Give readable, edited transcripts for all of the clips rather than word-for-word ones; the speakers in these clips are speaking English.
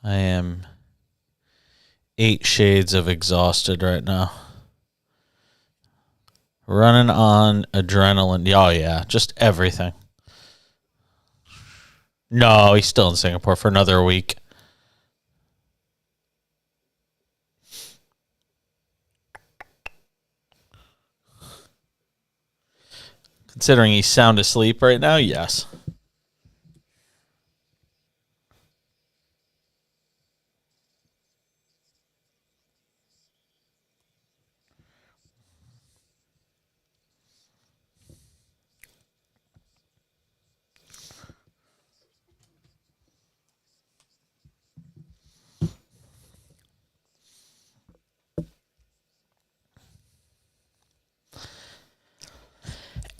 I am 8 shades of exhausted right now. Running on adrenaline. Oh, yeah. Just everything. No, he's still in Singapore for another week. Considering he's sound asleep right now, yes.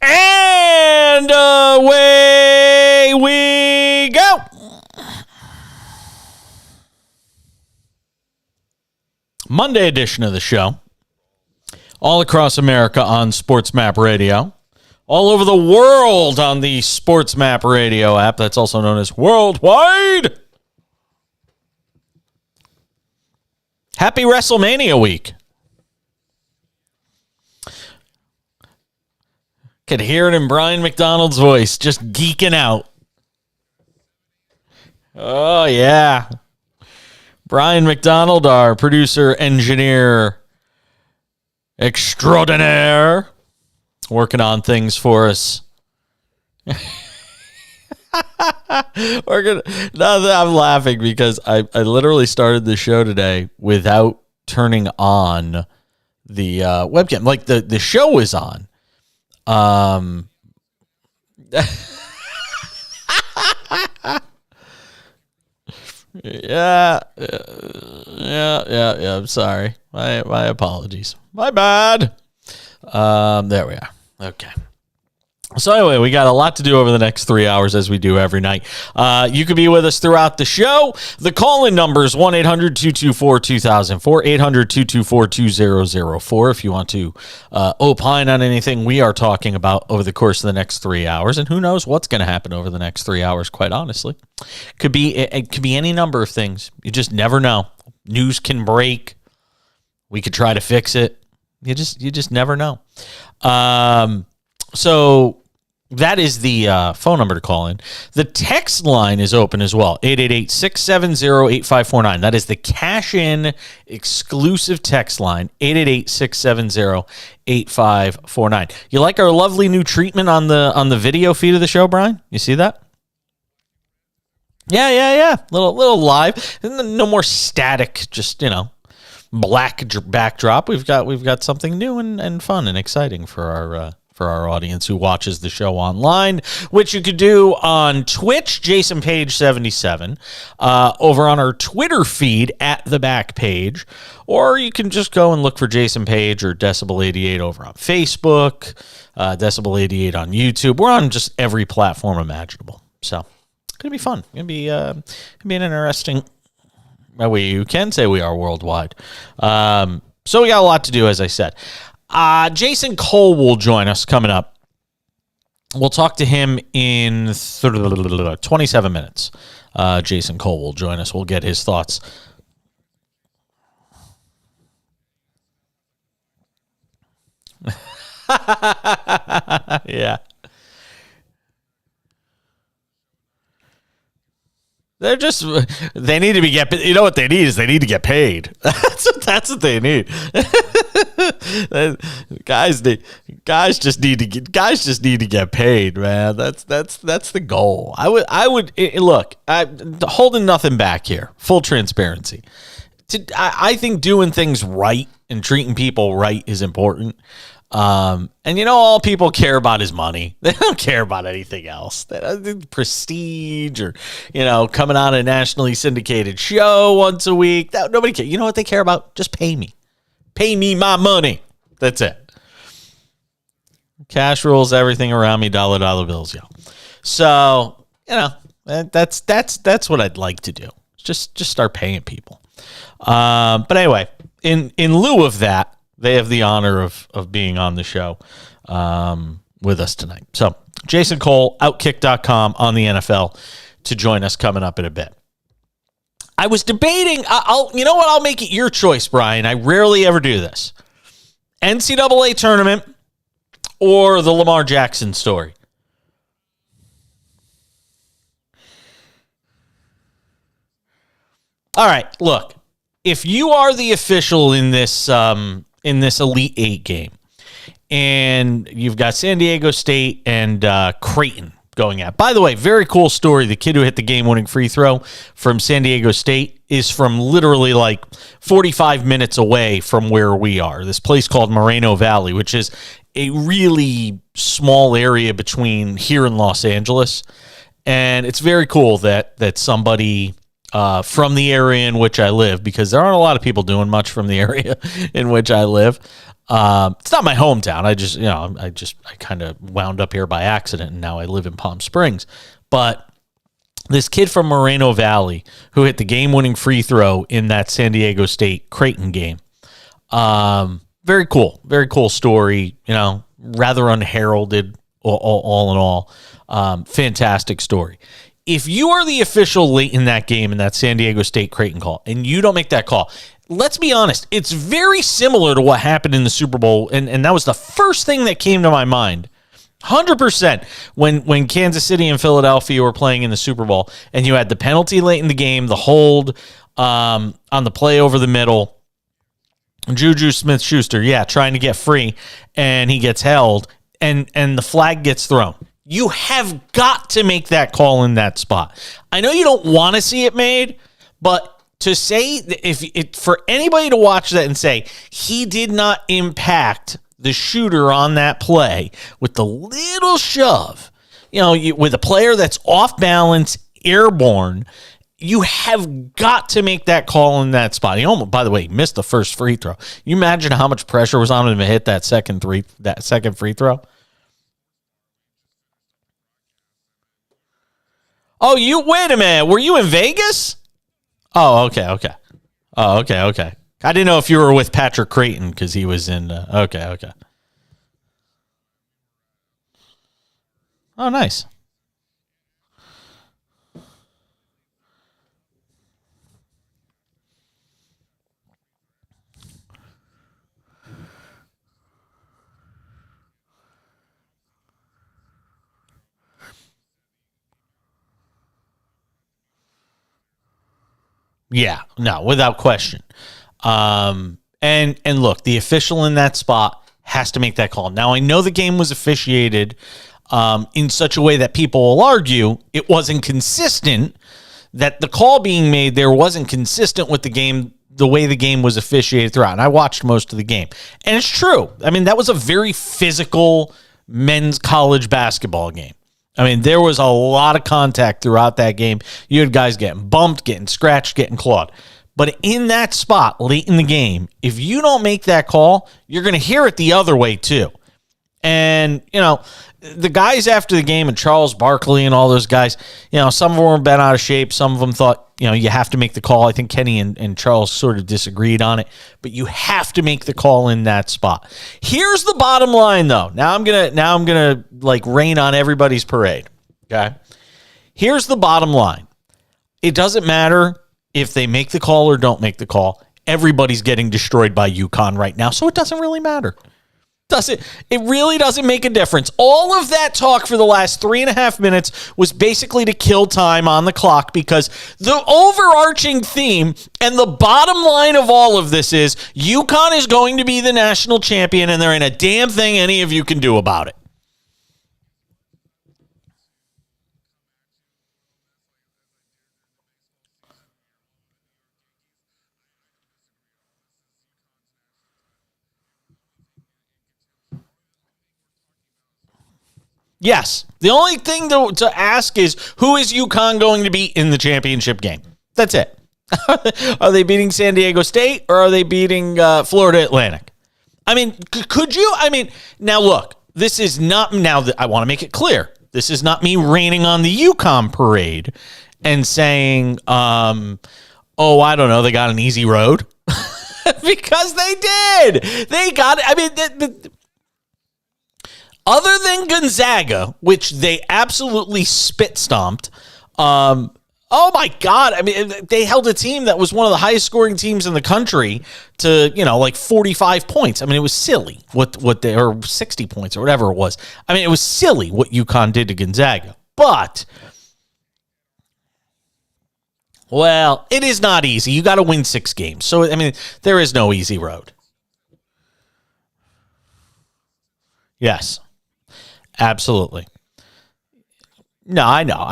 And away we go. Monday edition of the show. All across America on SportsMap Radio. All over the world on the SportsMap Radio app. That's also known as Worldwide. Happy WrestleMania week. Could hear it in Brian McDonald's voice, just geeking out. Oh, yeah. Brian McDonald, our producer, engineer extraordinaire, working on things for us. I'm laughing because I literally started the show today without turning on the webcam. Like, the show was on. Yeah. I'm sorry. My apologies. My bad. There we are. Okay. So anyway, we got a lot to do over the next 3 hours as we do every night. You can be with us throughout the show. The call-in number is 1-800-224-2004, 800-224-2004 if you want to opine on anything we are talking about over the course of the next 3 hours. And who knows what's going to happen over the next 3 hours, quite honestly. It could be any number of things. You just never know. News can break. We could try to fix it. You just never know. So that is the phone number to call in. The text line is open as well, 888-670-8549. That is the cash-in exclusive text line, 888-670-8549. You like our lovely new treatment on the video feed of the show, Brian? You see that? Yeah. Little live. No more static, just, black backdrop. We've got something new and fun and exciting for our audience who watches the show online, which you could do on Twitch, Jason Page 77, over on our Twitter feed at the back page, or you can just go and look for Jason Page or Decibel 88 over on Facebook, Decibel 88 on YouTube. We're on just every platform imaginable, so it's gonna be fun. It's gonna be an interesting. You can say we are worldwide. So we got a lot to do, as I said. Jason Cole will join us coming up. We'll talk to him in 27 minutes. Jason Cole will join us. We'll get his thoughts. Yeah. They need to be you know what they need is they need to get paid. That's what they need. Guys just need to get paid, man. That's the goal. I would look, holding nothing back here. Full transparency. I think doing things right and treating people right is important. And all people care about is money. They don't care about anything else. Prestige or, coming on a nationally syndicated show once a week. Nobody cares. You know what they care about? Just pay me. Pay me my money. That's it. Cash rules everything around me. Dollar bills, yo. So, that's what I'd like to do. Just start paying people. But anyway, in lieu of that, they have the honor of being on the show with us tonight. So, Jason Cole, Outkick.com on the NFL to join us coming up in a bit. I was debating. You know what? I'll make it your choice, Brian. I rarely ever do this. NCAA tournament or the Lamar Jackson story. All right, look. If you are the official in this Elite Eight game, and you've got San Diego State and Creighton going at. By the way, very cool story. The kid who hit the game-winning free throw from San Diego State is from literally like 45 minutes away from where we are. This place called Moreno Valley, which is a really small area between here and Los Angeles. And it's very cool that somebody from the area in which I live, because there aren't a lot of people doing much from the area in which I live. It's not my hometown. I kind of wound up here by accident, and now I live in Palm Springs. But this kid from Moreno Valley who hit the game-winning free throw in that San Diego State Creighton game. Very cool story. Rather unheralded. All in all, fantastic story. If you are the official late in that game, in that San Diego State Creighton call, and you don't make that call, let's be honest, it's very similar to what happened in the Super Bowl, and that was the first thing that came to my mind. 100% when Kansas City and Philadelphia were playing in the Super Bowl, and you had the penalty late in the game, the hold on the play over the middle, Juju Smith-Schuster, trying to get free, and he gets held, and the flag gets thrown. You have got to make that call in that spot. I know you don't want to see it made, but to say, for anybody to watch that and say, he did not impact the shooter on that play with the little shove, with a player that's off balance, airborne, you have got to make that call in that spot. He almost, by the way, missed the first free throw. You imagine how much pressure was on him to hit that second free throw? Oh, wait a minute. Were you in Vegas? Oh, okay. Oh, okay. I didn't know if you were with Patrick Creighton because he was in. Okay. Oh, nice. Yeah, no, without question. And look, the official in that spot has to make that call. Now, I know the game was officiated in such a way that people will argue it wasn't consistent, that the call being made there wasn't consistent with the game, the way the game was officiated throughout. And I watched most of the game. And it's true. I mean, that was a very physical men's college basketball game. I mean, there was a lot of contact throughout that game. You had guys getting bumped, getting scratched, getting clawed. But in that spot, late in the game, if you don't make that call, you're going to hear it the other way too. And, the guys after the game, and Charles Barkley and all those guys, some of them were bent out of shape. Some of them thought, you have to make the call. I think Kenny and Charles sort of disagreed on it. But you have to make the call in that spot. Here's the bottom line, though. Now I'm gonna like rain on everybody's parade. Okay. Here's the bottom line. It doesn't matter if they make the call or don't make the call. Everybody's getting destroyed by UConn right now, so it doesn't really matter. It really doesn't make a difference. All of that talk for the last 3.5 minutes was basically to kill time on the clock, because the overarching theme and the bottom line of all of this is UConn is going to be the national champion, and there ain't a damn thing any of you can do about it. Yes. The only thing to ask is, who is UConn going to beat in the championship game? That's it. Are they beating San Diego State, or are they beating Florida Atlantic? I mean, could you? I mean, now look, this is not, now that I want to make it clear, this is not me raining on the UConn parade and saying, I don't know, they got an easy road. Because they did. They got it. I mean, other than Gonzaga, which they absolutely spit stomped, Oh my God. I mean, they held a team that was one of the highest scoring teams in the country to, like 45 points. I mean, it was silly what they, or 60 points or whatever it was. I mean, it was silly what UConn did to Gonzaga. But, well, it is not easy. You got to win 6 games. So, I mean, there is no easy road. Yes, absolutely. No, I know.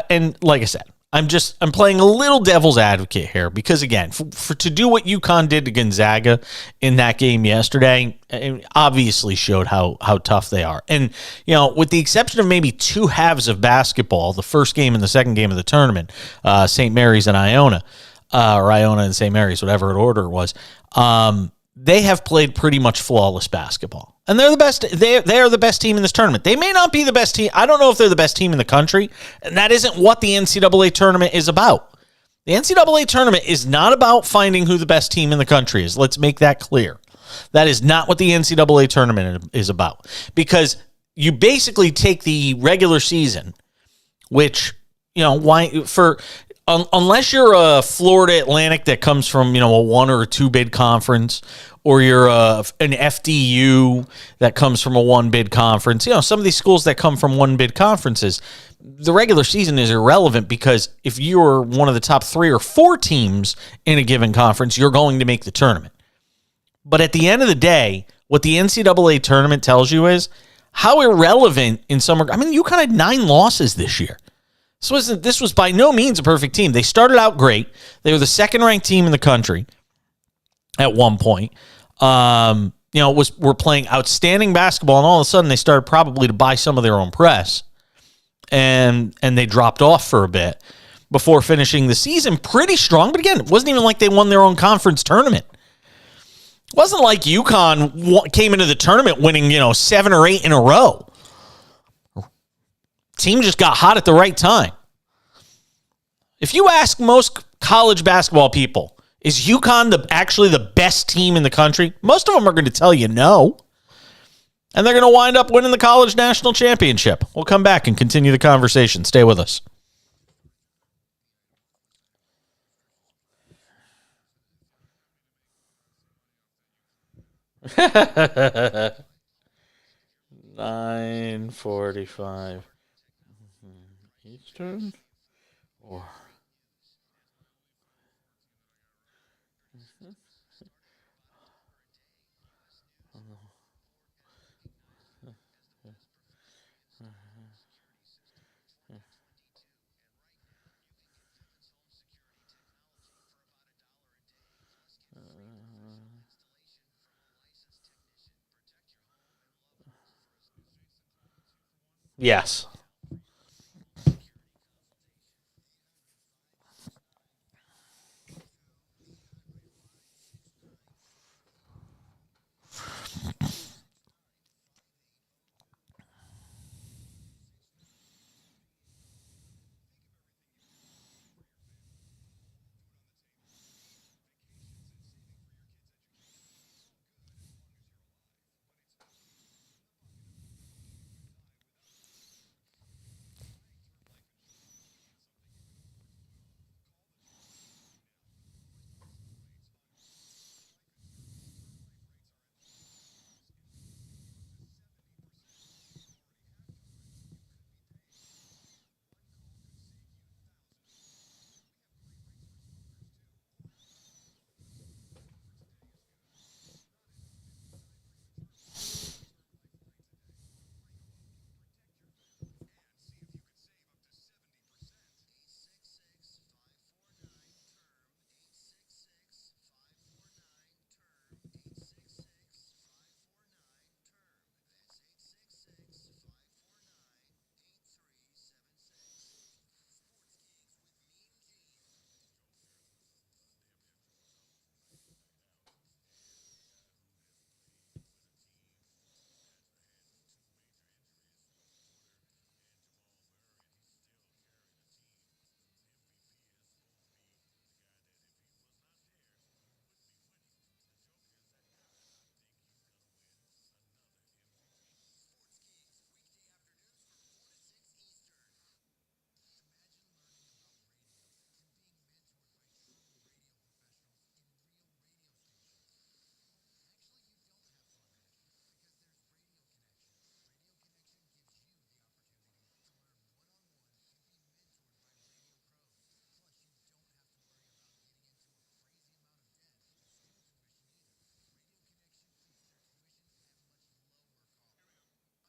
And like I said, I'm playing a little devil's advocate here because again, for to do what UConn did to Gonzaga in that game yesterday, it obviously showed how tough they are. And with the exception of maybe 2 halves of basketball, the first game and the second game of the tournament, St. Mary's and Iona, or Iona and St. Mary's, whatever order it was. They have played pretty much flawless basketball. And they're the best. They are the best team in this tournament. They may not be the best team. I don't know if they're the best team in the country. And that isn't what the NCAA tournament is about. The NCAA tournament is not about finding who the best team in the country is. Let's make that clear. That is not what the NCAA tournament is about. Because you basically take the regular season, which, unless you're a Florida Atlantic that comes from, a 1 or a 2 bid conference, or you're an FDU that comes from a 1 bid conference, some of these schools that come from 1 bid conferences, the regular season is irrelevant because if you're one of the top 3 or 4 teams in a given conference, you're going to make the tournament. But at the end of the day, what the NCAA tournament tells you is how irrelevant in some. I mean, UConn had 9 losses this year. This was by no means a perfect team. They started out great. They were the second-ranked team in the country at one point. Were playing outstanding basketball, and all of a sudden they started probably to buy some of their own press, and they dropped off for a bit before finishing the season pretty strong. But again, it wasn't even like they won their own conference tournament. It wasn't like UConn came into the tournament winning, 7 or 8 in a row. Team just got hot at the right time. If you ask most college basketball people, is UConn actually the best team in the country? Most of them are going to tell you no. And they're going to wind up winning the college national championship. We'll come back and continue the conversation. Stay with us. $9:45 Eastern or yes.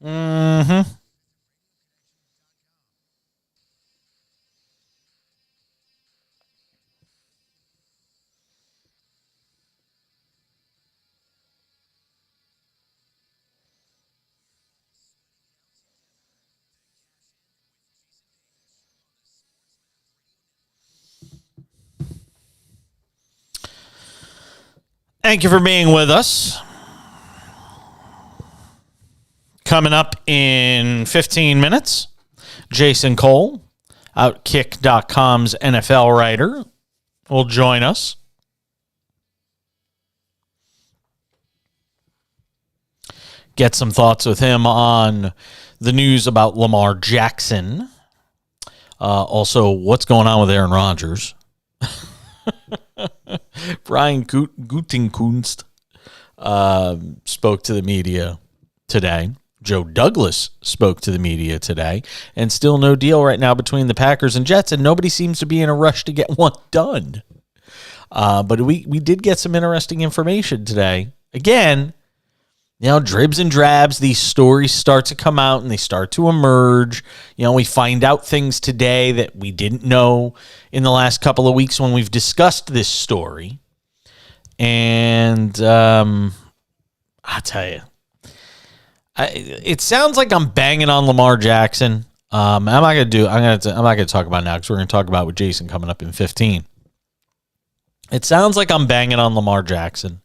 Mm-hmm. Thank you for being with us. Coming up in 15 minutes, Jason Cole, Outkick.com's NFL writer, will join us. Get some thoughts with him on the news about Lamar Jackson. Also, what's going on with Aaron Rodgers. Brian Gutekunst spoke to the media today. Joe Douglas spoke to the media today, and still no deal right now between the Packers and Jets, and nobody seems to be in a rush to get one done. But we did get some interesting information today. Again, dribs and drabs, these stories start to come out and they start to emerge. We find out things today that we didn't know in the last couple of weeks when we've discussed this story. And I'll tell you, it sounds like I'm banging on Lamar Jackson. I'm not going to talk about it now because we're going to talk about it with Jason coming up in 15. It sounds like I'm banging on Lamar Jackson,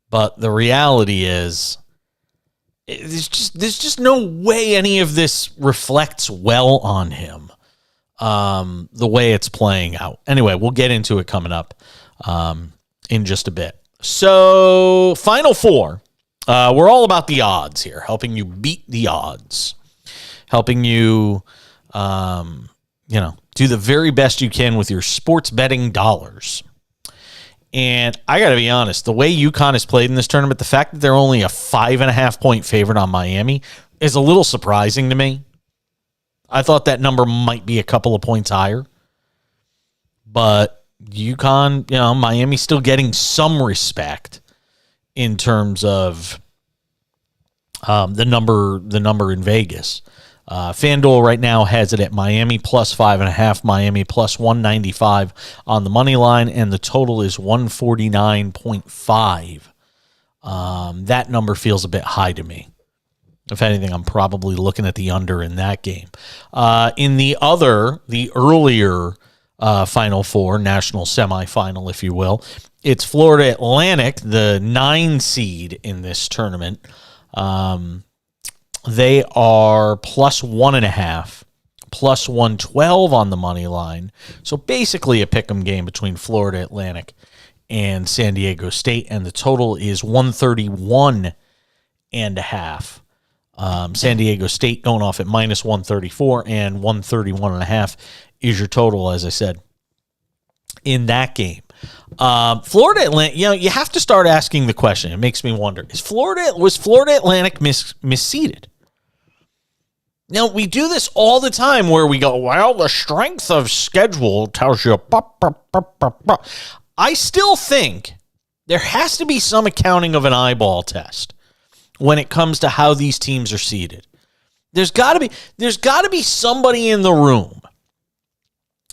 but the reality is, there's just no way any of this reflects well on him, the way it's playing out. Anyway, we'll get into it coming up in just a bit. So, Final Four. We're all about the odds here, helping you beat the odds, helping you, do the very best you can with your sports betting dollars. And I got to be honest, the way UConn has played in this tournament, the fact that they're only a 5.5-point favorite on Miami is a little surprising to me. I thought that number might be a couple of points higher. But UConn, Miami's still getting some respect in terms of the number in Vegas. FanDuel right now has it at Miami plus 5.5, Miami plus 195 on the money line, and the total is 149.5. That number feels a bit high to me. If anything, I'm probably looking at the under in that game. In the earlier Final Four, national semifinal, if you will, it's Florida Atlantic, the 9 seed in this tournament. They are plus 1.5, plus 112 on the money line. So basically a pick'em game between Florida Atlantic and San Diego State, and the total is 131.5. San Diego State going off at minus 134, and 131.5 is your total, as I said, in that game. Florida Atlantic, you have to start asking the question. It makes me wonder: was Florida Atlantic misseeded? Now, we do this all the time where we go, well, the strength of schedule tells you. I still think there has to be some accounting of an eyeball test when it comes to how these teams are seeded. There's got to be somebody in the room.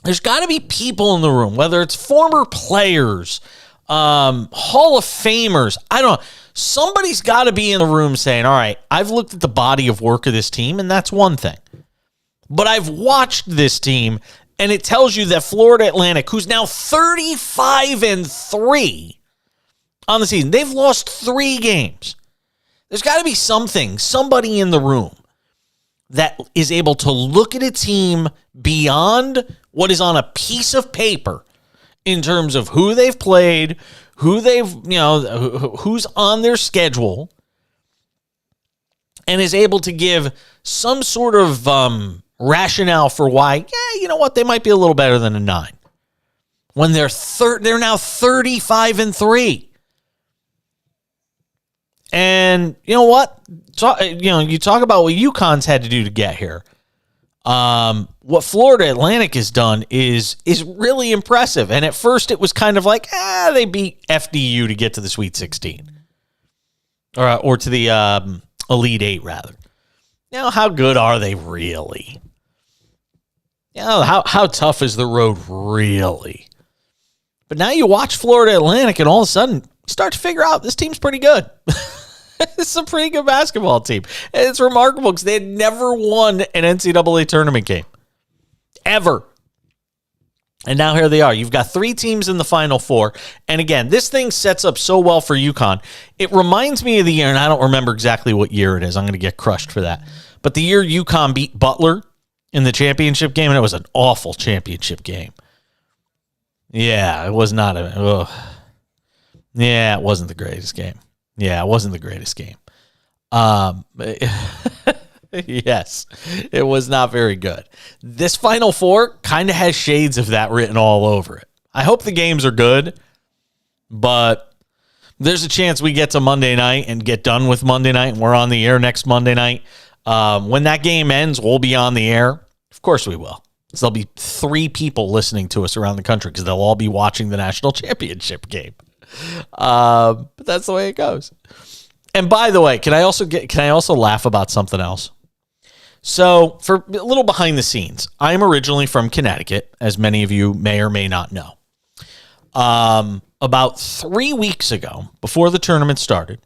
There's got to be people in the room, whether it's former players, Hall of Famers. I don't know. Somebody's got to be in the room saying, all right, I've looked at the body of work of this team, and that's one thing. But I've watched this team, and it tells you that Florida Atlantic, who's now 35-3 on the season, they've lost 3 games. There's got to be somebody in the room that is able to look at a team beyond what is on a piece of paper in terms of who they've played, who's on their schedule, and is able to give some sort of rationale for why, they might be a little better than a 9. When they're now 35-3. And you know what? You talk about what UConn's had to do to get here. What Florida Atlantic has done is really impressive. And at first it was kind of like, they beat FDU to get to the Sweet 16. Or to the Elite 8, rather. Now, how good are they really? How tough is the road really? But now you watch Florida Atlantic, and all of a sudden, you start to figure out this team's pretty good. It's a pretty good basketball team. And it's remarkable because they had never won an NCAA tournament game. Ever. And now here they are. You've got 3 teams in the Final Four. And again, this thing sets up so well for UConn. It reminds me of the year, and I don't remember exactly what year it is. I'm going to get crushed for that. But the year UConn beat Butler in the championship game, and it was an awful championship game. Yeah, it was not Yeah, it wasn't the greatest game. Yes, it was not very good. This Final Four kind of has shades of that written all over it. I hope the games are good, but there's a chance we get to Monday night and get done with Monday night, and we're on the air next Monday night. When that game ends, we'll be on the air. Of course we will. So there'll be 3 people listening to us around the country because they'll all be watching the national championship game. But that's the way it goes. And by the way, can I also laugh about something else? So, for a little behind the scenes, I'm originally from Connecticut, as many of you may or may not know. About 3 weeks ago, before the tournament started,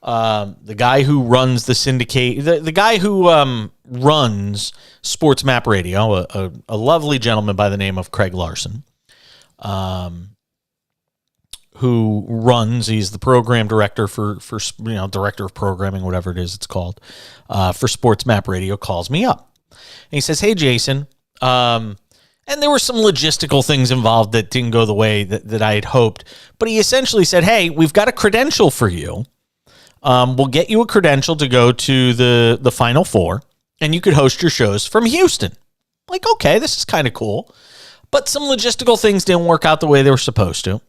the guy who runs the syndicate, the guy who runs SportsMap Radio, a lovely gentleman by the name of Craig Larson, he's the program director for director of programming, whatever it is it's called, for SportsMap Radio, calls me up. And he says, "Hey, Jason," and there were some logistical things involved that didn't go the way that I had hoped, but he essentially said, "Hey, we've got a credential for you. We'll get you a credential to go to the Final Four, and you could host your shows from Houston." Like, okay, this is kind of cool. But some logistical things didn't work out the way they were supposed to.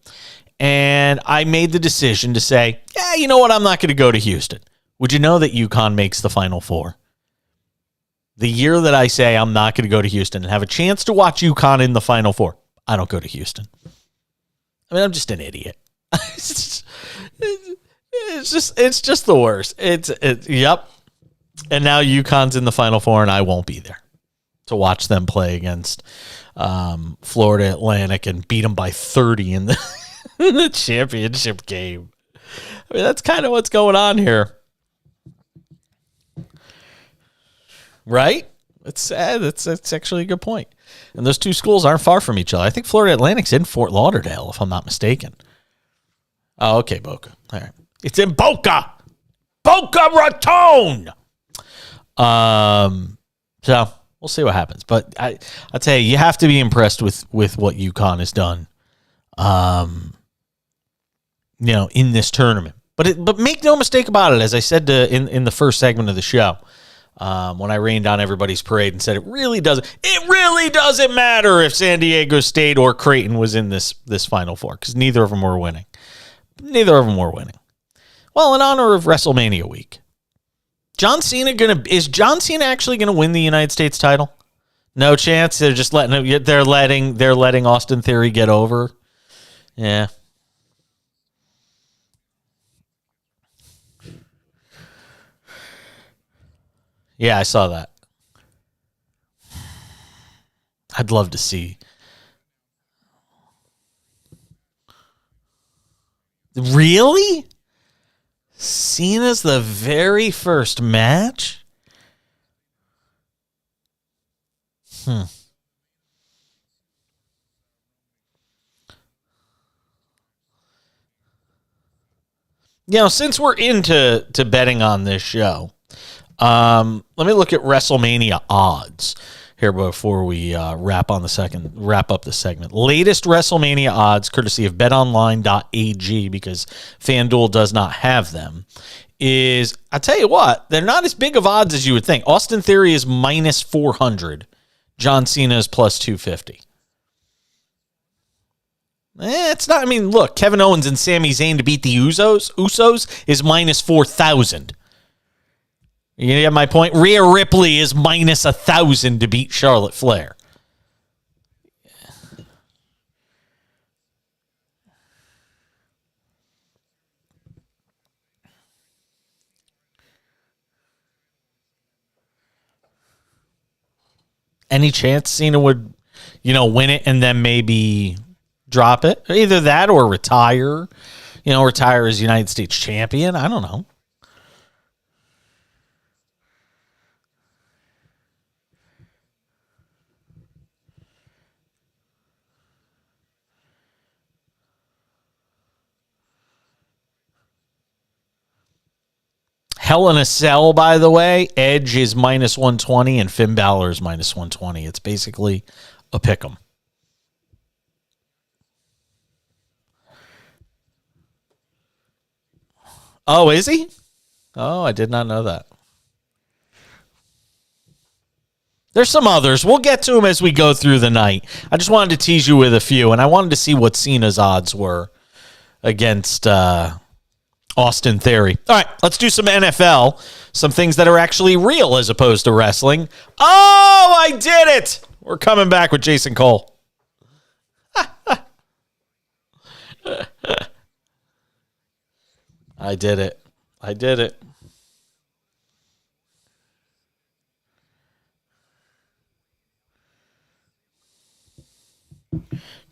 And I made the decision to say, yeah, you know what? I'm not going to go to Houston. Would you know that UConn makes the Final Four? The year that I say I'm not going to go to Houston and have a chance to watch UConn in the Final Four, I don't go to Houston. I mean, I'm just an idiot. It's just the worst. Yep. And now UConn's in the Final Four, and I won't be there to watch them play against Florida Atlantic and beat them by 30 in the championship game. I mean, that's kind of what's going on here. Right? It's sad. It's actually a good point. And those 2 schools aren't far from each other. I think Florida Atlantic's in Fort Lauderdale, if I'm not mistaken. Oh, okay, Boca. All right. It's in Boca Raton. So we'll see what happens. But I'll tell you have to be impressed with what UConn has done, in this tournament. But make no mistake about it, as I said in the first segment of the show, when I rained on everybody's parade and said it really doesn't matter if San Diego State or Creighton was in this Final Four, because neither of them were winning. Well, in honor of WrestleMania week, is John Cena actually gonna win the United States title? No chance. They're just letting Austin Theory get over. Yeah. Yeah, I saw that. I'd love to see. Really? Cena's the very first match? Since we're into betting on this show, let me look at WrestleMania odds here before we wrap up the segment. Latest WrestleMania odds, courtesy of betonline.ag, because FanDuel does not have them, is, I tell you what, they're not as big of odds as you would think. Austin Theory is minus 400. John Cena is plus 250. It's not, look, Kevin Owens and Sami Zayn to beat the Usos is minus 4,000. You get my point? Rhea Ripley is minus 1,000 to beat Charlotte Flair. Any chance Cena would, win it and then maybe drop it? Either that or retire. Retire as United States champion. I don't know. Hell in a Cell, by the way, Edge is minus 120 and Finn Balor is minus 120. It's basically a pick 'em. Oh, is he? Oh, I did not know that. There's some others. We'll get to them as we go through the night. I just wanted to tease you with a few, and I wanted to see what Cena's odds were against Austin Theory. All right, let's do some NFL. Some things that are actually real as opposed to wrestling. Oh, I did it! We're coming back with Jason Cole. I did it. I did it.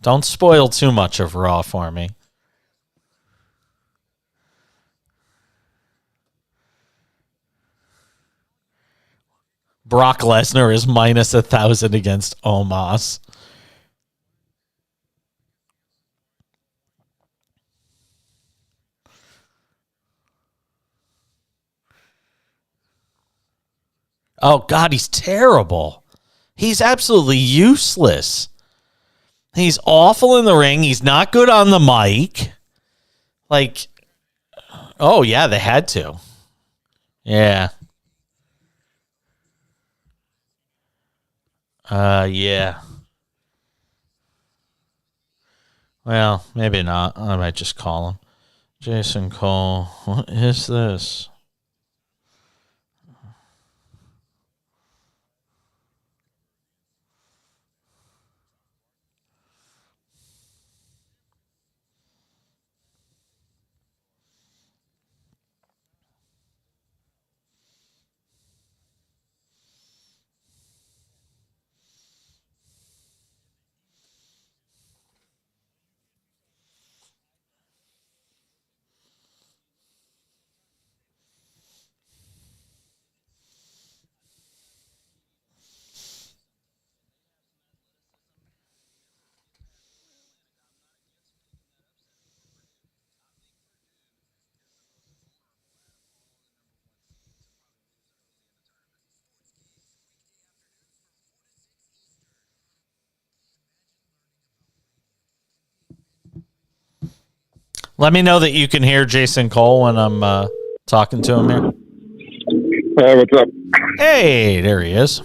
Don't spoil too much of Raw for me. Brock Lesnar is minus 1,000 against Omos. Oh, God, he's terrible. He's absolutely useless. He's awful in the ring. He's not good on the mic. Like, oh, yeah, they had to. Yeah. Yeah. Well, maybe not. I might just call him. Jason Cole, what is this? Let me know that you can hear Jason Cole when I'm talking to him here. Hey, what's up? Hey, there he is.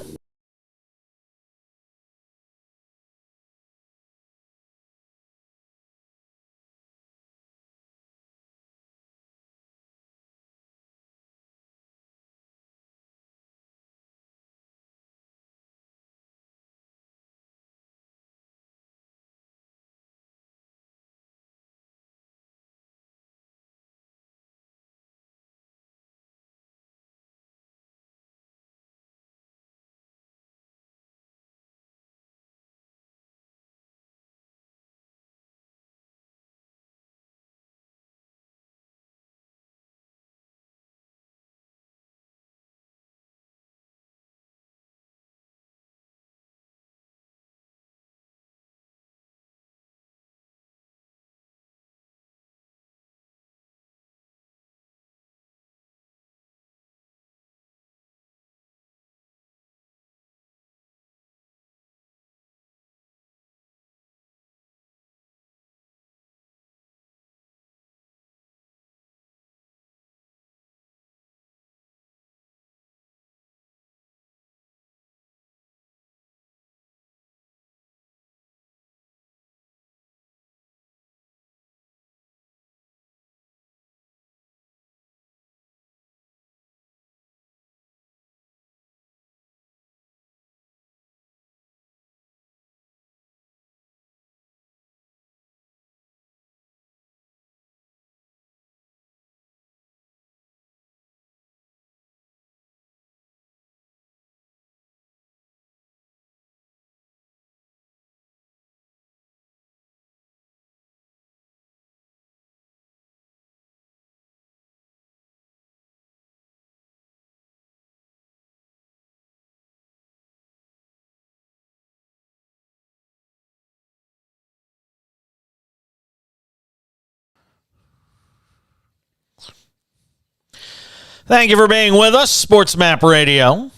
Thank you for being with us, SportsMap Radio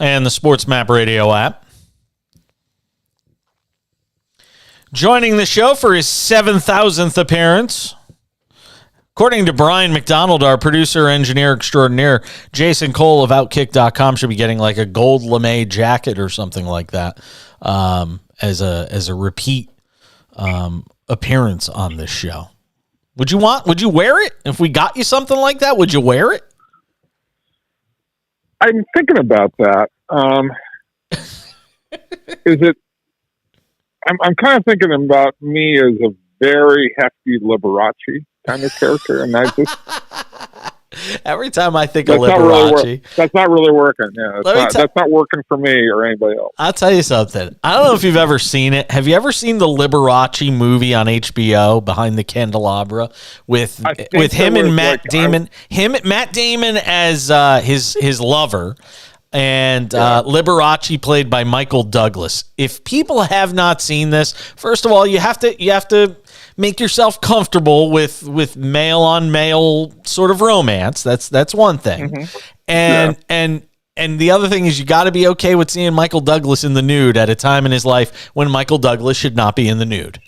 and the SportsMap Radio app. Joining the show for his 7,000th appearance, according to Brian McDonald, our producer, engineer extraordinaire, Jason Cole of Outkick.com should be getting like a gold lame jacket or something like that as a repeat appearance on this show. Would you wear it? If we got you something like that, would you wear it? I'm thinking about that. Is it? I'm kind of thinking about me as a very hefty Liberace kind of character, and I just every time I think of Liberace, that's not really working. Yeah, that's not working for me or anybody else. I'll tell you something. I don't know if you've ever seen it. Have you ever seen the Liberace movie on HBO, Behind the Candelabra, with him and Matt Damon? Matt Damon as his lover. And Liberace played by Michael Douglas. If people have not seen this, first of all, you have to make yourself comfortable with male on male sort of romance. That's one thing. Mm-hmm. And the other thing is you got to be okay with seeing Michael Douglas in the nude at a time in his life when Michael Douglas should not be in the nude.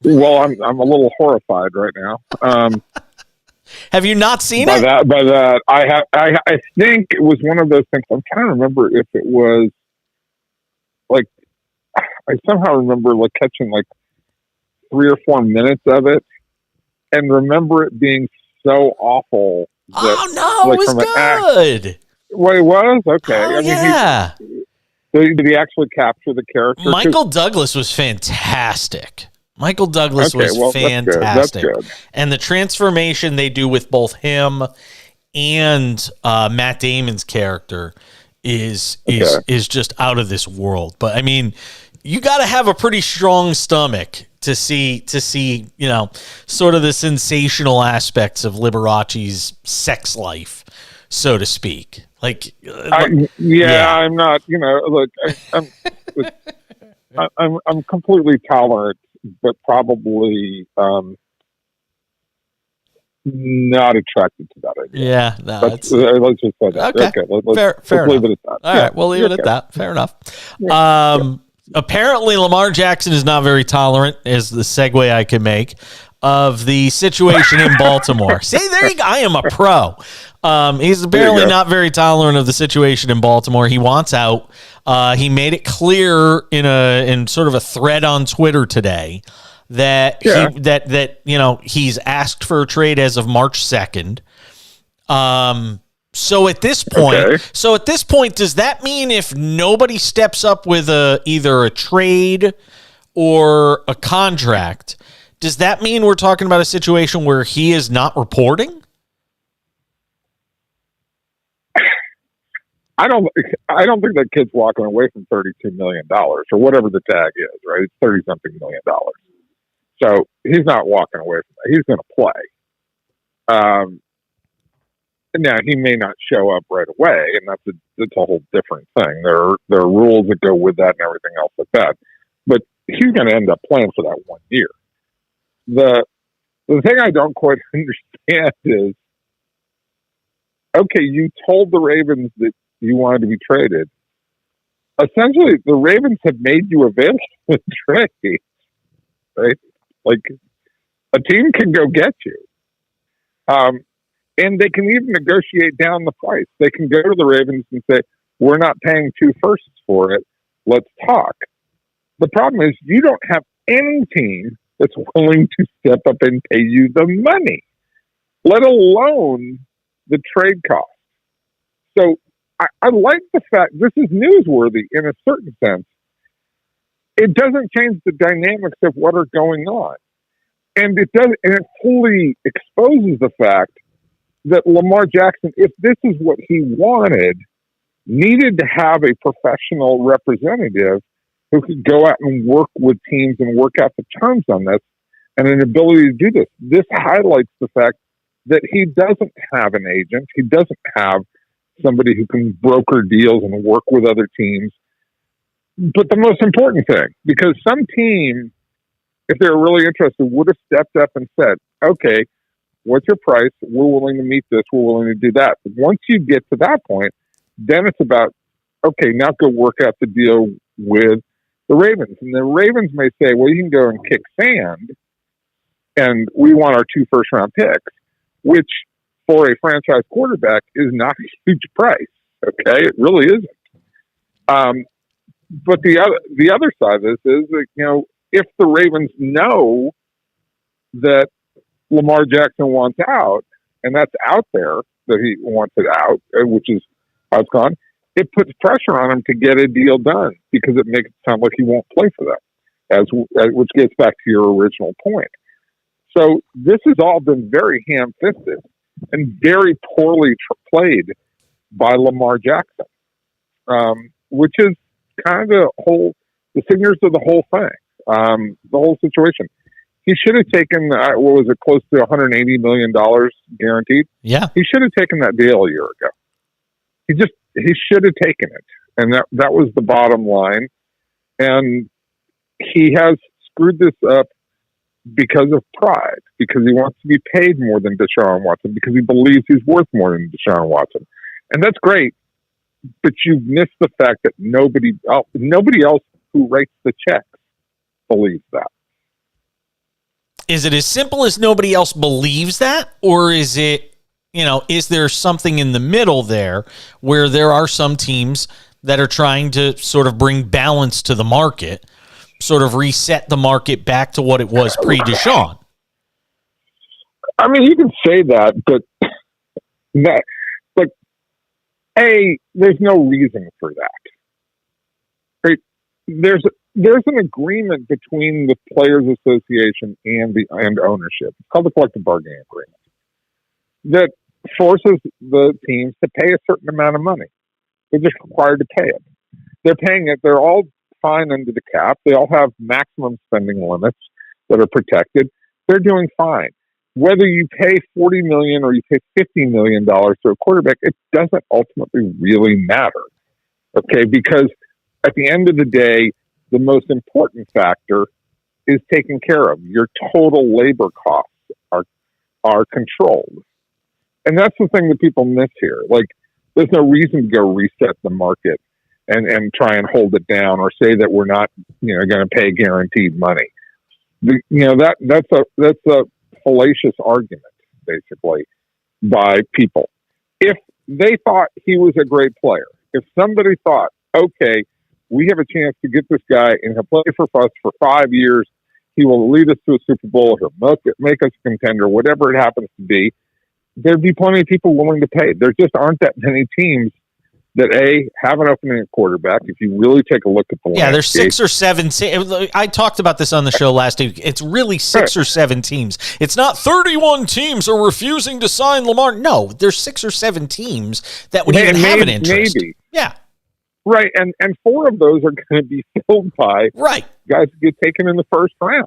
Well, I'm a little horrified right now. Have you not seen it? By that, I think it was one of those things. I'm trying to remember if it was like I somehow remember like catching like 3 or 4 minutes of it, and remember it being so awful. It was good. Well, it was okay. Oh, yeah. Did he actually capture the character? Michael Douglas was fantastic. Michael Douglas was fantastic. That's good. And the transformation they do with both him and Matt Damon's character is just out of this world. But I mean, you got to have a pretty strong stomach to see, sort of the sensational aspects of Liberace's sex life, so to speak. Like, I'm not, look, I'm completely tolerant, but probably not attracted to that idea. Yeah, let's just say that. Okay, let's leave it at that. All right, we'll leave it at that. Fair enough. Apparently, Lamar Jackson is not very tolerant, is the segue I can make, of the situation in Baltimore. See, there you go. I am a pro. He's apparently not very tolerant of the situation in Baltimore. He wants out. He made it clear in sort of a thread on Twitter today that he's asked for a trade as of March 2nd. So at this point, does that mean if nobody steps up with either a trade or a contract, does that mean we're talking about a situation where he is not reporting? I don't think that kid's walking away from $32 million or whatever the tag is, right? It's $30-something million. So he's not walking away from that. He's going to play. Now he may not show up right away, and that's a whole different thing. There are rules that go with that and everything else like that. But he's going to end up playing for that 1 year. The thing I don't quite understand is, okay, you told the Ravens that you wanted to be traded. Essentially, the Ravens have made you available to trade, right? Like, a team can go get you. And they can even negotiate down the price. They can go to the Ravens and say, we're not paying 2 firsts for it. Let's talk. The problem is you don't have any team that's willing to step up and pay you the money, let alone the trade cost. So I like the fact this is newsworthy in a certain sense. It doesn't change the dynamics of what are going on. And it fully exposes the fact that Lamar Jackson, if this is what he wanted, needed to have a professional representative who could go out and work with teams and work out the terms on this, and an ability to do this. This highlights the fact that he doesn't have an agent. He doesn't have somebody who can broker deals and work with other teams. But the most important thing, because some team, if they were really interested, would have stepped up and said, okay, what's your price? We're willing to meet this. We're willing to do that. But once you get to that point, then it's about, okay, now go work out the deal with the Ravens. And the Ravens may say, well, you can go and kick sand, and we want our 2 first-round picks, which for a franchise quarterback is not a huge price. Okay, it really isn't. But the other side of this is that, if the Ravens know that Lamar Jackson wants out, and that's out there that he wants it out, which is how it's gone, it puts pressure on him to get a deal done because it makes it sound like he won't play for them, which gets back to your original point. So this has all been very ham-fisted and very poorly played by Lamar Jackson, which is kind of the fingers of the whole thing, the whole situation. He should have taken, close to $180 million guaranteed? Yeah. He should have taken that deal a year ago. He should have taken it. And that was the bottom line. And he has screwed this up because of pride, because he wants to be paid more than Deshaun Watson, because he believes he's worth more than Deshaun Watson. And that's great. But you've missed the fact that nobody else who writes the checks believes that. Is it as simple as nobody else believes that? Or is it, is there something in the middle there where there are some teams that are trying to sort of bring balance to the market, sort of reset the market back to what it was pre-Deshaun? I mean, you can say that, but there's no reason for that. Right? There's an agreement between the Players Association and ownership. It's called the collective bargaining agreement that forces the teams to pay a certain amount of money. They're just required to pay it. They're paying it. They're all fine under the cap. They all have maximum spending limits that are protected. They're doing fine. Whether you pay $40 million or you pay $50 million to a quarterback, it doesn't ultimately really matter. Okay, because at the end of the day, the most important factor is taken care of. Your total labor costs are controlled. And that's the thing that people miss here. Like, there's no reason to go reset the market and try and hold it down or say that we're not, going to pay guaranteed money. That's a fallacious argument, basically, by people. If they thought he was a great player, if somebody thought, okay, we have a chance to get this guy and he'll play for us for 5 years, he will lead us to a Super Bowl, he'll make us a contender, whatever it happens to be, there'd be plenty of people willing to pay. There just aren't that many teams that have an opening at quarterback. If you really take a look at the landscape, there's 6 or 7. I talked about this on the show last week. It's really 6 or 7 teams. It's not 31 teams are refusing to sign Lamar. No, there's 6 or 7 teams that would even have an interest. Maybe. Yeah. Right, and 4 of those are going to be filled by guys who get taken in the first round.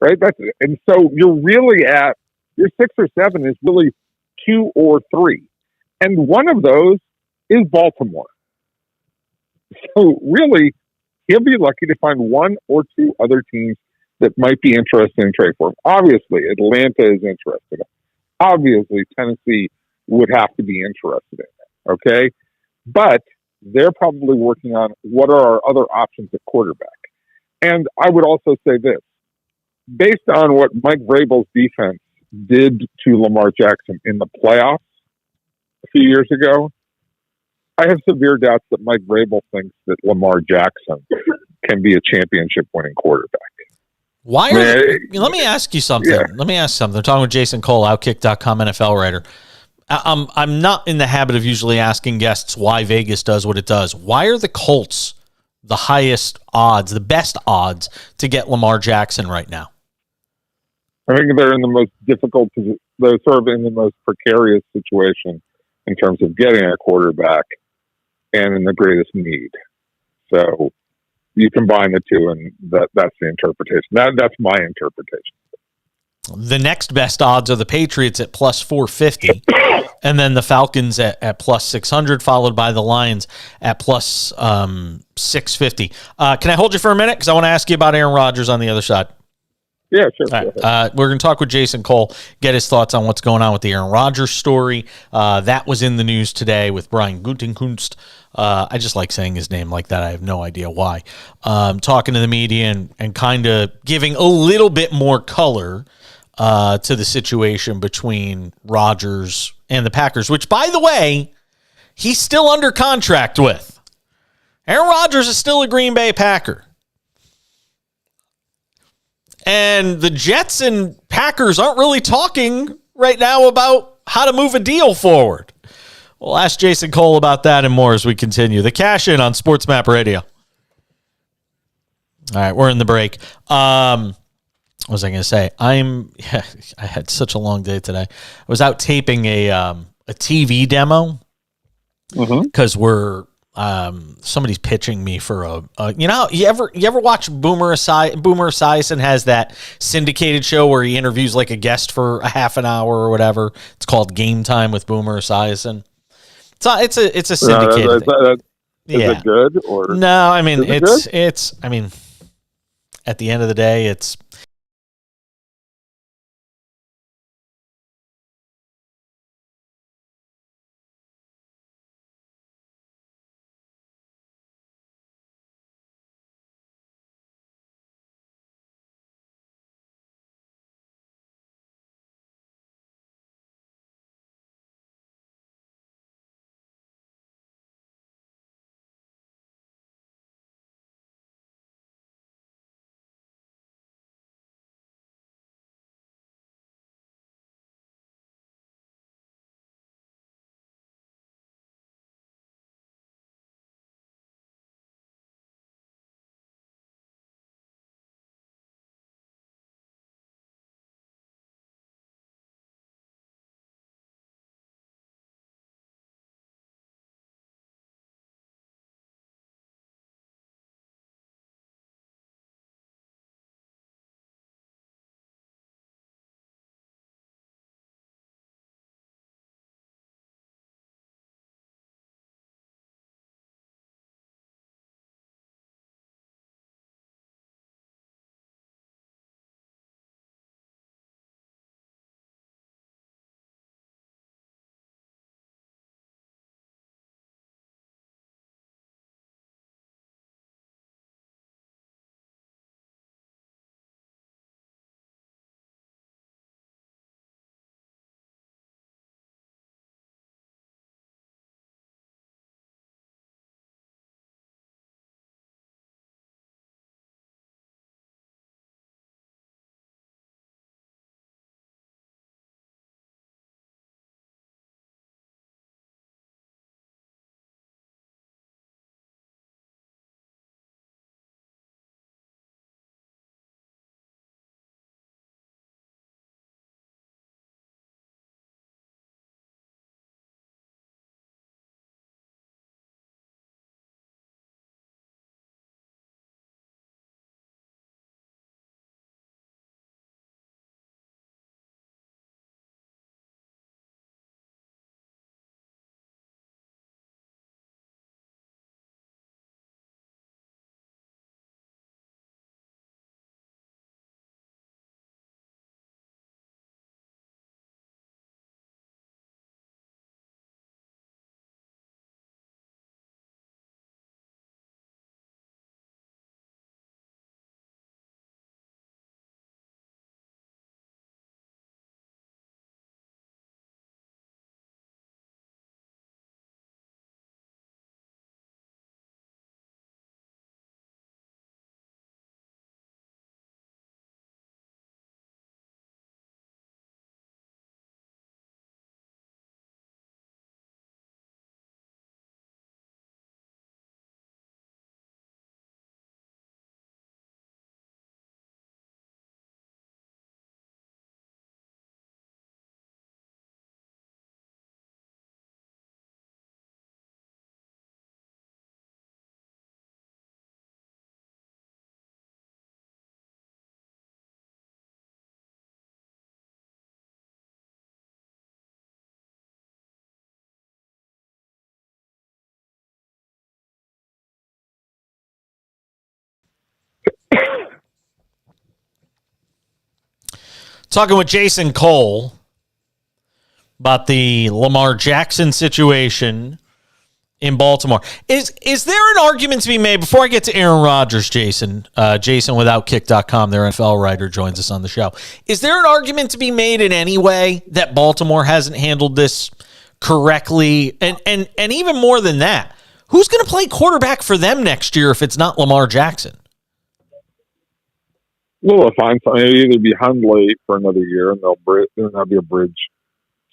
Right, and so you're really at your 6 or 7 is really 2 or 3, and one of those is Baltimore. So really, he'll be lucky to find 1 or 2 other teams that might be interested in trade for him. Obviously, Atlanta is interested. Obviously, Tennessee would have to be interested in it. Okay, but they're probably working on what are our other options at quarterback. And I would also say this, based on what Mike Vrabel's defense did to Lamar Jackson in the playoffs a few years ago, I have severe doubts that Mike Vrabel thinks that Lamar Jackson can be a championship-winning quarterback. Let me ask you something. Yeah. Let me ask something. I'm talking with Jason Cole, Outkick.com NFL writer. I'm not in the habit of usually asking guests why Vegas does what it does. Why are the Colts the highest odds, the best odds to get Lamar Jackson right now? I think they're in the most difficult, they're sort of in the most precarious situation in terms of getting a quarterback and in the greatest need. So you combine the two, and that's the interpretation. That's my interpretation. The next best odds are the Patriots at plus 450, and then the Falcons at plus 600, followed by the Lions at plus 650. Can I hold you for a minute? Because I want to ask you about Aaron Rodgers on the other side. Yeah, sure. All right. We're going to talk with Jason Cole, get his thoughts on what's going on with the Aaron Rodgers story. That was in the news today with Brian Gutekunst. I just like saying his name like that. I have no idea why. Talking to the media and kind of giving a little bit more color to the situation between Rodgers and the Packers, which, by the way, he's still under contract with. Aaron Rodgers is still a Green Bay Packer. And the Jets and Packers aren't really talking right now about how to move a deal forward. We'll ask Jason Cole about that and more as we continue. The Cash In on SportsMap Radio. All right, we're in the break. What was I going to say? I had such a long day today. I was out taping a TV demo because somebody's pitching me for you ever watch Boomer Esiason has that syndicated show where he interviews like a guest for a half an hour or whatever. It's called Game Time with Boomer Esiason. It's a syndicated thing. Is it good or no? I mean it's I mean at the end of the day it's Talking with Jason Cole about the Lamar Jackson situation in Baltimore. Is there an argument to be made, before I get to Aaron Rodgers, Jason withoutkick.com, their NFL writer, joins us on the show. Is there an argument to be made in any way that Baltimore hasn't handled this correctly? And even more than that, who's going to play quarterback for them next year if it's not Lamar Jackson? Well, they'll find something. It'll either be Hundley for another year, and there'll be a bridge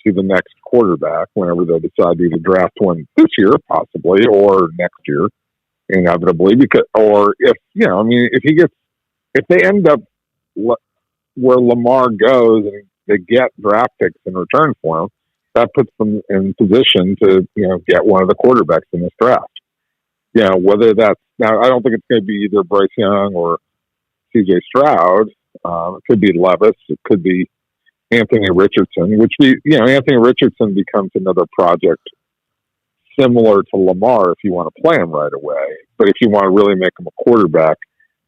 to the next quarterback whenever they decide to either draft one this year, possibly, or next year, inevitably. Or if they end up where Lamar goes and they get draft picks in return for him, that puts them in position to get one of the quarterbacks in this draft. Whether that's now, I don't think it's going to be either Bryce Young or C.J. Stroud. It could be Levis. It could be Anthony Richardson, Anthony Richardson becomes another project similar to Lamar if you want to play him right away. But if you want to really make him a quarterback,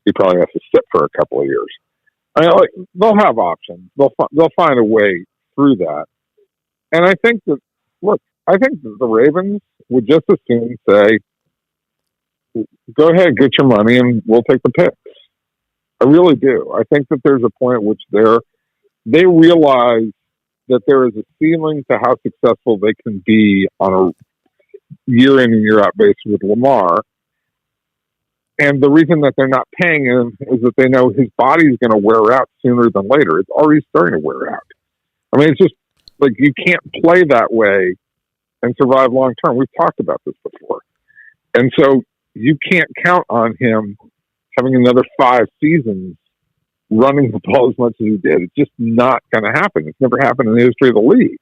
he probably has to sit for a couple of years. They'll have options. They'll find a way through that. And I think that the Ravens would just as soon say, go ahead, get your money, and we'll take the picks. I really do. I think that there's a point at which they realize that there is a ceiling to how successful they can be on a year in and year out basis with Lamar. And the reason that they're not paying him is that they know his body is going to wear out sooner than later. It's already starting to wear out. I mean, it's just like you can't play that way and survive long term. We've talked about this before. And so you can't count on him having another 5 seasons running the ball as much as he did. It's just not going to happen. It's never happened in the history of the league.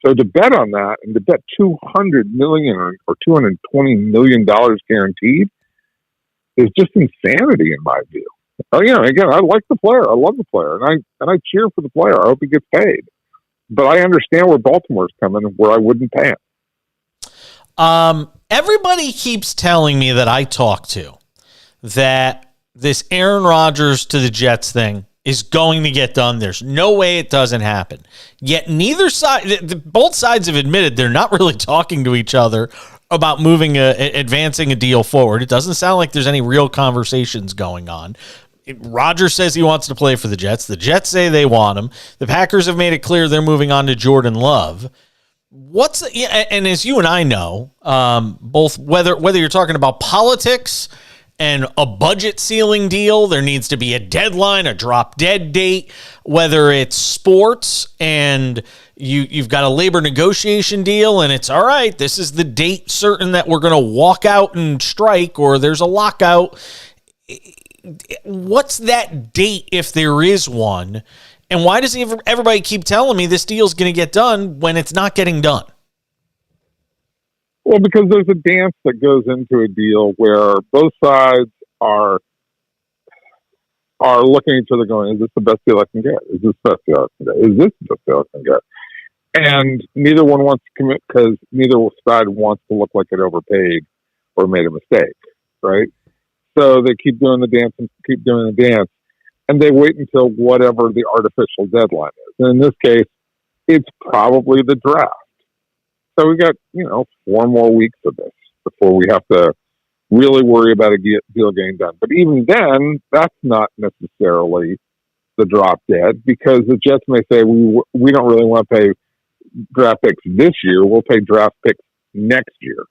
So to bet on that and to bet $200 million or $220 million guaranteed is just insanity in my view. Again, I like the player. I love the player, and I cheer for the player. I hope he gets paid. But I understand where Baltimore's coming, where I wouldn't pay him. Everybody keeps telling me that I talk to that this Aaron Rodgers to the Jets thing is going to get done. There's no way it doesn't happen. Yet neither side, both sides have admitted they're not really talking to each other about advancing a deal forward. It doesn't sound like there's any real conversations going on. Rodgers says he wants to play for the Jets. The Jets say they want him. The Packers have made it clear they're moving on to Jordan Love. And as you and I know, both whether you're talking about politics and a budget ceiling deal, there needs to be a deadline, a drop dead date, whether it's sports and you've got a labor negotiation deal and it's all right, this is the date certain that we're going to walk out and strike, or there's a lockout. What's that date if there is one? And why does everybody keep telling me this deal's going to get done when it's not getting done? Well, because there's a dance that goes into a deal where both sides are looking at each other going, is this the best deal I can get? Is this the best deal I can get? Is this the best deal I can get? And neither one wants to commit because neither side wants to look like it overpaid or made a mistake, right? So they keep doing the dance and keep doing the dance, and they wait until whatever the artificial deadline is. And in this case, it's probably the draft. So we got, 4 more weeks of this before we have to really worry about a deal getting done. But even then, that's not necessarily the drop dead, because the Jets may say, we don't really want to pay draft picks this year. We'll pay draft picks next year,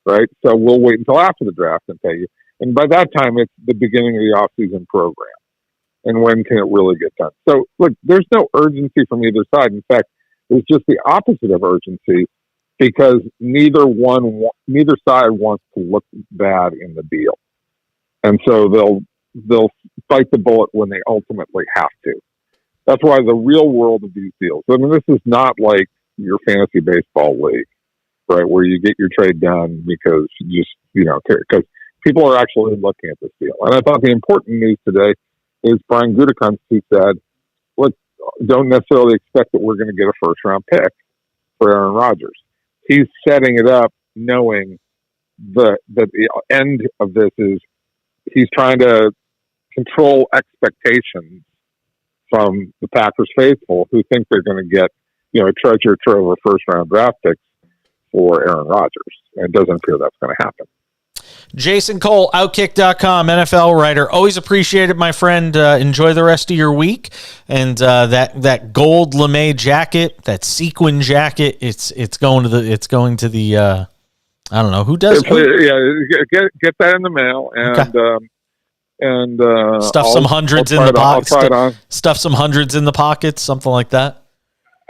right? So we'll wait until after the draft and pay you. And by that time, it's the beginning of the off-season program. And when can it really get done? So, look, there's no urgency from either side. In fact, it's just the opposite of urgency, because neither side wants to look bad in the deal. And so they'll bite the bullet when they ultimately have to. That's why the real world of these deals, I mean, this is not like your fantasy baseball league, right, where you get your trade done because you just, because people are actually looking at this deal. And I thought the important news today is Brian Gutekunst, who said, look, don't necessarily expect that we're going to get a first-round pick for Aaron Rodgers. He's setting it up knowing that the end of this is he's trying to control expectations from the Packers faithful who think they're going to get, a treasure trove of first round draft picks for Aaron Rodgers. And it doesn't appear that's going to happen. Jason Cole, Outkick.com, NFL writer. Always appreciate it, my friend. Enjoy the rest of your week. And that gold lame jacket, that sequin jacket, it's going to the I don't know who does. Yeah, get that in the mail and okay. And stuff some hundreds in the pockets. Stuff some hundreds in the pockets, something like that.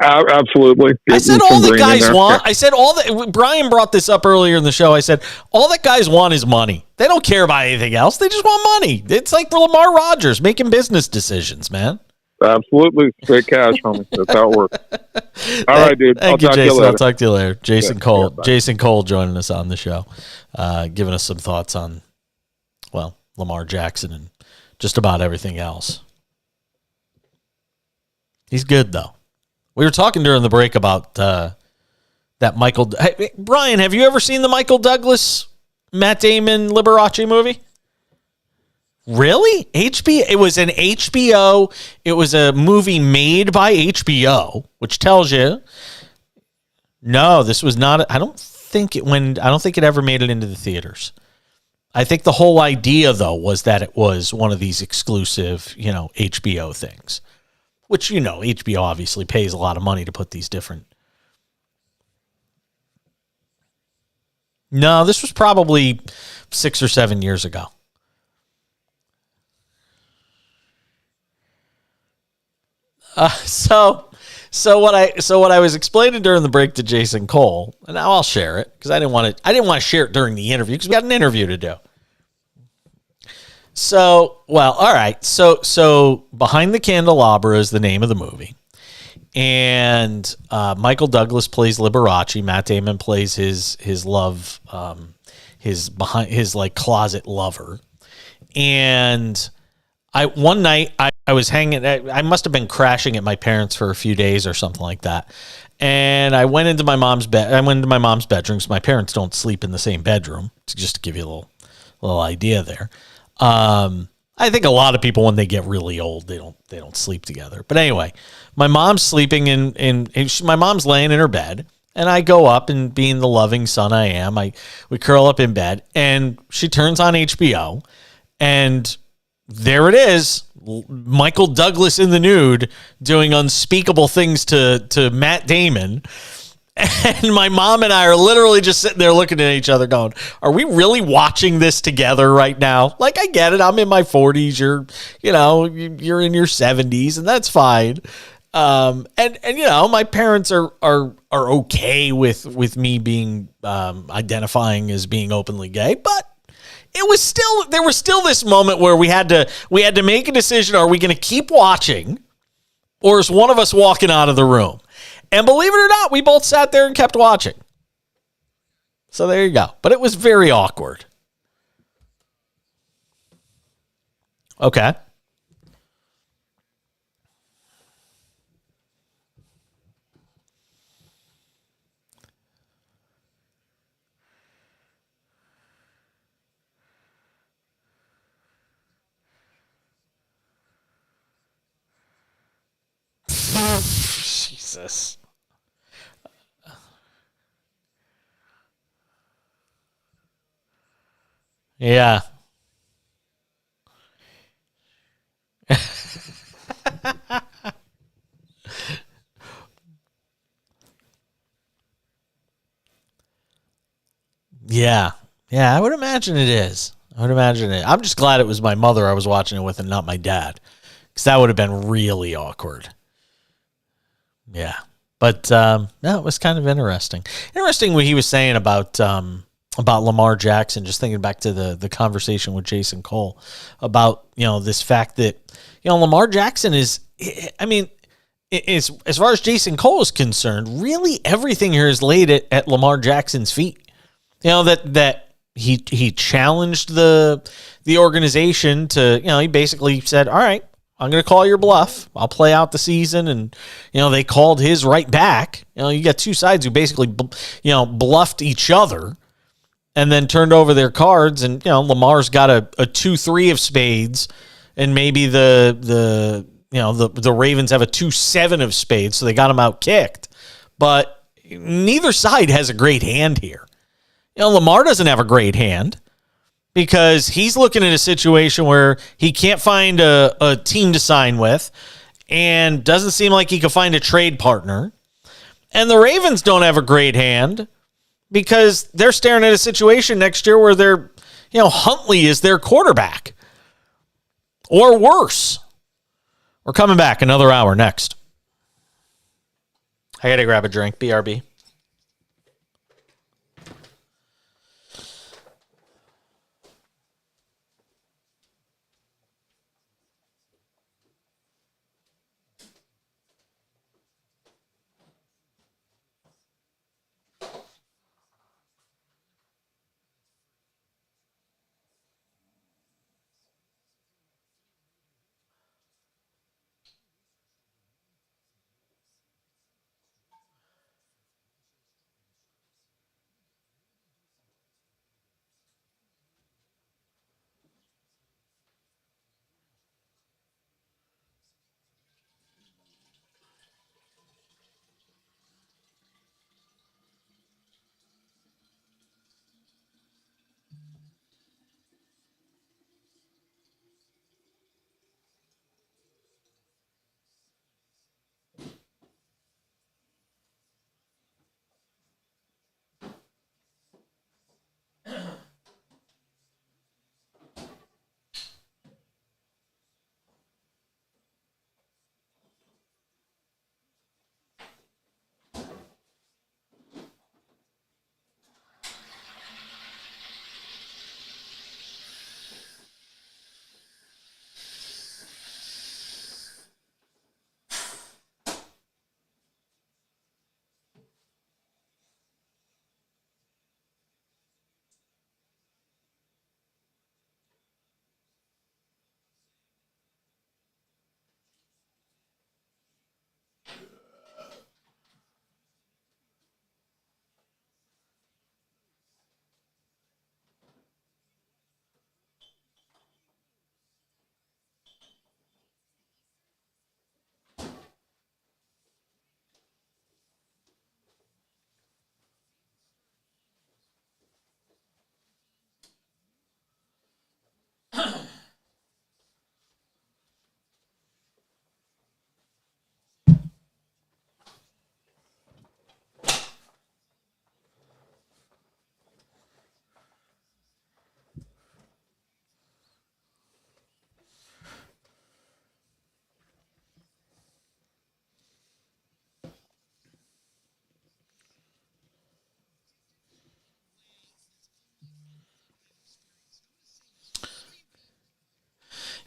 Absolutely. I said all the guys want. I said all that. Brian brought this up earlier in the show. I said all that guys want is money. They don't care about anything else. They just want money. It's like Lamar Rodgers making business decisions, man. Absolutely. Straight cash, homie. That's how it works. All right, dude. Thank you, Jason. I'll talk to you later. Jason Cole. Jason Cole joining us on the show, giving us some thoughts on, Lamar Jackson and just about everything else. He's good, though. We were talking during the break about that Michael. Hey, Brian, have you ever seen the Michael Douglas, Matt Damon, Liberace movie? Really? HBO? It was an HBO. It was a movie made by HBO, which tells you. No, this was not. I don't think it ever made it into the theaters. I think the whole idea, though, was that it was one of these exclusive, HBO things. Which, HBO obviously pays a lot of money to put these different. No, this was probably 6 or 7 years ago. So what I was explaining during the break to Jason Cole, and now I'll share it because I didn't want to share it during the interview because we got an interview to do. So, all right. So Behind the Candelabra is the name of the movie. And Michael Douglas plays Liberace. Matt Damon plays his love, his closet lover. And one night I was hanging, I must have been crashing at my parents for a few days or something like that. And I went into my mom's bed. I went into my mom's bedroom because my parents don't sleep in the same bedroom. Just to give you a little idea there. I think a lot of people, when they get really old, they don't sleep together. But anyway, my mom's sleeping my mom's laying in her bed, and I go up, and being the loving son I am, we curl up in bed, and she turns on HBO, and there it is, Michael Douglas in the nude doing unspeakable things to Matt Damon. And my mom and I are literally just sitting there looking at each other going, are we really watching this together right now? Like, I get it. I'm in my 40s. You're in your 70s, and that's fine. And my parents are okay with me being identifying as being openly gay, but there was still this moment where we had to make a decision. Are we going to keep watching, or is one of us walking out of the room? And believe it or not, we both sat there and kept watching. So there you go. But it was very awkward. Okay. Jesus. Yeah. Yeah. Yeah, I would imagine it is. I would imagine it. I'm just glad it was my mother I was watching it with and not my dad, because that would have been really awkward. Yeah. But no, it was kind of interesting. Interesting what he was saying about Lamar Jackson, just thinking back to the conversation with Jason Cole about, this fact that, Lamar Jackson is, as far as Jason Cole is concerned, really everything here is laid at Lamar Jackson's feet. That he challenged the organization to, he basically said, all right, I'm going to call your bluff. I'll play out the season. And, they called his right back. You got two sides who basically, bluffed each other and then turned over their cards. And, Lamar's got a 2-3 of spades and maybe the the Ravens have a 2-7 of spades, so they got him out kicked. But neither side has a great hand here. Lamar doesn't have a great hand because he's looking at a situation where he can't find a team to sign with and doesn't seem like he could find a trade partner. And the Ravens don't have a great hand because they're staring at a situation next year where Huntley is their quarterback or worse. We're coming back another hour next. I got to grab a drink. BRB.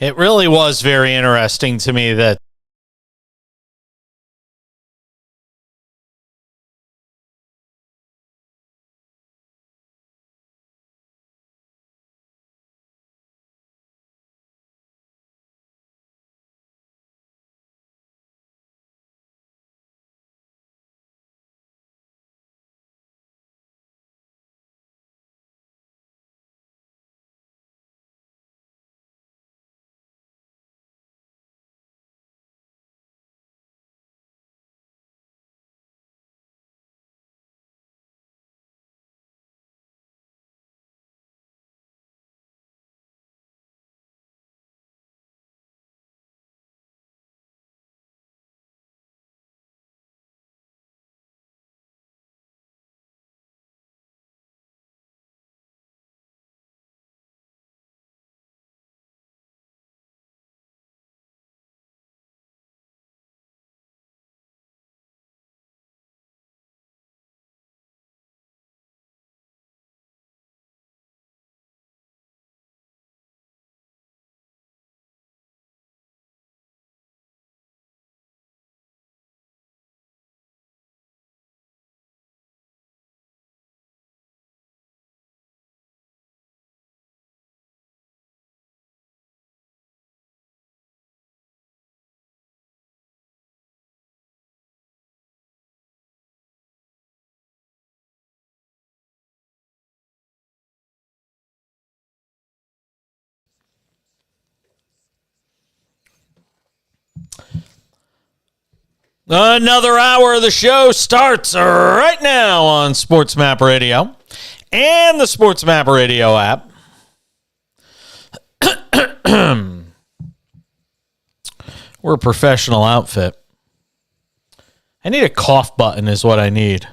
It really was very interesting to me that Another hour of the show starts right now on SportsMap Radio and the SportsMap Radio app. We're a professional outfit. I need a cough button is what I need.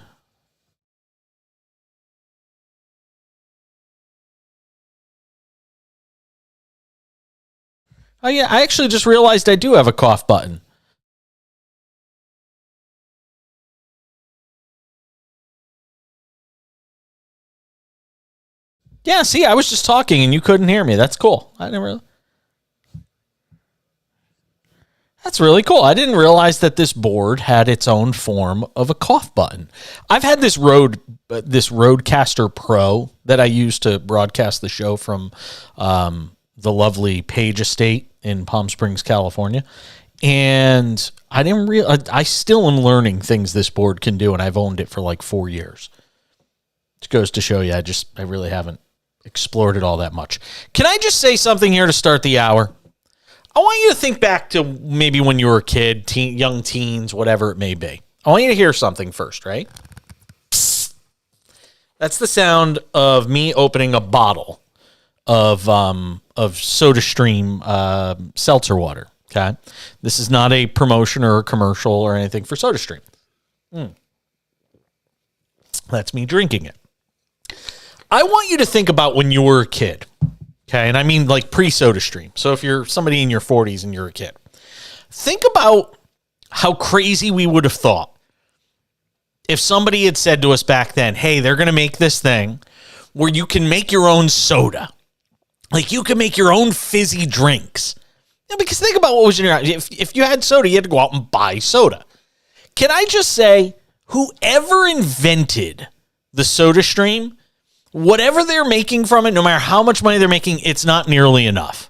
Oh, yeah, I actually just realized I do have a cough button. Yeah, see, I was just talking and you couldn't hear me. That's cool. That's really cool. I didn't realize that this board had its own form of a cough button. I've had this Rodecaster Pro that I use to broadcast the show from the lovely Page Estate in Palm Springs, California. And I still am learning things this board can do, and I've owned it for like 4 years. It goes to show you, I really haven't explored it all that much. Can I just say something here to start the hour? I want you to think back to maybe when you were a kid, young teens, whatever it may be. I want you to hear something first, right? Psst. That's the sound of me opening a bottle of SodaStream seltzer water. Okay, this is not a promotion or a commercial or anything for SodaStream. That's me drinking it. I want you to think about when you were a kid. Okay, and I mean like pre-SodaStream. So if you're somebody in your 40s and you're a kid, think about how crazy we would have thought if somebody had said to us back then, hey, they're going to make this thing where you can make your own soda. Like you can make your own fizzy drinks. Yeah, because think about what was in your house. If you had soda, you had to go out and buy soda. Can I just say, whoever invented the SodaStream, whatever they're making from it, no matter how much money they're making, it's not nearly enough.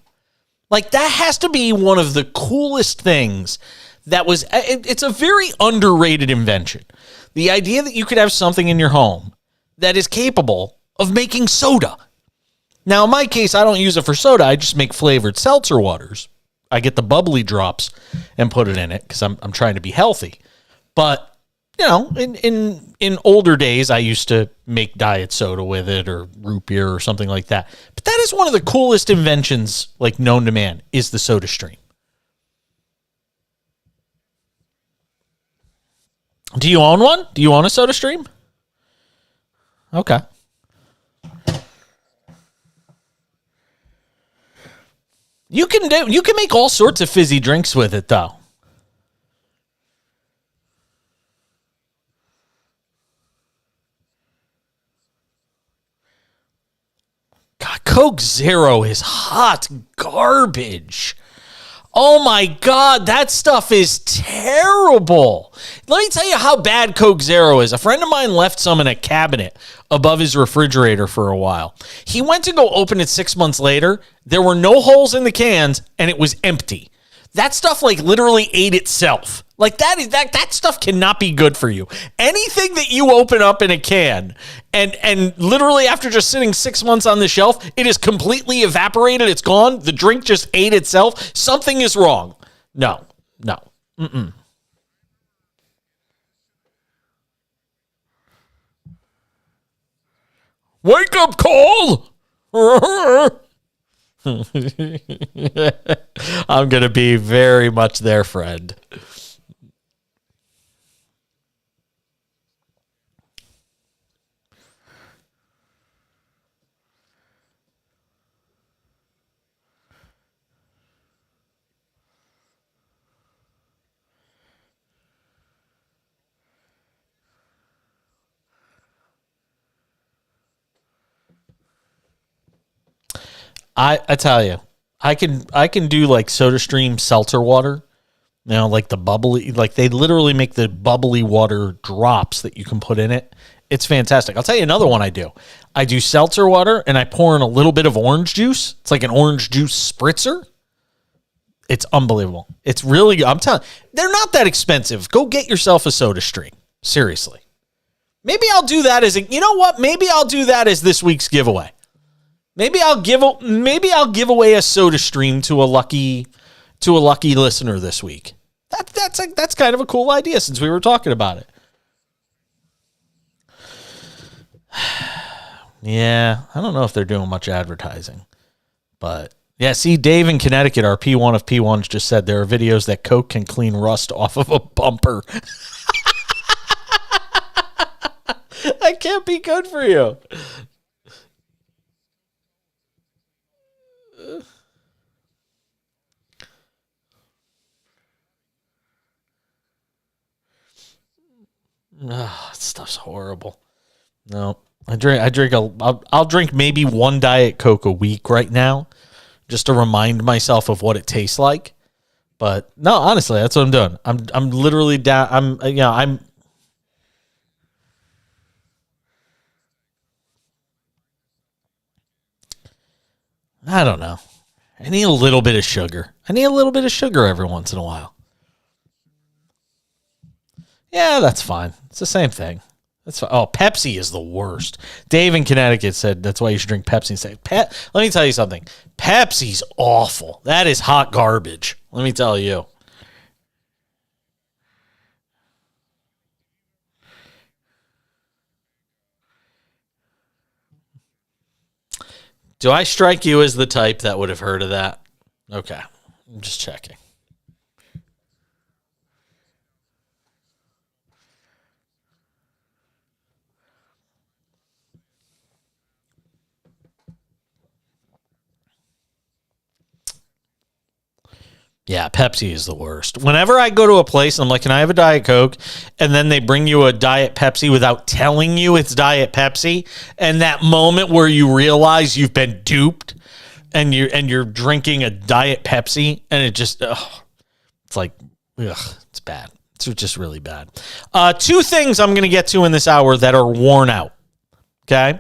Like, that has to be one of the coolest things that was, it's a very underrated invention. The idea that you could have something in your home that is capable of making soda. Now, in my case, I don't use it for soda. I just make flavored seltzer waters. I get the bubbly drops and put it in it because I'm trying to be healthy. But you know, in older days, I used to make diet soda with it or root beer or something like that. But that is one of the coolest inventions, like known to man, is the SodaStream. Do you own one? Do you own a SodaStream? Okay. You can make all sorts of fizzy drinks with it, though. God, Coke Zero is hot garbage. Oh my God, that stuff is terrible. Let me tell you how bad Coke Zero is. A friend of mine left some in a cabinet above his refrigerator for a while. He went to go open it 6 months later. There were no holes in the cans and it was empty. That stuff like literally ate itself. Like that stuff cannot be good for you. Anything that you open up in a can and literally after just sitting 6 months on the shelf, it is completely evaporated. It's gone. The drink just ate itself. Something is wrong. No. Mm-mm. Wake up call. I'm going to be very much their friend. I tell you, I can do like SodaStream seltzer water. You know, like the bubbly, like they literally make the bubbly water drops that you can put in it. It's fantastic. I'll tell you another one I do. I do seltzer water and I pour in a little bit of orange juice. It's like an orange juice spritzer. It's unbelievable. It's really good. I'm telling you, they're not that expensive. Go get yourself a SodaStream. Seriously. Maybe I'll do that you know what? Maybe I'll do that as this week's giveaway. Maybe I'll give away a SodaStream to a lucky listener this week. That's kind of a cool idea since we were talking about it. Yeah, I don't know if they're doing much advertising, but yeah, see, Dave in Connecticut, our P1 of P1s, just said there are videos that Coke can clean rust off of a bumper. That can't be good for you. Stuff's horrible. No, I'll drink maybe one Diet Coke a week right now, just to remind myself of what it tastes like. But no, honestly, that's what I'm doing. I'm literally down. I don't know. I need a little bit of sugar. I need a little bit of sugar every once in a while. Yeah, that's fine. It's the same thing. That's fine. Oh, Pepsi is the worst. Dave in Connecticut said that's why you should drink Pepsi. Let me tell you something. Pepsi's awful. That is hot garbage. Let me tell you. Do I strike you as the type that would have heard of that? Okay. I'm just checking. Yeah, Pepsi is the worst. Whenever I go to a place, I'm like, can I have a Diet Coke? And then they bring you a Diet Pepsi without telling you it's Diet Pepsi. And that moment where you realize you've been duped and you're drinking a Diet Pepsi and it just, it's like, it's bad. It's just really bad. Two things I'm going to get to in this hour that are worn out. Okay.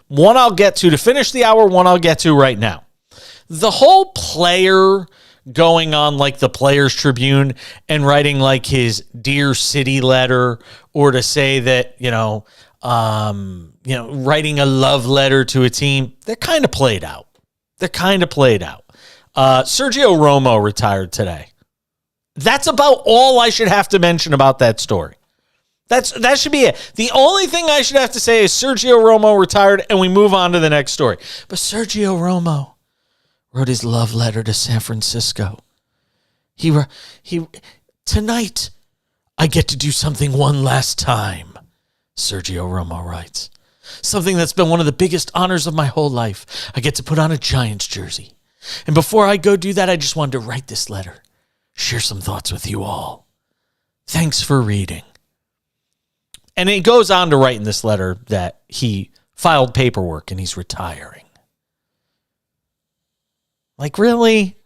One I'll get to finish the hour. One I'll get to right now. The whole player going on like the Players Tribune and writing like his Dear City letter, or to say that, writing a love letter to a team, they're kind of played out. Sergio Romo retired today. That's about all I should have to mention about that story. That should be it. The only thing I should have to say is Sergio Romo retired and we move on to the next story. But Sergio Romo wrote his love letter to San Francisco. He tonight, I get to do something one last time, Sergio Romo writes. Something that's been one of the biggest honors of my whole life. I get to put on a Giants jersey. And before I go do that, I just wanted to write this letter. Share some thoughts with you all. Thanks for reading. And he goes on to write in this letter that he filed paperwork and he's retiring. Like, really?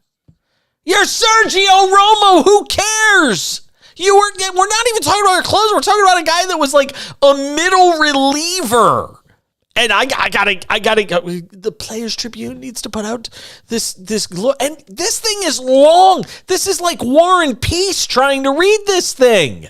You're Sergio Romo. Who cares? We're not even talking about our clothes. We're talking about a guy that was like a middle reliever. And I gotta. The Players Tribune needs to put out this. And this thing is long. This is like War and Peace trying to read this thing.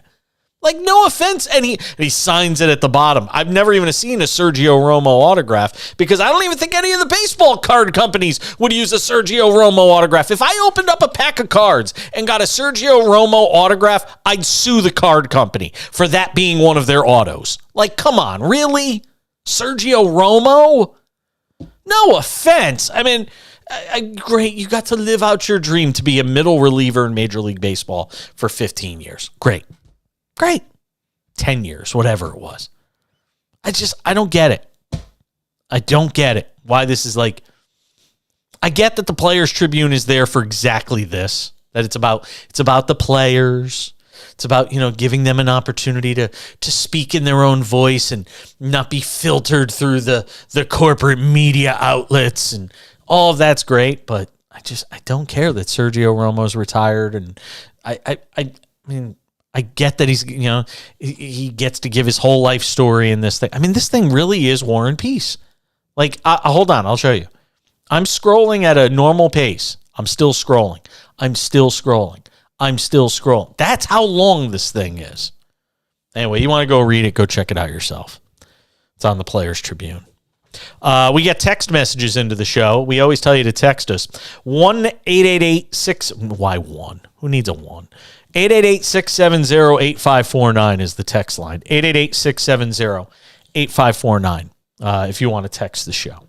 Like, no offense. And he signs it at the bottom. I've never even seen a Sergio Romo autograph because I don't even think any of the baseball card companies would use a Sergio Romo autograph. If I opened up a pack of cards and got a Sergio Romo autograph, I'd sue the card company for that being one of their autos. Like, come on, really? Sergio Romo? No offense. I mean, great. You got to live out your dream to be a middle reliever in Major League Baseball for 15 years. Great. 10 years, whatever it was. I don't get it. I don't get it. Why this is like, I get that the Players Tribune is there for exactly this, that it's about the players. It's about, giving them an opportunity to speak in their own voice and not be filtered through the corporate media outlets, and all of that's great, but I don't care that Sergio Romo's retired, and I mean, I get that he's, he gets to give his whole life story in this thing. I mean, this thing really is War and Peace. Like, hold on, I'll show you. I'm scrolling at a normal pace. I'm still scrolling. That's how long this thing is. Anyway, you want to go read it, go check it out yourself. It's on the Players Tribune. We get text messages into the show. We always tell you to text us. 1-888-6... Why 1? Who needs a 1? 888-670-8549 is the text line. 888-670-8549 if you want to text the show.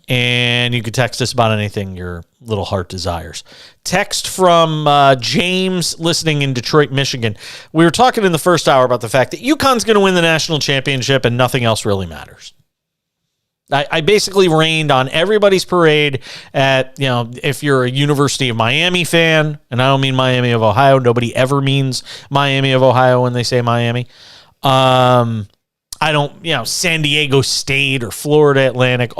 And you can text us about anything your little heart desires. Text from James listening in Detroit, Michigan. We were talking in the first hour about the fact that UConn's going to win the national championship and nothing else really matters. I basically rained on everybody's parade at, if you're a University of Miami fan, and I don't mean Miami of Ohio. Nobody ever means Miami of Ohio when they say Miami. I don't, San Diego State or Florida Atlantic,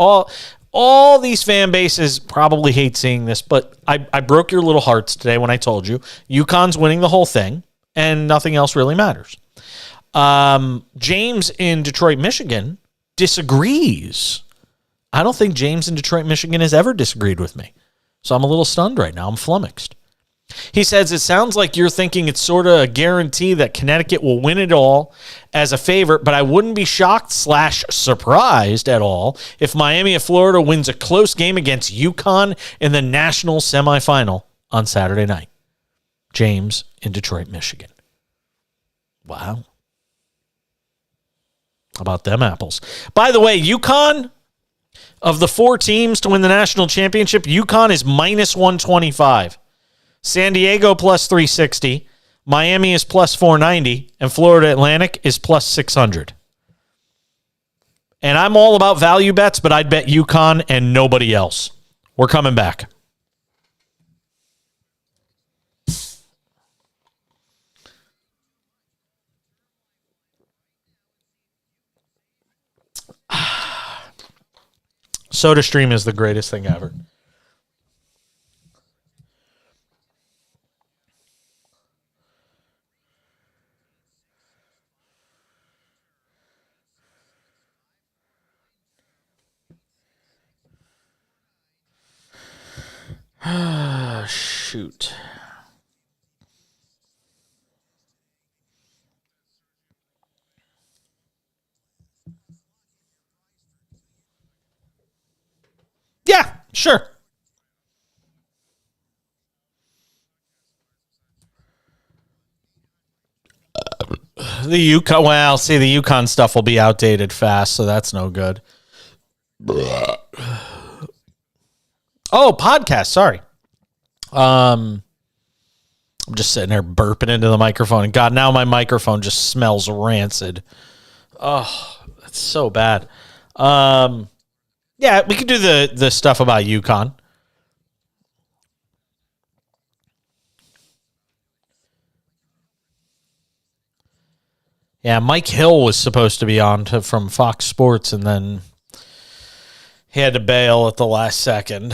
all these fan bases probably hate seeing this, but I broke your little hearts today when I told you UConn's winning the whole thing and nothing else really matters. James in Detroit, Michigan disagrees. I don't think James in Detroit, Michigan has ever disagreed with me. So I'm a little stunned right now. I'm flummoxed. He says, it sounds like you're thinking it's sort of a guarantee that Connecticut will win it all as a favorite, but I wouldn't be shocked / surprised at all if Miami of Florida wins a close game against UConn in the national semifinal on Saturday night. James in Detroit, Michigan. Wow. How about them apples? By the way, UConn, of the 4 teams to win the national championship, UConn is minus 125. San Diego plus 360, Miami is plus 490, and Florida Atlantic is plus 600. And I'm all about value bets, but I'd bet UConn and nobody else. We're coming back. SodaStream is the greatest thing ever. Shoot. Yeah, sure. The UConn stuff will be outdated fast, so that's no good. Oh, podcast. Sorry. I'm just sitting there burping into the microphone, and God, now my microphone just smells rancid. Oh, that's so bad. Yeah, we could do the stuff about UConn. Yeah, Mike Hill was supposed to be on from Fox Sports, and then he had to bail at the last second.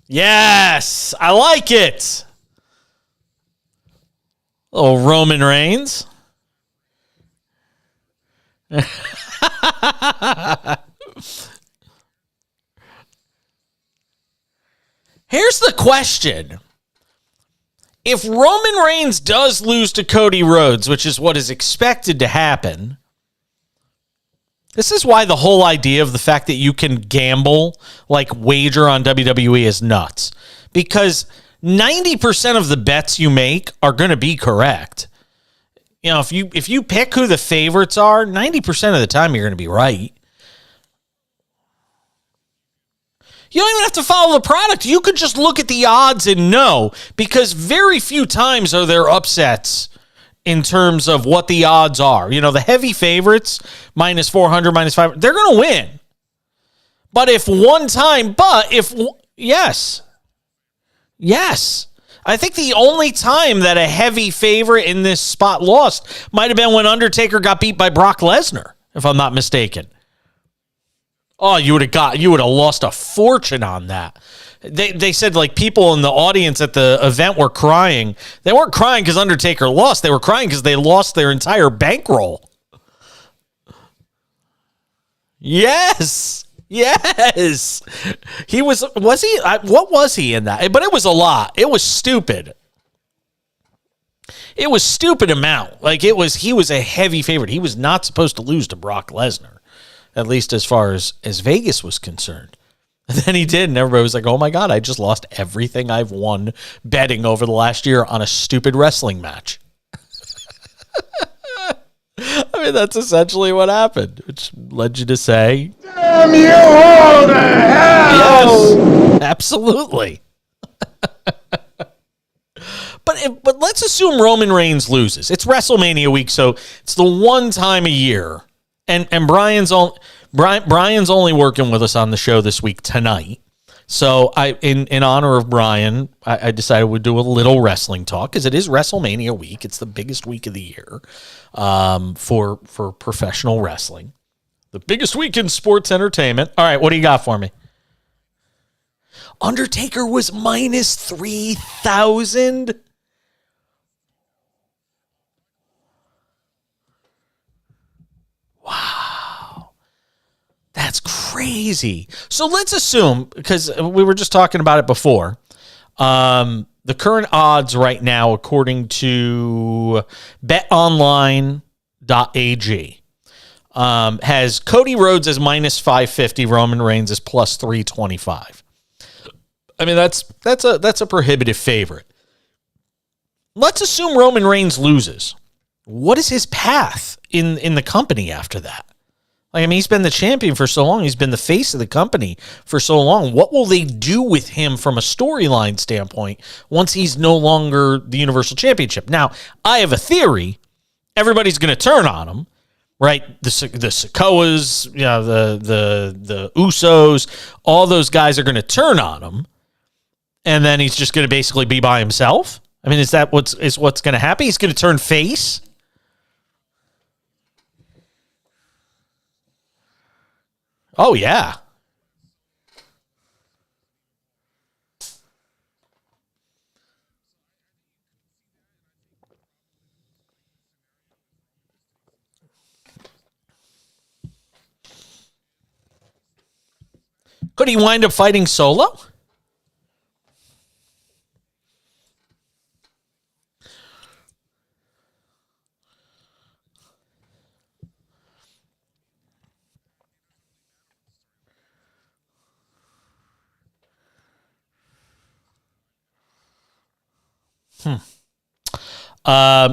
Yes, I like it. Oh, Roman Reigns. Here's the question. If Roman Reigns does lose to Cody Rhodes, which is what is expected to happen, this is why the whole idea of the fact that you can gamble, like wager on WWE, is nuts. Because 90% of the bets you make are going to be correct. You know, if you pick who the favorites are, 90% of the time you're going to be right. You don't even have to follow the product. You could just look at the odds and know, because very few times are there upsets in terms of what the odds are. You know, the heavy favorites, minus 400, minus 500, they're going to win. Yes. I think the only time that a heavy favorite in this spot lost might have been when Undertaker got beat by Brock Lesnar, if I'm not mistaken. Oh, you would have lost a fortune on that. They said, like, people in the audience at the event were crying. They weren't crying because Undertaker lost. They were crying because they lost their entire bankroll. Yes. He was he? What was he in that? But it was a lot. It was stupid. It was stupid amount. Like, he was a heavy favorite. He was not supposed to lose to Brock Lesnar, at least as far as Vegas was concerned. And then he did, and everybody was like, oh my God, I just lost everything I've won betting over the last year on a stupid wrestling match. I mean, that's essentially what happened, which led you to say, damn you all to hell! Yes, absolutely. But let's assume Roman Reigns loses. It's WrestleMania week, so it's the one time a year. And Brian's only working with us on the show this week tonight. So in honor of Brian, I decided we'd do a little wrestling talk, because it is WrestleMania week. It's the biggest week of the year for professional wrestling. The biggest week in sports entertainment. All right, what do you got for me? Undertaker was minus 3,000. Wow. That's crazy. So let's assume, because we were just talking about it before, the current odds right now, according to betonline.ag, has Cody Rhodes as minus 550, Roman Reigns as plus 325. I mean, that's a prohibitive favorite. Let's assume Roman Reigns loses. What is his path in the company after that? Like, I mean, he's been the champion for so long. He's been the face of the company for so long. What will they do with him from a storyline standpoint once he's no longer the Universal Championship? Now, I have a theory. Everybody's going to turn on him, right? The Sikoas, you know, the Usos, all those guys are going to turn on him, and then he's just going to basically be by himself. I mean, is that what's going to happen? He's going to turn face. Oh, yeah. Could he wind up fighting Solo?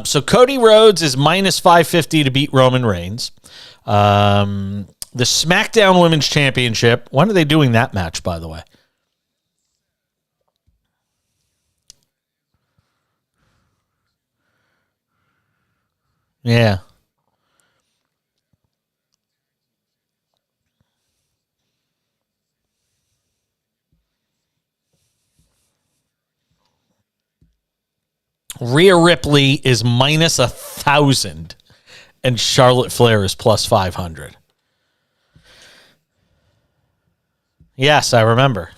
So Cody Rhodes is minus 550 to beat Roman Reigns. The SmackDown Women's Championship. When are they doing that match, by the way? Yeah. Rhea Ripley is minus 1,000, and Charlotte Flair is plus 500. Yes, I remember.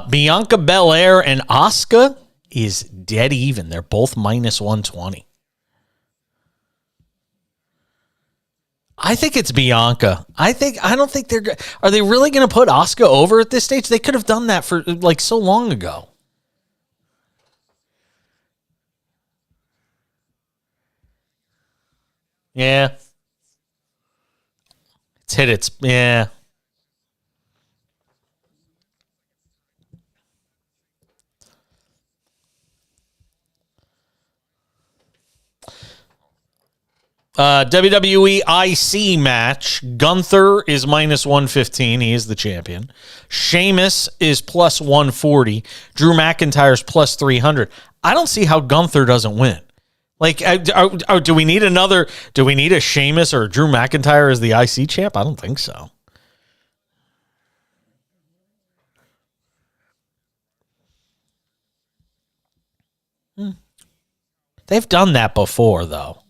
Bianca Belair and Asuka is dead even. They're both minus 120. I think it's Bianca. I don't think are they really going to put Asuka over at this stage? They could have done that for like so long ago. Yeah. It's hit its, yeah. WWE IC match. Gunther is minus 115. He is the champion. Sheamus is plus 140. Drew McIntyre's plus 300. I don't see how Gunther doesn't win. Like, do we need another? Do we need a Sheamus or Drew McIntyre as the IC champ? I don't think so. They've done that before, though.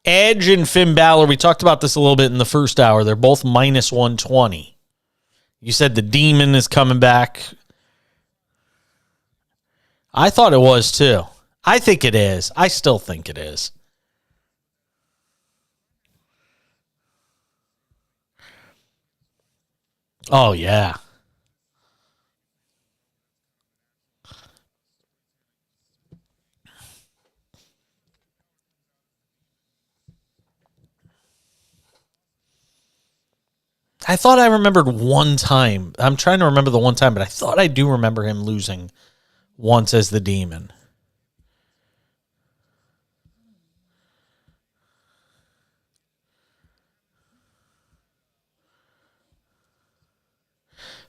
Edge and Finn Balor, we talked about this a little bit in the first hour. They're both minus 120. You said the Demon is coming back. I thought it was too. I think it is. I still think it is. Oh, yeah. I thought I remembered one time. I'm trying to remember the one time, but I thought I do remember him losing once as the Demon.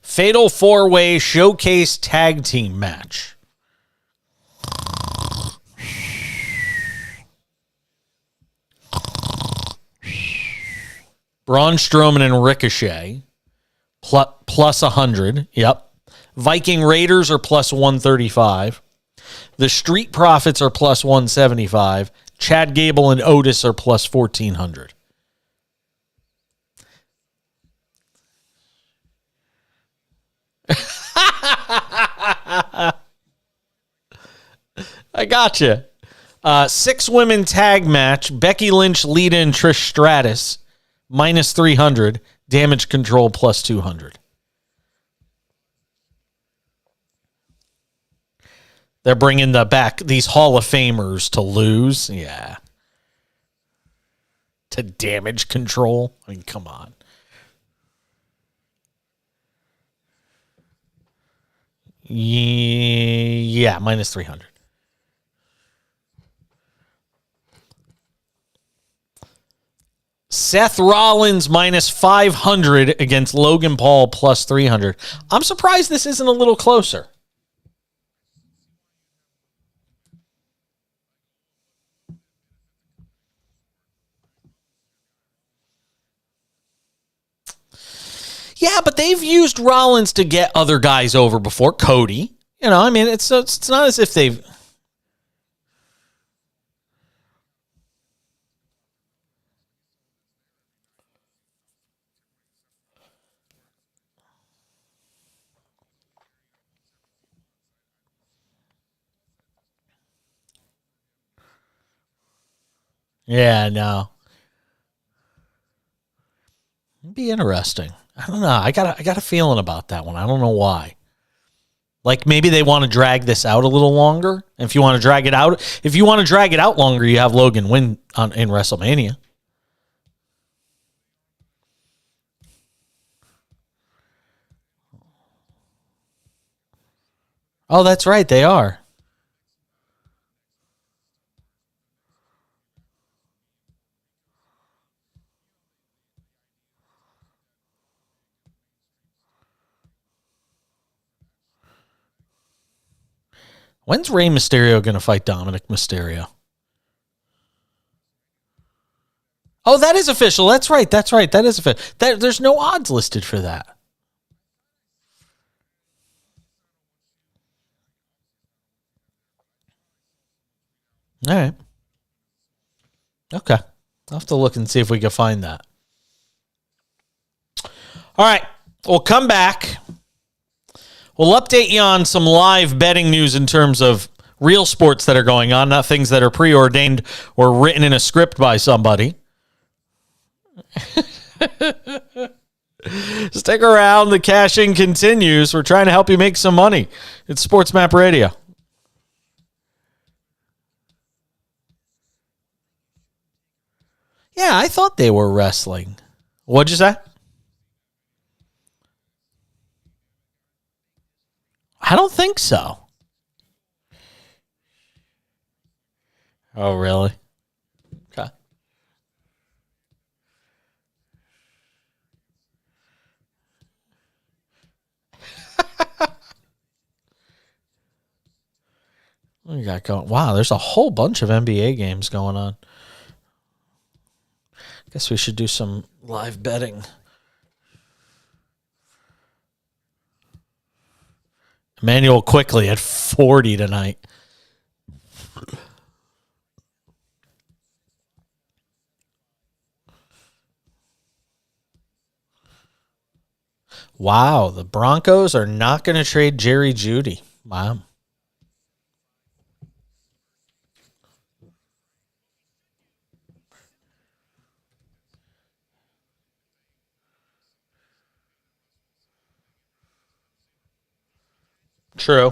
Fatal 4-Way Showcase Tag Team match. Braun Strowman and Ricochet, plus 100. Yep. Viking Raiders are plus 135. The Street Profits are plus 175. Chad Gable and Otis are plus 1,400. I gotcha. 6-women tag match. Becky Lynch, Lita, and Trish Stratus. Minus 300. Damage Control plus 200. They're bringing back these Hall of Famers to lose. Yeah. To Damage Control. I mean, come on. Yeah, minus 300. Seth Rollins minus 500 against Logan Paul plus 300. I'm surprised this isn't a little closer. Yeah, but they've used Rollins to get other guys over before. Cody. You know, I mean, it's not as if they've... Yeah, no. It'd be interesting. I don't know. I got a feeling about that one. I don't know why. Like maybe they want to drag this out a little longer. If you want to drag it out longer, you have Logan win in WrestleMania. Oh, that's right. They are. When's Rey Mysterio going to fight Dominic Mysterio? Oh, that is official. That's right. That is official. There's no odds listed for that. All right. Okay. I'll have to look and see if we can find that. All right. We'll come back. We'll update you on some live betting news in terms of real sports that are going on, not things that are preordained or written in a script by somebody. Stick around. The cash-in continues. We're trying to help you make some money. It's SportsMap Radio. Yeah, I thought they were wrestling. What'd you say? I don't think so. Oh, really? Okay. What we got going? Wow, there's a whole bunch of NBA games going on. Guess we should do some live betting. Emmanuel quickly at 40 tonight. Wow, the Broncos are not going to trade Jerry Jeudy. Wow. True.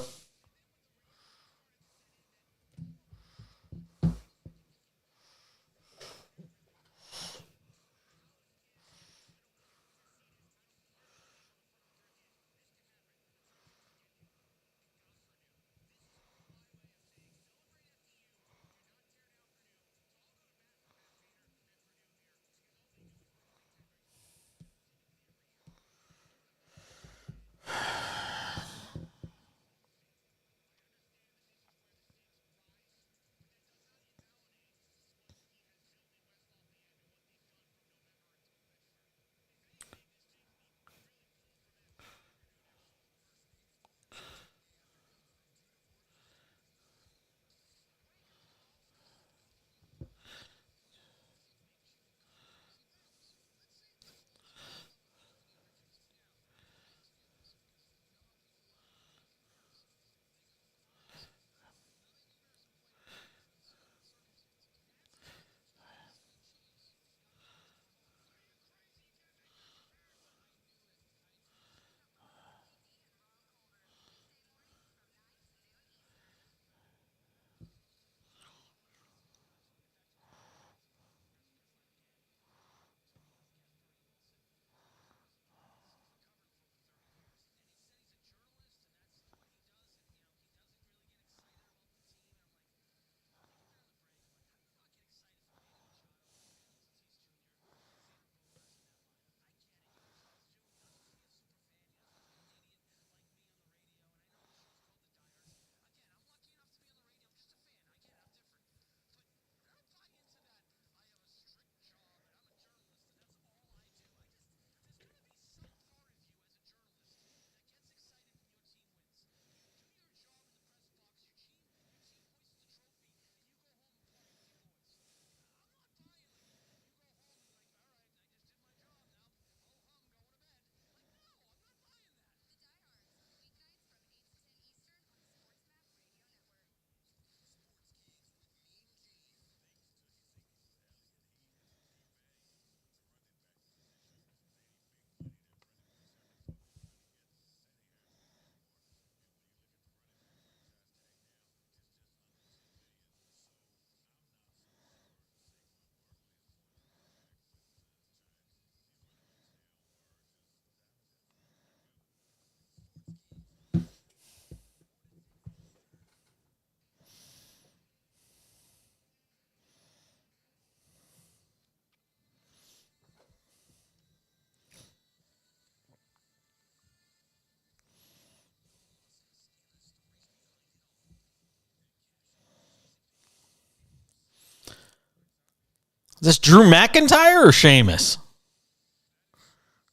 Is this Drew McIntyre or Sheamus?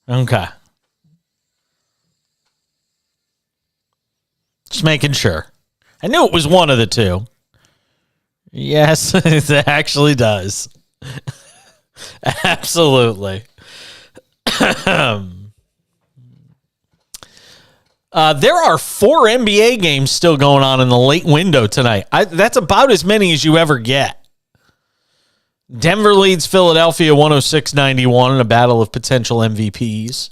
Okay. Just making sure. I knew it was one of the two. Yes, it actually does. Absolutely. There are 4 NBA games still going on in the late window tonight. That's about as many as you ever get. Denver leads Philadelphia 106-91 in a battle of potential MVPs.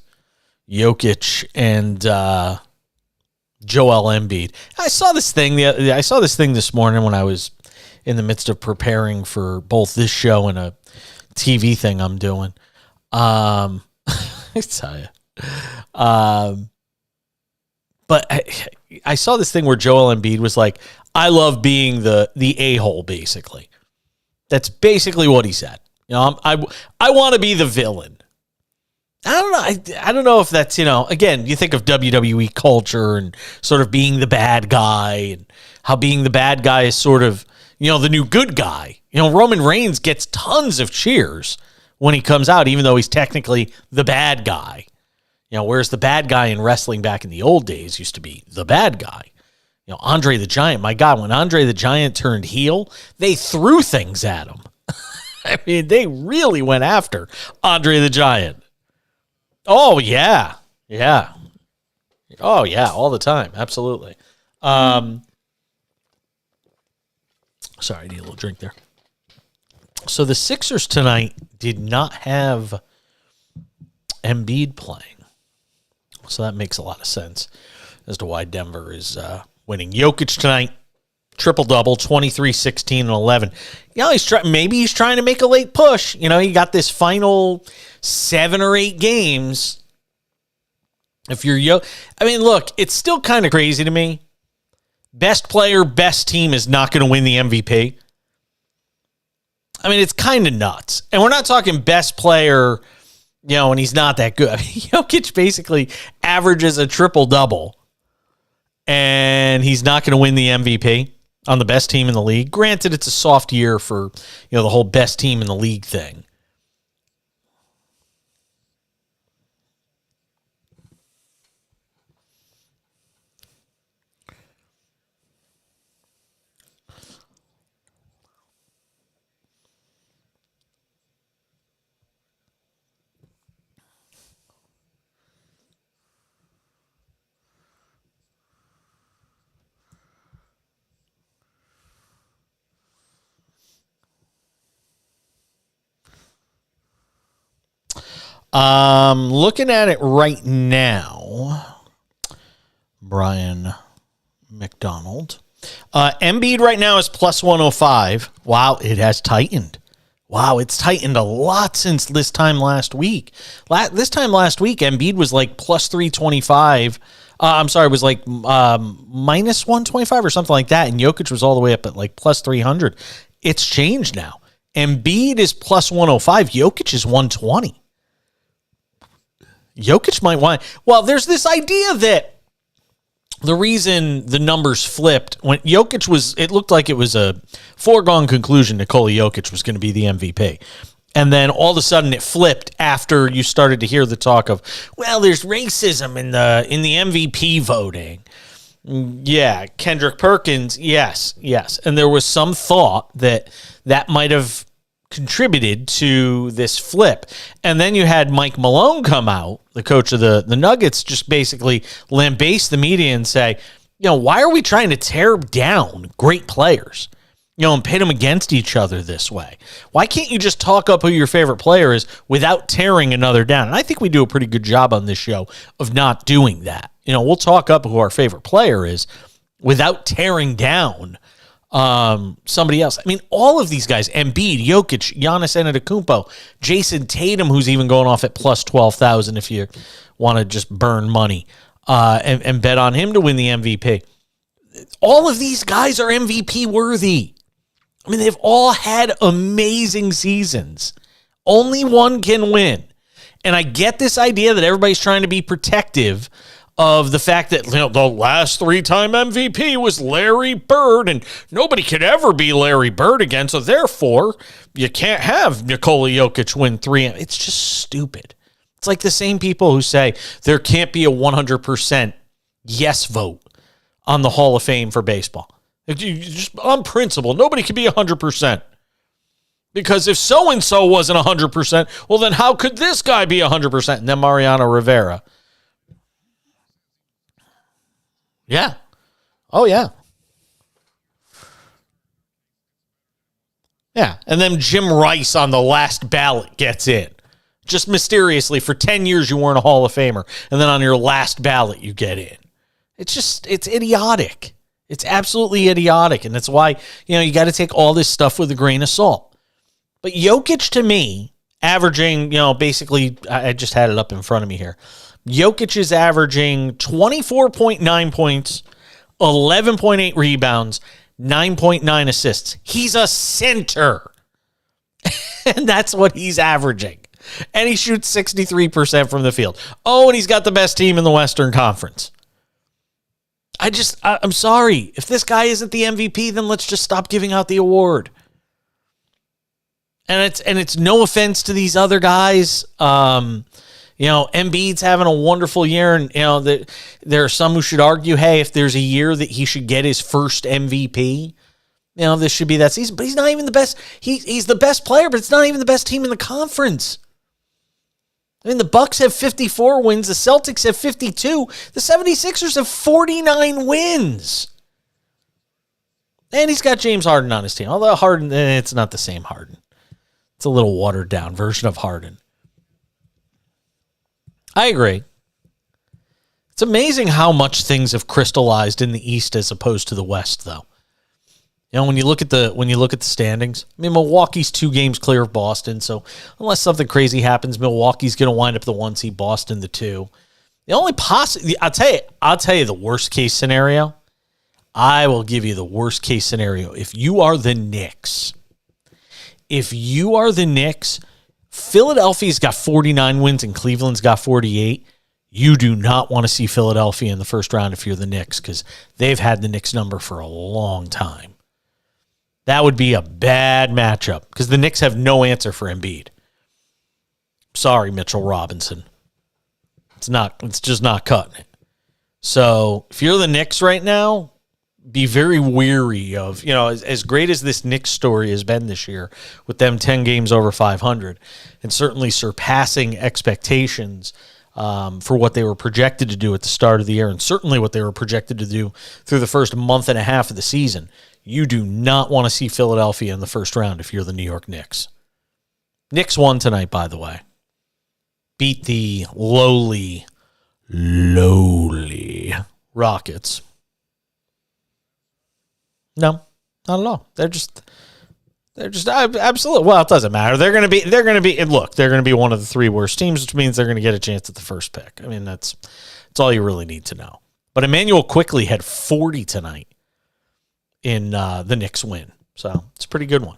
Jokic and Joel Embiid. I saw this thing this morning when I was in the midst of preparing for both this show and a TV thing I'm doing. I tell you. But I saw this thing where Joel Embiid was like, I love being the a-hole, basically. That's basically what he said. You know, I want to be the villain. I don't know. I don't know if that's, again, you think of WWE culture and sort of being the bad guy and how being the bad guy is sort of, the new good guy. Roman Reigns gets tons of cheers when he comes out, even though he's technically the bad guy. Whereas the bad guy in wrestling back in the old days used to be the bad guy. Andre the Giant, my God, when Andre the Giant turned heel, they threw things at him. I mean, they really went after Andre the Giant. Oh, yeah. Yeah. Oh, yeah, all the time. Absolutely. Sorry, I need a little drink there. So the Sixers tonight did not have Embiid playing. So that makes a lot of sense as to why Denver is winning. Jokic tonight, triple-double, 23, 16, and 11. Maybe he's trying to make a late push. He got this final 7 or 8 games. If you're look, it's still kind of crazy to me. Best player, best team is not going to win the MVP. It's kind of nuts. And we're not talking best player, and he's not that good. Jokic basically averages a triple-double, and he's not going to win the MVP on the best team in the league. Granted, it's a soft year for, the whole best team in the league thing. Looking at it right now, Brian McDonald. Embiid right now is plus 105. Wow, it has tightened. Wow, it's tightened a lot since this time last week. This time last week, Embiid was like plus 325. It was like minus 125 or something like that, and Jokic was all the way up at like plus 300. It's changed now. Embiid is plus 105. Jokic is 120. Jokic might want... Well, there's this idea that the reason the numbers flipped, when Jokic was... It looked like it was a foregone conclusion Nikola Jokic was going to be the MVP. And then all of a sudden it flipped after you started to hear the talk of, well, there's racism in the MVP voting. Yeah, Kendrick Perkins, yes. And there was some thought that might have contributed to this flip. And then you had Mike Malone come out, the coach of the Nuggets, just basically lambaste the media and say, why are we trying to tear down great players, and pit them against each other this way? Why can't you just talk up who your favorite player is without tearing another down? And I think we do a pretty good job on this show of not doing that. We'll talk up who our favorite player is without tearing down somebody else. All of these guys, Embiid, Jokic, Giannis Antetokounmpo, Jason Tatum, who's even going off at plus 12,000 if you want to just burn money and bet on him to win the MVP. All of these guys are MVP worthy. They've all had amazing seasons. Only one can win. And I get this idea that everybody's trying to be protective of the fact that the last 3-time MVP was Larry Bird, and nobody could ever be Larry Bird again, so therefore you can't have Nikola Jokic win 3. It's just stupid. It's like the same people who say there can't be a 100% yes vote on the Hall of Fame for baseball. Just on principle, nobody can be 100%. Because if so-and-so wasn't 100%, well, then how could this guy be 100%? And then Mariano Rivera. Yeah. Oh, yeah. Yeah. And then Jim Rice on the last ballot gets in. Just mysteriously, for 10 years, you weren't a Hall of Famer. And then on your last ballot, you get in. It's idiotic. It's absolutely idiotic. And that's why, you got to take all this stuff with a grain of salt. But Jokic, to me, averaging, basically, I just had it up in front of me here. Jokic is averaging 24.9 points, 11.8 rebounds, 9.9 assists. He's a center. And that's what he's averaging. And he shoots 63% from the field. Oh, and he's got the best team in the Western Conference. I'm sorry. If this guy isn't the MVP, then let's just stop giving out the award. And it's no offense to these other guys. Embiid's having a wonderful year, and there are some who should argue, hey, if there's a year that he should get his first MVP, this should be that season. But he's not even the best. He's the best player, but it's not even the best team in the conference. I mean, the Bucks have 54 wins. The Celtics have 52. The 76ers have 49 wins. And he's got James Harden on his team. Although Harden, it's not the same Harden. It's a little watered down version of Harden. I agree. It's amazing how much things have crystallized in the East as opposed to the West, though. When you look at the standings, I mean, Milwaukee's 2 games clear of Boston, so unless something crazy happens, Milwaukee's going to wind up the 1 seed, Boston the 2. The only I'll tell you the worst case scenario. I will give you the worst case scenario. If you are the Knicks, Philadelphia's got 49 wins and Cleveland's got 48. You do not want to see Philadelphia in the first round if you're the Knicks, because they've had the Knicks number for a long time. That would be a bad matchup because the Knicks have no answer for Embiid. Sorry, Mitchell Robinson. It's just not cutting it. So if you're the Knicks right now, be very weary of, as great as this Knicks story has been this year with them 10 games over 500 and certainly surpassing expectations for what they were projected to do at the start of the year and certainly what they were projected to do through the first month and a half of the season. You do not want to see Philadelphia in the first round if you're the New York Knicks. Knicks won tonight, by the way. Beat the lowly Rockets. No, not at all. They're just absolutely. Well, it doesn't matter. They're going to be one of the 3 worst teams, which means they're going to get a chance at the first pick. I mean, that's all you really need to know. But Emmanuel Quickley had 40 tonight in the Knicks win. So it's a pretty good one.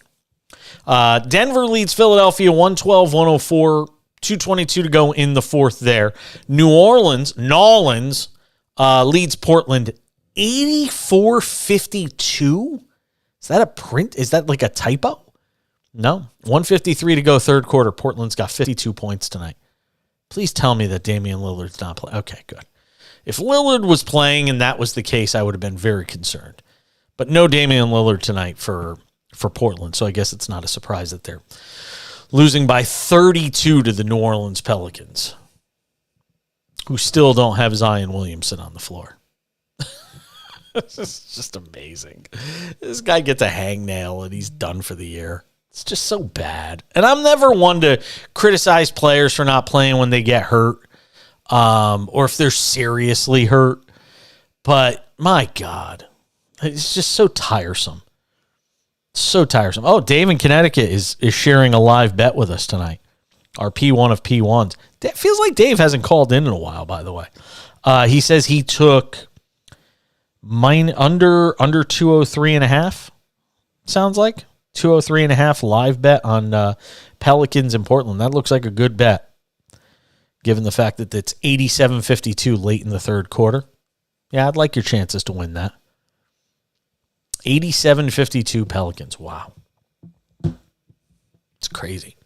Denver leads Philadelphia 112-104, 2:22 to go in the fourth there. Nolans leads Portland 84-52. Is that a print? Is that like a typo? No. 153 to go third quarter. Portland's got 52 points tonight. Please tell me that Damian Lillard's not playing. Okay, good. If Lillard was playing and that was the case, I would have been very concerned. But no Damian Lillard tonight for Portland, so I guess it's not a surprise that they're losing by 32 to the New Orleans Pelicans, who still don't have Zion Williamson on the floor. It's just amazing. This guy gets a hangnail and he's done for the year. It's just so bad. And I'm never one to criticize players for not playing when they get hurt or if they're seriously hurt. But my God, it's just so tiresome. So tiresome. Oh, Dave in Connecticut is sharing a live bet with us tonight. Our P1 of P1s. It feels like Dave hasn't called in a while, by the way. He says he took under 203.5. Sounds like 203.5 live bet on Pelicans in Portland. That looks like a good bet, given the fact that it's 87-52 late in the third quarter. Yeah, I'd like your chances to win that. 87-52 Pelicans. Wow. It's crazy.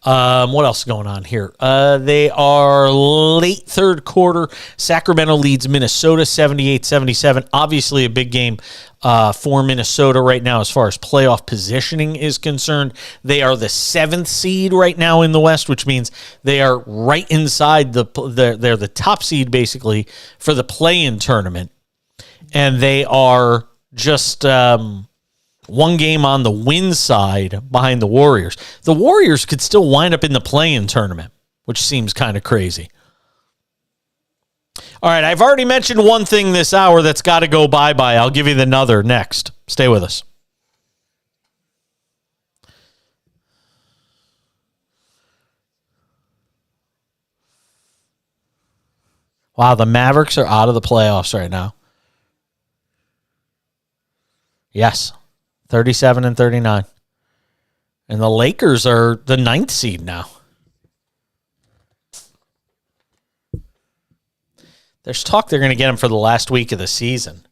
What else is going on here? They are late third quarter. Sacramento leads Minnesota 78-77. Obviously a big game for Minnesota right now as far as playoff positioning is concerned. They are the 7th seed right now in the West, which means they are right inside they're the top seed basically for the play-in tournament. And they are just one game on the win side behind the Warriors. The Warriors could still wind up in the play-in tournament, which seems kind of crazy. All right, I've already mentioned one thing this hour that's got to go bye-bye. I'll give you another next. Stay with us. Wow, the Mavericks are out of the playoffs right now. Yes, 37 and 39. And the Lakers are the 9th seed now. There's talk they're going to get him for the last week of the season.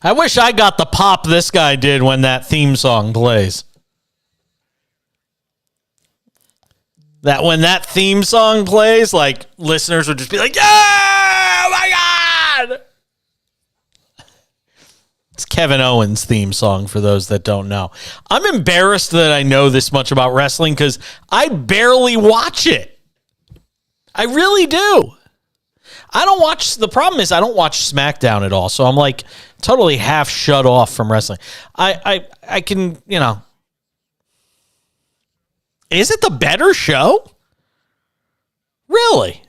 I wish I got the pop this guy did when that theme song plays. that when that theme song plays, like, listeners would just be like, yeah, oh my God. It's Kevin Owens' theme song for those that don't know. I'm embarrassed that I know this much about wrestling because I barely watch it. I really do. The problem is I don't watch SmackDown at all, so I'm like totally half shut off from wrestling. I can, is it the better show? Really?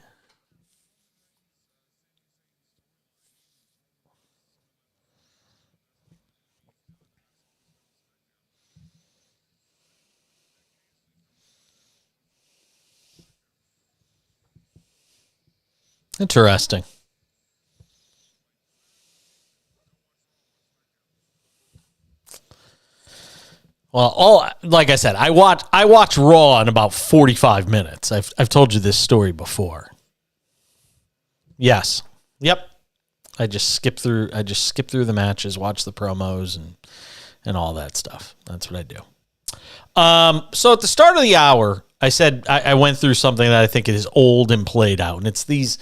Interesting. Well, like I said, I watch Raw in about 45 minutes. I've told you this story before. Yes. Yep. I just skip through the matches, watch the promos and all that stuff. That's what I do. So at the start of the hour, I said I went through something that I think is old and played out, and it's these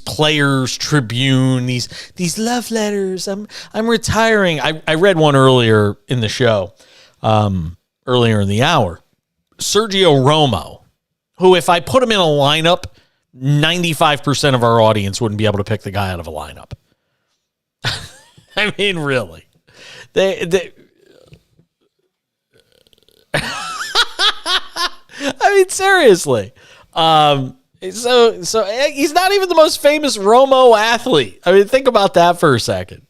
players' tribune, these love letters. I'm retiring. I read one earlier in the show, earlier in the hour. Sergio Romo, who if I put him in a lineup, 95% of our audience wouldn't be able to pick the guy out of a lineup. I mean, really, they I mean, seriously. So he's not even the most famous Romo athlete. I mean, think about that for a second.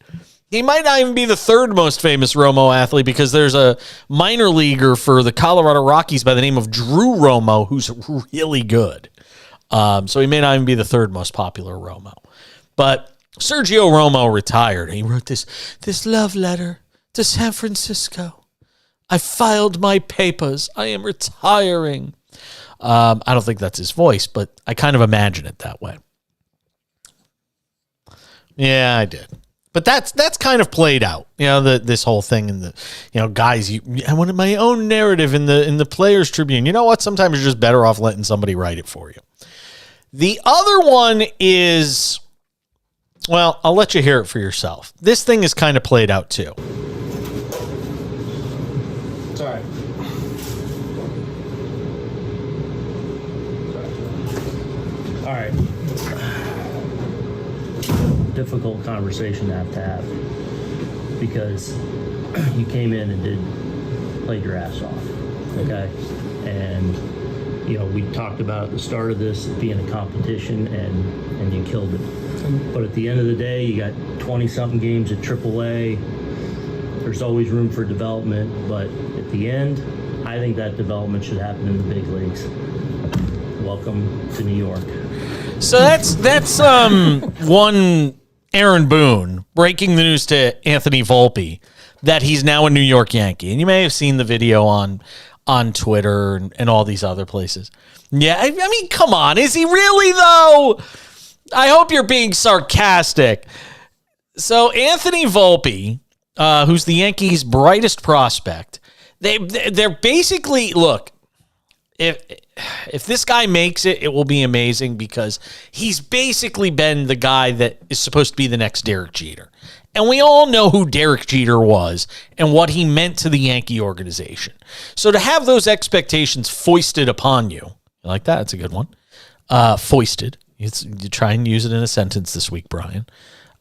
He might not even be the third most famous Romo athlete because there's a minor leaguer for the Colorado Rockies by the name of Drew Romo who's really good. So he may not even be the third most popular Romo. But Sergio Romo retired. He wrote this love letter to San Francisco. I filed my papers. I am retiring. I don't think that's his voice, but I kind of imagine it that way. Yeah, I did. But that's kind of played out. This whole thing and guys, I wanted my own narrative in the Players Tribune. You know what? Sometimes you're just better off letting somebody write it for you. The other one is, well, I'll let you hear it for yourself. This thing is kind of played out too. It's all right. All right. Difficult conversation to have because you came in and played your ass off, okay? And we talked about at the start of this being a competition, and you killed it. But at the end of the day, you got 20-something games at AAA. There's always room for development, but at the end, I think that development should happen in the big leagues. Welcome to New York. So that's one Aaron Boone breaking the news to Anthony Volpe that he's now a New York Yankee. And you may have seen the video on Twitter and all these other places. Yeah, I mean, come on. Is he really, though? I hope you're being sarcastic. So Anthony Volpe, who's the Yankees' brightest prospect, they're basically, look, if this guy makes it, it will be amazing because he's basically been the guy that is supposed to be the next Derek Jeter. And we all know who Derek Jeter was and what he meant to the Yankee organization. So to have those expectations foisted upon you, like that? That's a good one. Foisted. You try and use it in a sentence this week, Brian.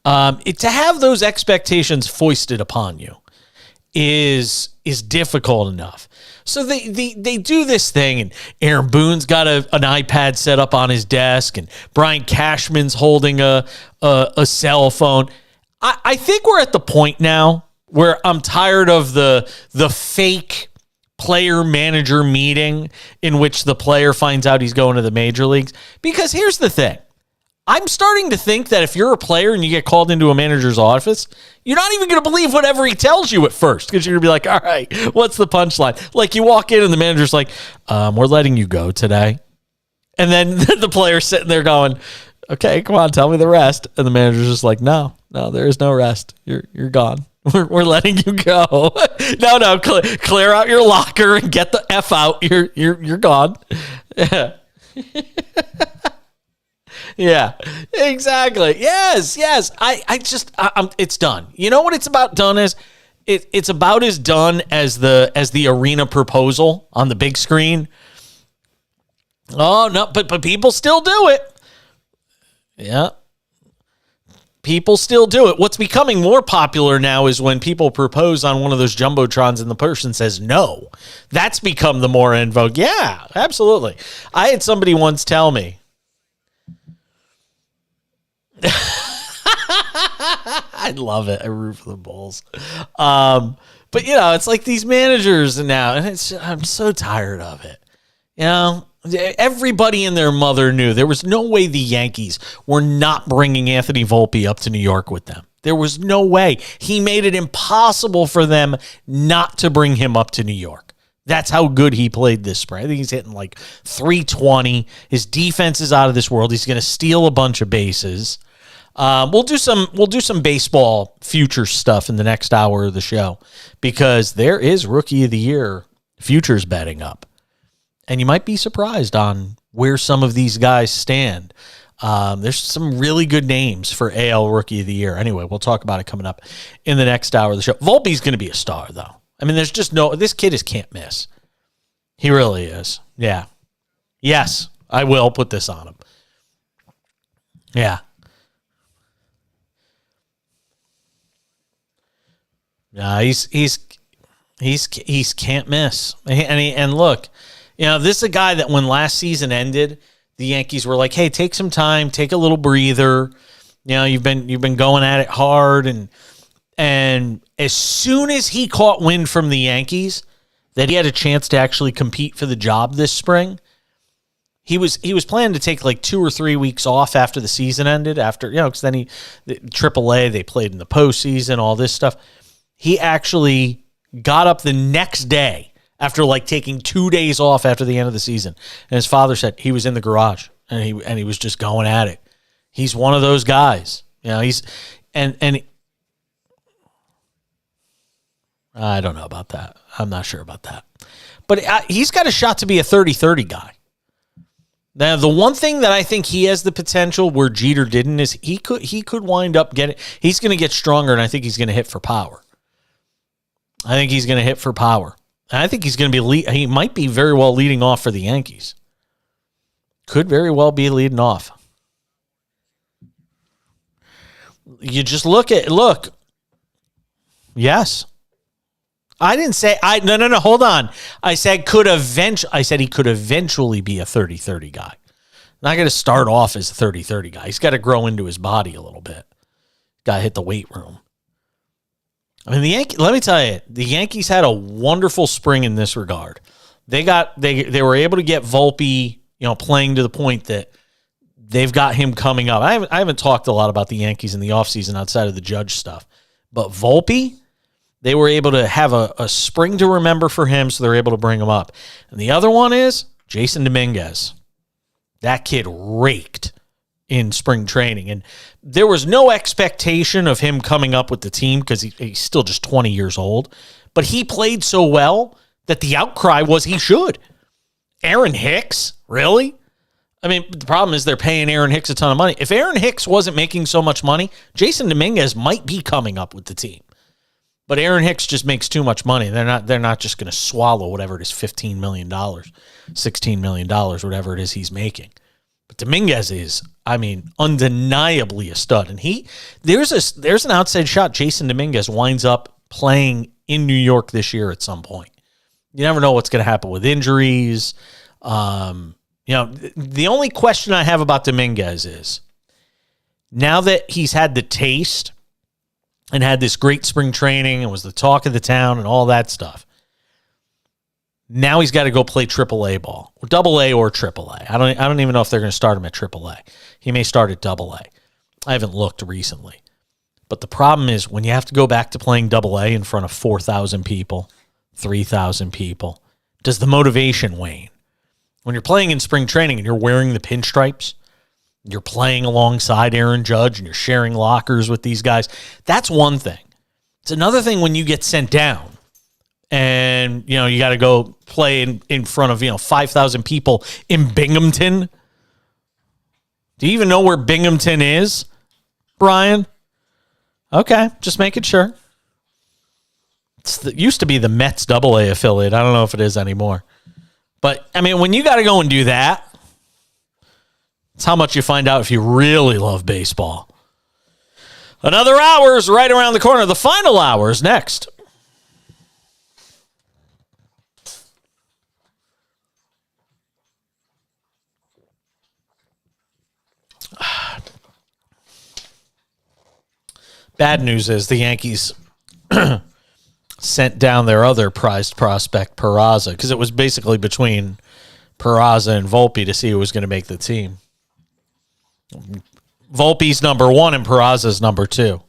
To have those expectations foisted upon you is difficult enough. So they do this thing, and Aaron Boone's got an iPad set up on his desk, and Brian Cashman's holding a cell phone. I think we're at the point now where I'm tired of the fake player-manager meeting in which the player finds out he's going to the major leagues. Because here's the thing. I'm starting to think that if you're a player and you get called into a manager's office, you're not even going to believe whatever he tells you at first because you're going to be like, all right, what's the punchline? Like you walk in and the manager's like, we're letting you go today. And then the player's sitting there going, okay, come on, tell me the rest. And the manager's just like, no, there is no rest. You're gone. We're letting you go. No, clear out your locker and get the F out. You're gone. Yeah. Yeah, exactly. Yes. It's done. You know what it's about done is? It's about as done as the arena proposal on the big screen. Oh, no, but people still do it. Yeah. People still do it. What's becoming more popular now is when people propose on one of those jumbotrons and the person says no. That's become the more in vogue. Yeah, absolutely. I had somebody once tell me. I love it. I root for the Bulls. But, it's like these managers now, and I'm so tired of it. Everybody and their mother knew there was no way the Yankees were not bringing Anthony Volpe up to New York with them. There was no way. He made it impossible for them not to bring him up to New York. That's how good he played this spring. I think he's hitting like 320. His defense is out of this world. He's going to steal a bunch of bases. We'll do some baseball future stuff in the next hour of the show because there is Rookie of the Year futures betting up. And you might be surprised on where some of these guys stand. There's some really good names for AL Rookie of the Year. Anyway, we'll talk about it coming up in the next hour of the show. Volpe's going to be a star, though. I mean, there's just this kid is can't miss. He really is. Yeah. Yes, I will put this on him. Yeah. He's can't miss. And look, this is a guy that when last season ended, the Yankees were like, "Hey, take some time, take a little breather. You've been going at it hard." And as soon as he caught wind from the Yankees that he had a chance to actually compete for the job this spring, he was planning to take like 2 or 3 weeks off after the season ended. Because then AAA, they played in the postseason, all this stuff. He actually got up the next day after like taking 2 days off after the end of the season. And his father said he was in the garage and he was just going at it. He's one of those guys. He's and I don't know about that. I'm not sure about that. But he's got a shot to be a 30-30 guy. Now, the one thing that I think he has the potential where Jeter didn't is he could wind up getting, he's going to get stronger, and I think he's going to hit for power. I think he's going to hit for power. And I think he's going to be, he might be very well leading off for the Yankees. Could very well be leading off. You just look. Yes. I didn't say, no, hold on. I said he could eventually be a 30-30 guy. Not going to start off as a 30-30 guy. He's got to grow into his body a little bit. Got to hit the weight room. I mean, let me tell you, the Yankees had a wonderful spring in this regard. They were able to get Volpe, playing to the point that they've got him coming up. I haven't talked a lot about the Yankees in the offseason outside of the Judge stuff. But Volpe, they were able to have a spring to remember for him, so they're able to bring him up. And the other one is Jason Dominguez. That kid raked in spring training. And there was no expectation of him coming up with the team because he's still just 20 years old. But he played so well that the outcry was he should. Aaron Hicks? Really? I mean, the problem is they're paying Aaron Hicks a ton of money. If Aaron Hicks wasn't making so much money, Jason Dominguez might be coming up with the team. But Aaron Hicks just makes too much money. They're not just going to swallow whatever it is, $15 million, $16 million, whatever it is he's making. But Dominguez is, undeniably a stud. And there's an outside shot. Jason Dominguez winds up playing in New York this year at some point. You never know what's going to happen with injuries. The only question I have about Dominguez is, now that he's had the taste and had this great spring training and was the talk of the town and all that stuff, now he's got to go play AAA ball, or AA or AAA. I don't even know if they're going to start him at AAA. He may start at AA. I haven't looked recently. But the problem is when you have to go back to playing AA in front of 4,000 people, 3,000 people, does the motivation wane? When you're playing in spring training and you're wearing the pinstripes, you're playing alongside Aaron Judge and you're sharing lockers with these guys, that's one thing. It's another thing when you get sent down and, you got to go play in front of, 5,000 people in Binghamton. Do you even know where Binghamton is, Brian? Okay, just making sure. It used to be the Mets AA affiliate. I don't know if it is anymore. But, when you got to go and do that, it's how much you find out if you really love baseball. Another hour is right around the corner. The final hour is next. Bad news is the Yankees sent down their other prized prospect, Peraza, because it was basically between Peraza and Volpe to see who was going to make the team. Volpe's number 1 and Peraza's number 2.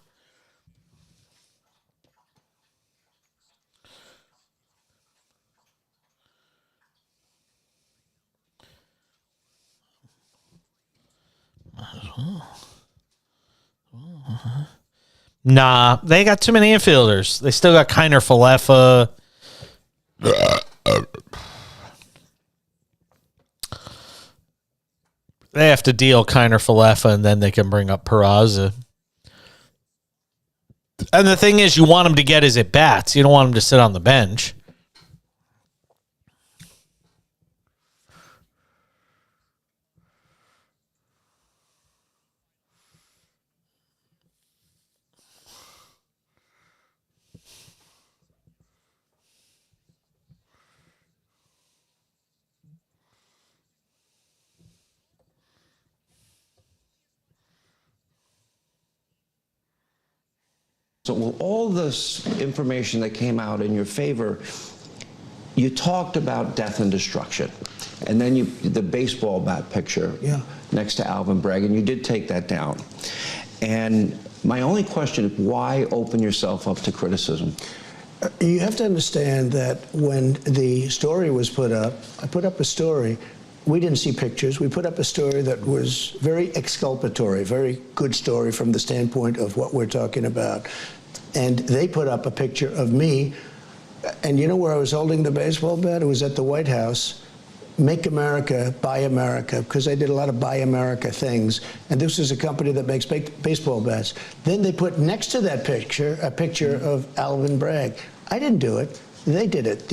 Nah, they got too many infielders. They still got Kiner Falefa. They have to deal Kiner Falefa, and then they can bring up Peraza. And the thing is, you want him to get his at-bats. You don't want him to sit on the bench. So with all this information that came out in your favor, you talked about death and destruction. And then the baseball bat picture next to Alvin Bragg, and you did take that down. And my only question is, why open yourself up to criticism? You have to understand that when the story was put up, I put up a story. We didn't see pictures. We put up a story that was very exculpatory, very good story from the standpoint of what we're talking about. And they put up a picture of me. And you know where I was holding the baseball bat? It was at the White House. Make America, Buy America, because I did a lot of Buy America things. And this is a company that makes baseball bats. Then they put next to that picture a picture of Alvin Bragg. I didn't do it. They did it.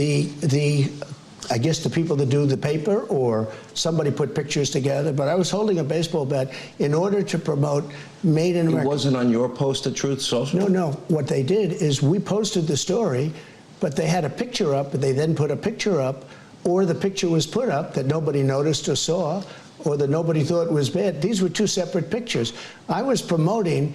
I guess the people that do the paper or somebody put pictures together, but I was holding a baseball bat in order to promote Made in America. It wasn't on your post at Truth Social? No. What they did is we posted the story, but they had a picture up, but they then put a picture up, or the picture was put up that nobody noticed or saw, or that nobody thought was bad. These were two separate pictures. I was promoting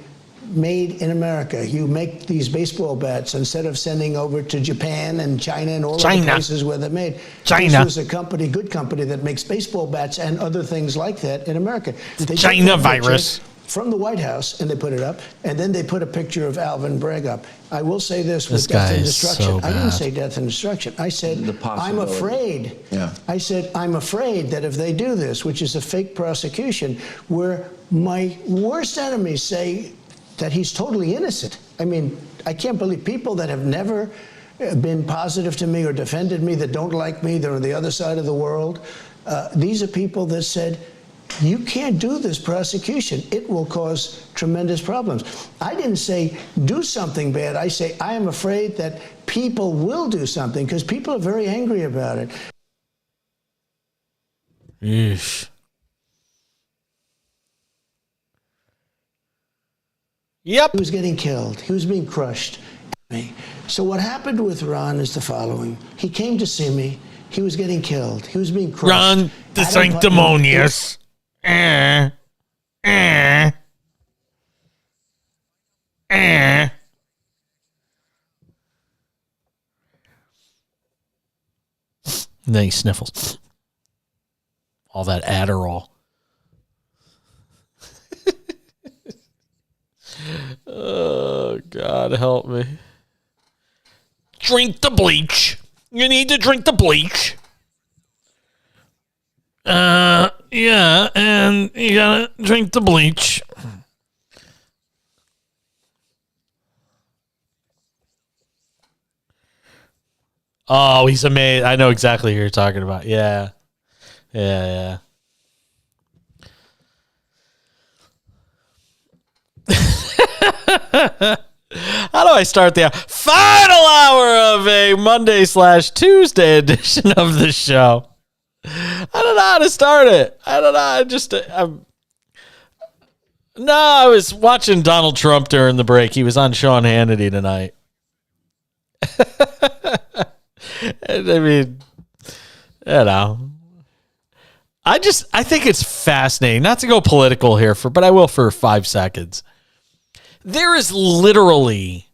Made in America. You make these baseball bats instead of sending over to Japan and China and all the places where they're made. China. This was a good company that makes baseball bats and other things like that in America. They China virus. From the White House, and they put it up, and then they put a picture of Alvin Bragg up. I will say this with death and destruction. So I didn't say death and destruction. I said, I'm afraid. Yeah. I said, I'm afraid that if they do this, which is a fake prosecution, where my worst enemies say that he's totally innocent. I mean, I can't believe people that have never been positive to me or defended me, that don't like me, they're on the other side of the world. These are people that said, you can't do this prosecution. It will cause tremendous problems. I didn't say do something bad. I say I am afraid that people will do something because people are very angry about it. Yeesh. Yep. He was getting killed. He was being crushed. So what happened with Ron is the following. He came to see me. He was getting killed. He was being crushed. Ron the Sanctimonious. Nice sniffles. All that Adderall. Oh, God help me. Drink the bleach. You need to drink the bleach. Yeah, and you gotta drink the bleach. Oh, he's amazing. I know exactly who you're talking about. Yeah. Yeah. How do I start the final hour of a Monday/Tuesday edition of the show? I don't know how to start it. I don't know. I was watching Donald Trump during the break. He was on Sean Hannity tonight. And I mean, I think it's fascinating. Not to go political here but I will for 5 seconds. There is literally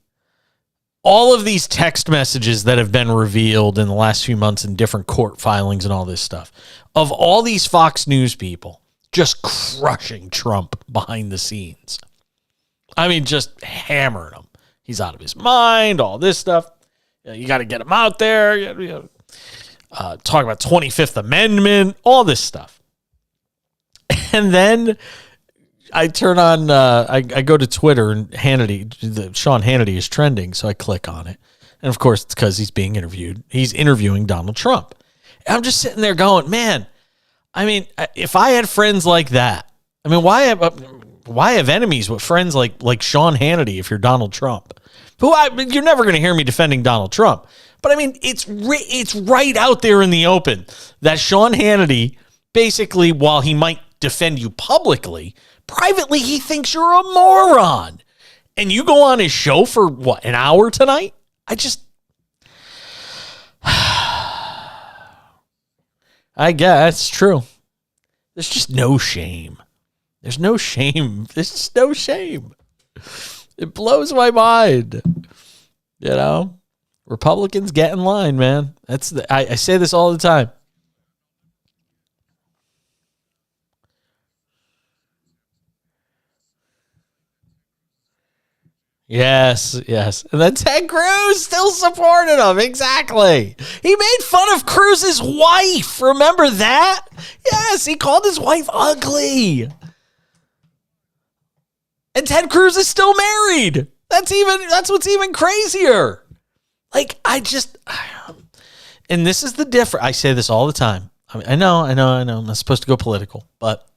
all of these text messages that have been revealed in the last few months in different court filings and all this stuff of all these Fox News people just crushing Trump behind the scenes. I mean, just hammering him. He's out of his mind, all this stuff. You got to get him out there. Talk about 25th Amendment, all this stuff. And then I turn on, I go to Twitter and Sean Hannity is trending. So I click on it. And of course, it's because he's being interviewed. He's interviewing Donald Trump. And I'm just sitting there going, man, I mean, if I had friends like that, I mean, why have enemies with friends like Sean Hannity if you're Donald Trump? You're never going to hear me defending Donald Trump. But I mean, it's right out there in the open that Sean Hannity, basically, while he might defend you publicly, privately, he thinks you're a moron. And you go on his show for what, an hour tonight? I guess it's true. There's just no shame. There's no shame. There's just no shame. It blows my mind. Republicans get in line, man. I say this all the time. Yes. And then Ted Cruz still supported him. Exactly. He made fun of Cruz's wife. Remember that? Yes, he called his wife ugly. And Ted Cruz is still married. That's what's even crazier. And this is the difference. I say this all the time. I know. I'm not supposed to go political, but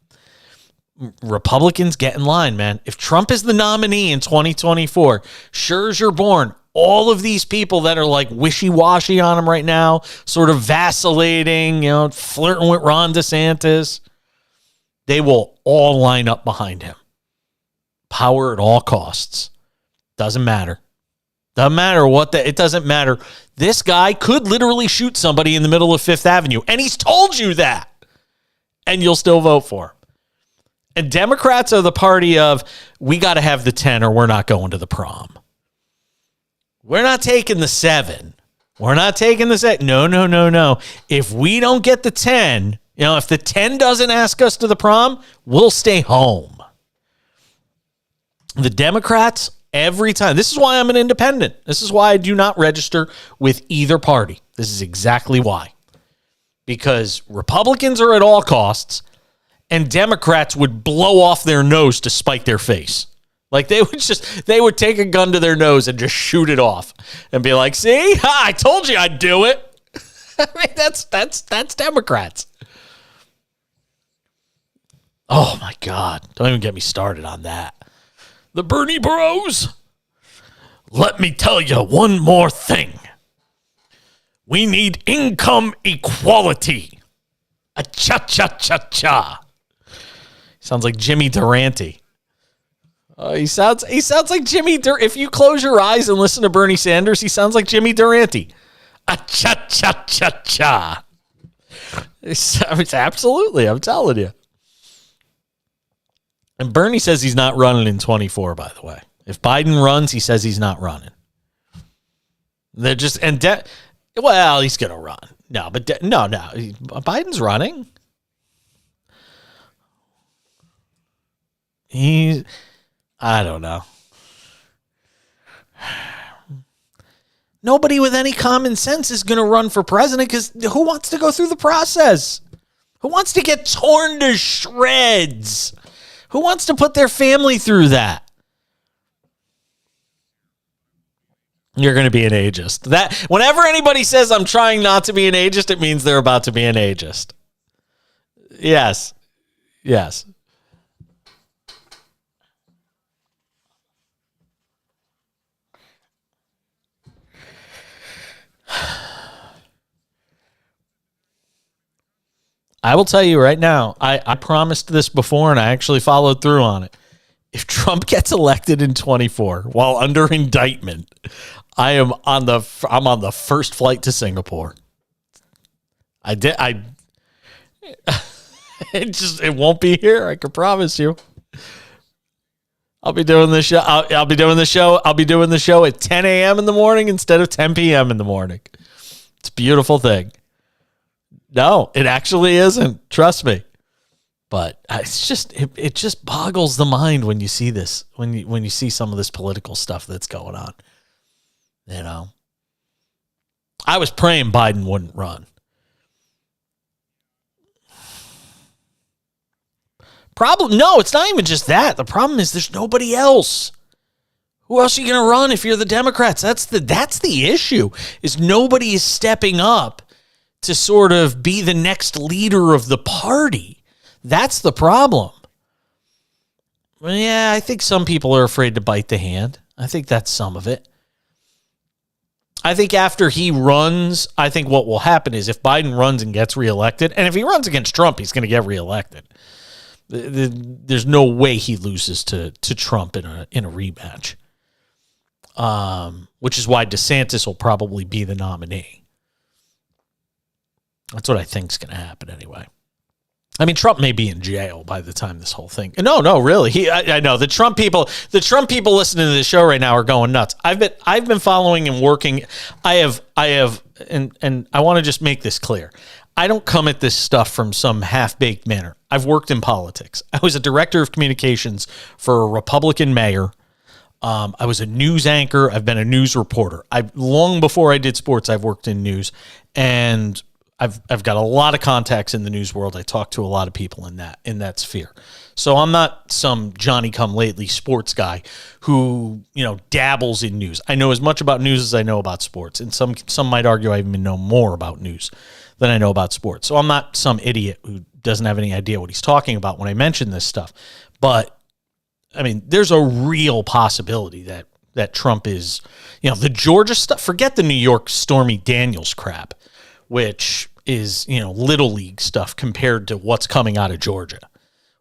Republicans get in line, man. If Trump is the nominee in 2024, sure as you're born, all of these people that are like wishy-washy on him right now, sort of vacillating, flirting with Ron DeSantis, they will all line up behind him. Power at all costs. Doesn't matter. It doesn't matter. This guy could literally shoot somebody in the middle of Fifth Avenue, and he's told you that. And you'll still vote for him. And Democrats are the party of, we got to have the 10 or we're not going to the prom. We're not taking the 7. We're not taking the 7. No. If we don't get the 10, if the 10 doesn't ask us to the prom, we'll stay home. The Democrats, every time. This is why I'm an independent. This is why I do not register with either party. This is exactly why. Because Republicans are at all costs, and Democrats would blow off their nose to spite their face. Like they would take a gun to their nose and just shoot it off and be like, see, I told you I'd do it. I mean, that's Democrats. Oh my God. Don't even get me started on that. The Bernie Bros. Let me tell you one more thing. We need income equality. A cha-cha-cha-cha. Sounds like Jimmy Durante. He sounds like Jimmy if you close your eyes and listen to Bernie Sanders, he sounds like Jimmy Durante. A cha-cha-cha-cha. It's absolutely, I'm telling you. And Bernie says he's not running in 24, by the way. If Biden runs, he says he's not running. They're just, well, he's going to run. No, but no. Biden's running. I don't know. Nobody with any common sense is going to run for president because who wants to go through the process? Who wants to get torn to shreds? Who wants to put their family through that? You're going to be an ageist. That whenever anybody says I'm trying not to be an ageist, it means they're about to be an ageist. Yes. Yes. I will tell you right now, I promised this before and I actually followed through on it. If Trump gets elected in 24 while under indictment, I'm on the first flight to Singapore. It won't be here. I can promise you. I'll be doing the show. I'll be doing the show. I'll be doing the show at 10 a.m. in the morning instead of 10 p.m. in the morning. It's a beautiful thing. No, it actually isn't. Trust me. But it's just it just boggles the mind when you see this, when you see some of this political stuff that's going on. You know, I was praying Biden wouldn't run. No, it's not even just that. The problem is there's nobody else. Who else are you going to run if you're the Democrats? That's the issue. Is nobody is stepping up to sort of be the next leader of the party. That's the problem. Well, yeah, I think some people are afraid to bite the hand. I think that's some of it. I think after he runs, I think what will happen is if Biden runs and gets reelected, and if he runs against Trump, he's going to get reelected. There's no way he loses to Trump in a rematch. Which is why DeSantis will probably be the nominee. That's what I think is going to happen anyway. I mean, Trump may be in jail by the time this whole thing. No, really. I know the Trump people listening to the show right now are going nuts. I've been following and working. I have, and I want to just make this clear. I don't come at this stuff from some half-baked manner. I've worked in politics. I was a director of communications for a Republican mayor. I was a news anchor. I've been a news reporter. Long before I did sports, I've worked in news, and I've got a lot of contacts in the news world. I talk to a lot of people in that sphere. So I'm not some Johnny-come-lately sports guy who, dabbles in news. I know as much about news as I know about sports, and some might argue I even know more about news than I know about sports. So I'm not some idiot who doesn't have any idea what he's talking about when I mention this stuff. But I mean, there's a real possibility that Trump is, the Georgia stuff. Forget the New York Stormy Daniels crap, which is, little league stuff compared to what's coming out of Georgia.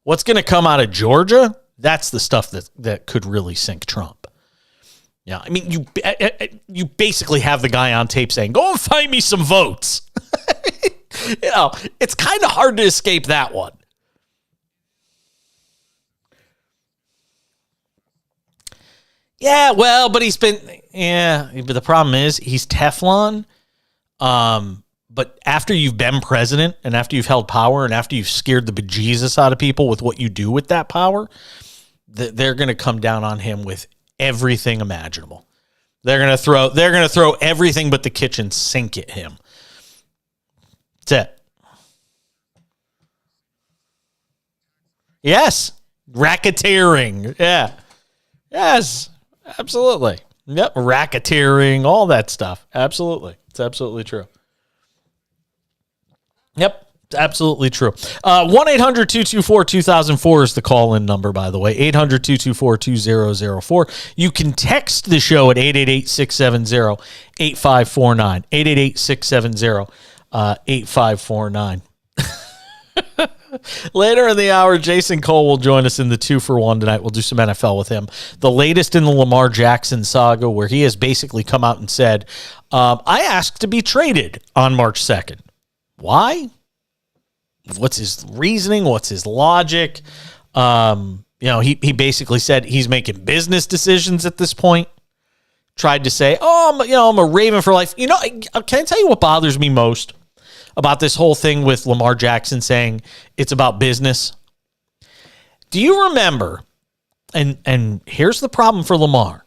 What's going to come out of Georgia? That's the stuff that could really sink Trump. Yeah, I mean, you basically have the guy on tape saying, "Go and find me some votes." It's kind of hard to escape that one. Yeah, well, but but the problem is he's Teflon. But after you've been president and after you've held power and after you've scared the bejesus out of people with what you do with that power, they're going to come down on him with everything imaginable. They're going to throw everything but the kitchen sink at him. That's it. Yes. Racketeering. Yeah. Yes. Absolutely. Yep. Racketeering, all that stuff. Absolutely. It's absolutely true. Yep. It's absolutely true. 1-800-224-2004 is the call-in number, by the way. 800-224-2004. You can text the show at 888-670-8549. 888-670-8549. Later in the hour, Jason Cole will join us in the 2-for-1 tonight. We'll do some NFL with him. The latest in the Lamar Jackson saga, where he has basically come out and said, I asked to be traded on March 2nd. Why? What's his reasoning? What's his logic? He basically said he's making business decisions at this point. Tried to say, I'm a Raven for life. Can I tell you what bothers me most about this whole thing with Lamar Jackson saying it's about business? Do you remember, and here's the problem for Lamar,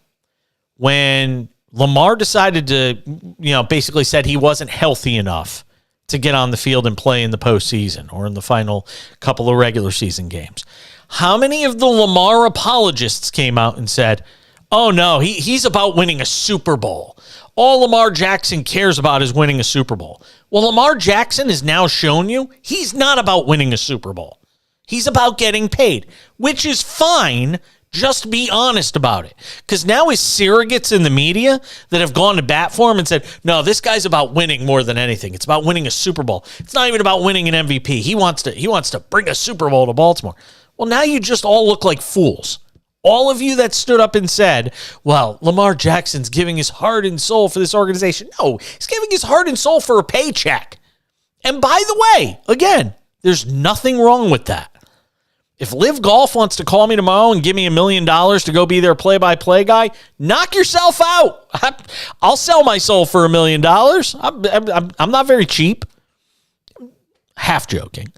when Lamar decided to, basically said he wasn't healthy enough to get on the field and play in the postseason or in the final couple of regular season games. How many of the Lamar apologists came out and said, Oh, no, he's about winning a Super Bowl. All Lamar Jackson cares about is winning a Super Bowl. Well, Lamar Jackson has now shown you he's not about winning a Super Bowl. He's about getting paid, which is fine. Just be honest about it. Because now his surrogates in the media that have gone to bat for him and said, no, this guy's about winning more than anything. It's about winning a Super Bowl. It's not even about winning an MVP. He wants to bring a Super Bowl to Baltimore. Well, now you just all look like fools. All of you that stood up and said, well, Lamar Jackson's giving his heart and soul for this organization. No, he's giving his heart and soul for a paycheck. And by the way, again, there's nothing wrong with that. If Live Golf wants to call me tomorrow and give me $1 million to go be their play-by-play guy, knock yourself out. I'll sell my soul for $1 million. I'm not very cheap. Half joking.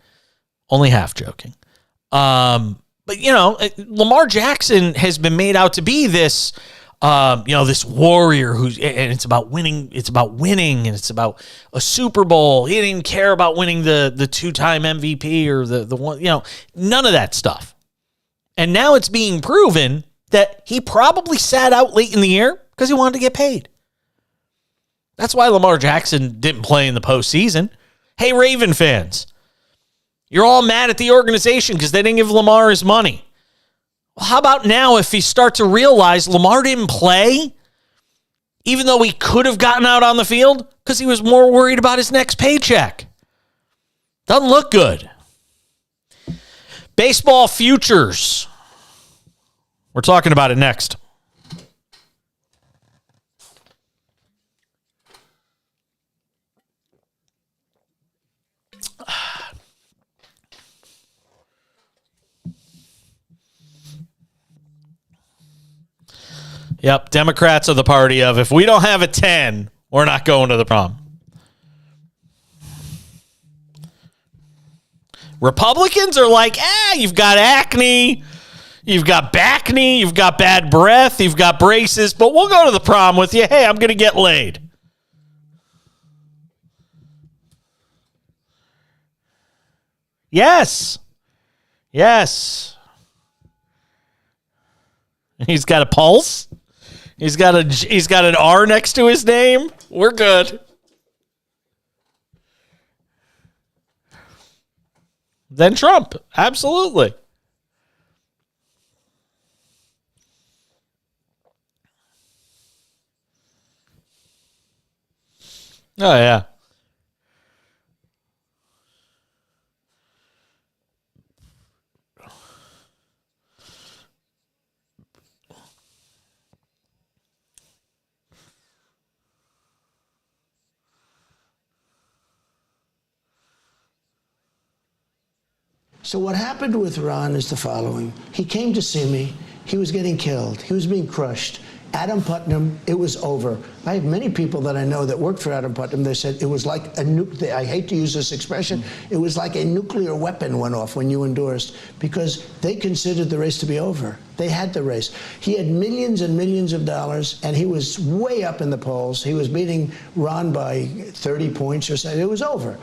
Only half joking. But, Lamar Jackson has been made out to be this, this warrior and it's about winning. It's about winning, and it's about a Super Bowl. He didn't even care about winning the two-time MVP or the one, none of that stuff. And now it's being proven that he probably sat out late in the year because he wanted to get paid. That's why Lamar Jackson didn't play in the postseason. Hey, Raven fans, you're all mad at the organization because they didn't give Lamar his money. Well, how about now if you start to realize Lamar didn't play, even though he could have gotten out on the field, because he was more worried about his next paycheck? Doesn't look good. Baseball futures. We're talking about it next. Yep, Democrats are the party of, if we don't have a 10, we're not going to the prom. Republicans are like, you've got acne, you've got back knee, you've got bad breath, you've got braces, but we'll go to the prom with you. Hey, I'm going to get laid. Yes. He's got a pulse. He's got an R next to his name. We're good. Then Trump. Absolutely. Oh, yeah. So what happened with Ron is the following. He came to see me. He was getting killed. He was being crushed. Adam Putnam, it was over. I have many people that I know that worked for Adam Putnam. They said it was like I hate to use this expression, it was like a nuclear weapon went off when you endorsed, because they considered the race to be over. They had the race. He had millions and millions of dollars, and he was way up in the polls. He was beating Ron by 30 points or so. It was over.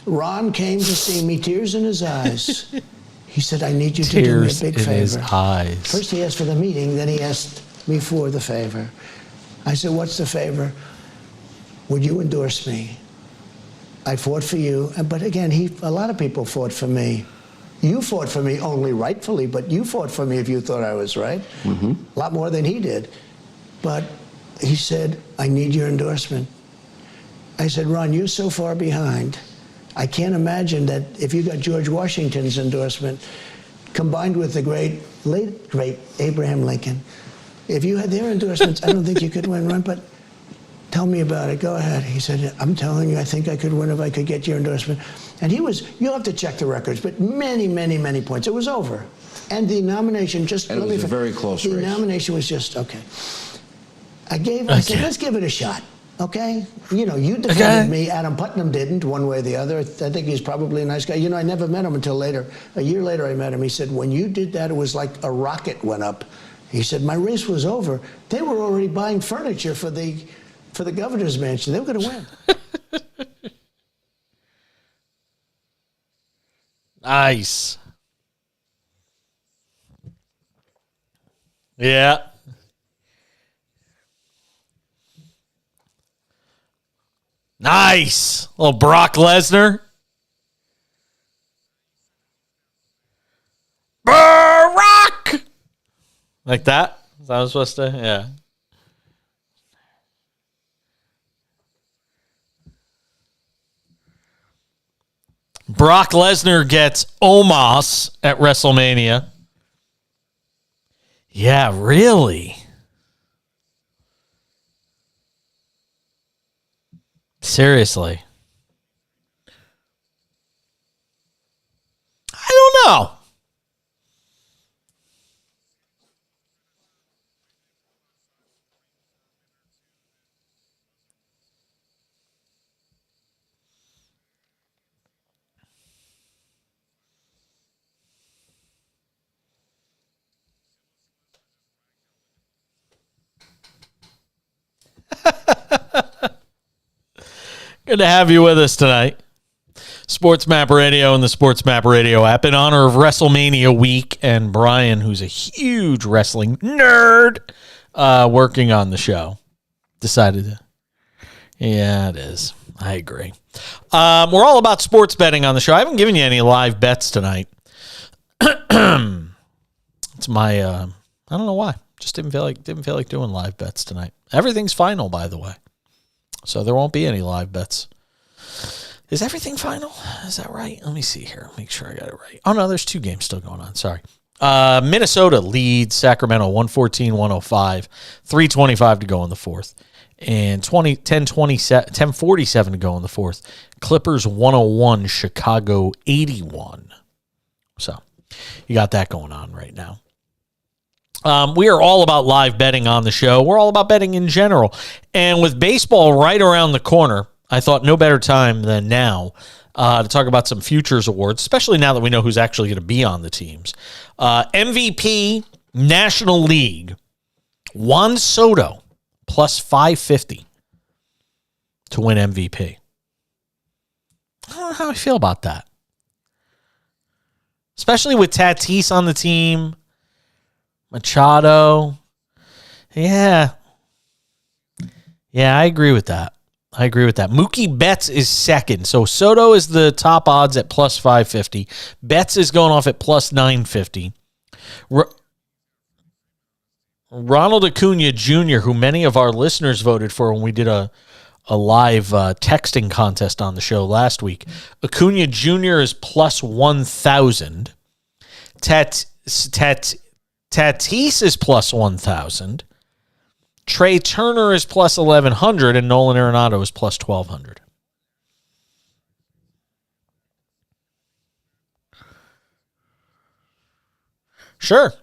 Ron came to see me, tears in his eyes. He said, I need you to do me a big favor. Tears in his eyes. First he asked for the meeting, then he asked me for the favor. I said, what's the favor? Would you endorse me? I fought for you. But again, a lot of people fought for me. You fought for me only rightfully, but you fought for me if you thought I was right. Mm-hmm. A lot more than he did. But he said, I need your endorsement. I said, Ron, you're so far behind. I can't imagine that if you got George Washington's endorsement combined with the late great Abraham Lincoln, if you had their endorsements, I don't think you could win, Ron, but tell me about it. Go ahead. He said, I'm telling you, I think I could win if I could get your endorsement. And you'll have to check the records, but many, many, many points. It was over. And the nomination just... And it was a very close race. The nomination was just, okay. I said, let's give it a shot. Okay? You defended me. Adam Putnam didn't, one way or the other. I think he's probably a nice guy. I never met him until later. A year later, I met him. He said, when you did that, it was like a rocket went up. He said, my race was over. They were already buying furniture for the governor's mansion. They were going to win. Nice. Yeah. Nice. Little Brock Lesnar. Brock! Like that? Is that what I was supposed to? Yeah. Brock Lesnar gets Omos at WrestleMania. Yeah, really? Seriously. I don't know. Good to have you with us tonight. SportsMap Radio and the SportsMap Radio app in honor of WrestleMania week, and Brian, who's a huge wrestling nerd, working on the show, decided to. Yeah, it is. I agree. We're all about sports betting on the show. I haven't given you any live bets tonight. It's my I don't know why. Just didn't feel like doing live bets tonight. Everything's final, by the way. So there won't be any live bets. Is everything final? Is that right? Let me see here. Make sure I got it right. Oh, no, there's 2 games still going on. Sorry. Minnesota leads Sacramento 114-105. 3:25 to go in the fourth. And 10:47 to go in the fourth. Clippers 101, Chicago 81. So you got that going on right now. We are all about live betting on the show. We're all about betting in general. And with baseball right around the corner, I thought no better time than now to talk about some futures awards, especially now that we know who's actually going to be on the teams. MVP, National League, Juan Soto, plus 550 to win MVP. I don't know how I feel about that. Especially with Tatis on the team. Machado. Yeah, I agree with that. Mookie Betts is second. So Soto is the top odds at plus 550. Betts is going off at plus 950. Ronald Acuna Jr., who many of our listeners voted for when we did a live texting contest on the show last week. Acuna Jr. is plus 1,000. Tatis is plus 1,000. Trey Turner is plus 1,100, and Nolan Arenado is plus 1,200. Sure.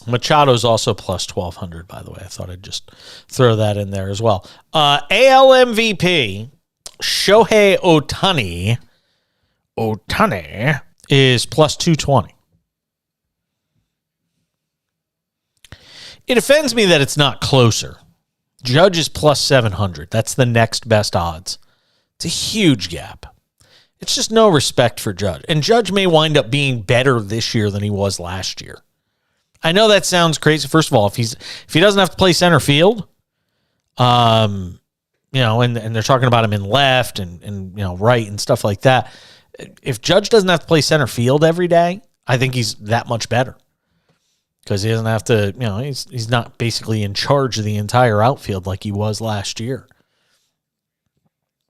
Machado's also plus 1,200, by the way. I thought I'd just throw that in there as well. AL MVP, Shohei Ohtani is plus 220. It offends me that it's not closer. Judge is plus 700. That's the next best odds. It's a huge gap. It's just no respect for Judge. And Judge may wind up being better this year than he was last year. I know that sounds crazy. First of all, if he doesn't have to play center field, and they're talking about him in left and right and stuff like that. If Judge doesn't have to play center field every day, I think he's that much better because he doesn't have to. He's not basically in charge of the entire outfield like he was last year.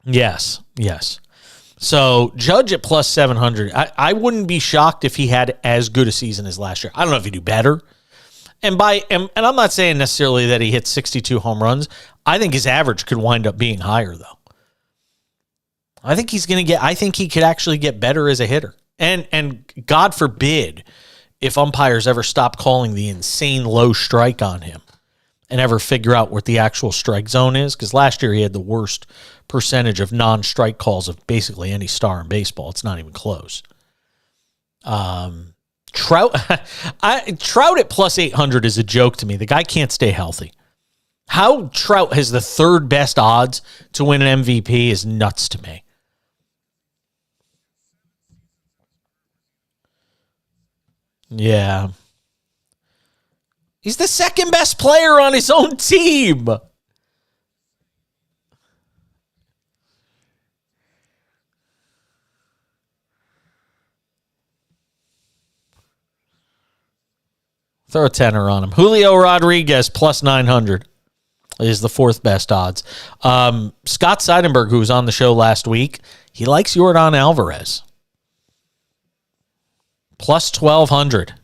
Yes. So Judge at plus 700. I wouldn't be shocked if he had as good a season as last year. I don't know if he'd do better. And I'm not saying necessarily that he hit 62 home runs. I think his average could wind up being higher, though. I think he could actually get better as a hitter. And God forbid if umpires ever stop calling the insane low strike on him and ever figure out what the actual strike zone is. Because last year he had the worst percentage of non-strike calls of basically any star in baseball. It's not even close. Trout Trout at plus 800 is a joke to me. The guy can't stay healthy. How Trout has the third best odds to win an MVP is nuts to me. Yeah. He's the second best player on his own team. Throw a tenner on him. Julio Rodriguez plus 900 is the fourth best odds. Scott Seidenberg, who was on the show last week, he likes Yordan Alvarez. Plus 1,200.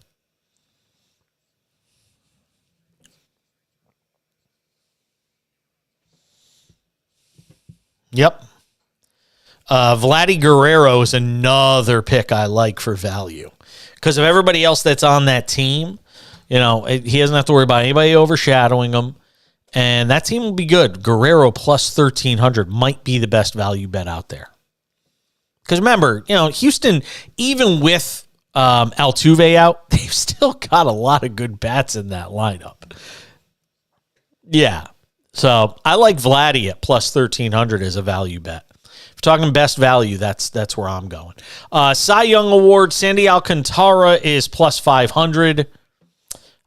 Yep. Vladdy Guerrero is another pick I like for value. Because of everybody else that's on that team, he doesn't have to worry about anybody overshadowing him. And that team will be good. Guerrero plus 1,300 might be the best value bet out there. Because remember, Houston, even with Altuve out, they've still got a lot of good bats in that lineup. Yeah. So I like Vladdy at plus 1,300 as a value bet. If you're talking best value, that's where I'm going. Cy Young Award, Sandy Alcantara is plus 500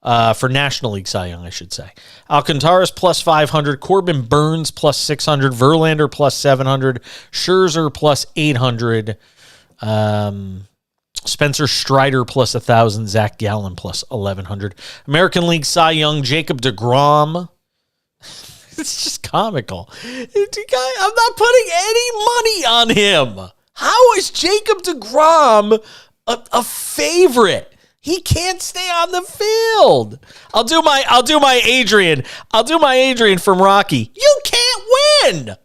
for National League Cy Young, I should say. Alcantara's plus 500, Corbin Burns plus 600, Verlander plus 700, Scherzer plus 800, Spencer Strider plus 1,000, Zach Gallen plus 1,100. American League Cy Young, Jacob deGrom. It's just comical. I'm not putting any money on him. How is Jacob deGrom a favorite? He can't stay on the field. I'll do my Adrian. I'll do my Adrian from Rocky. You can't win.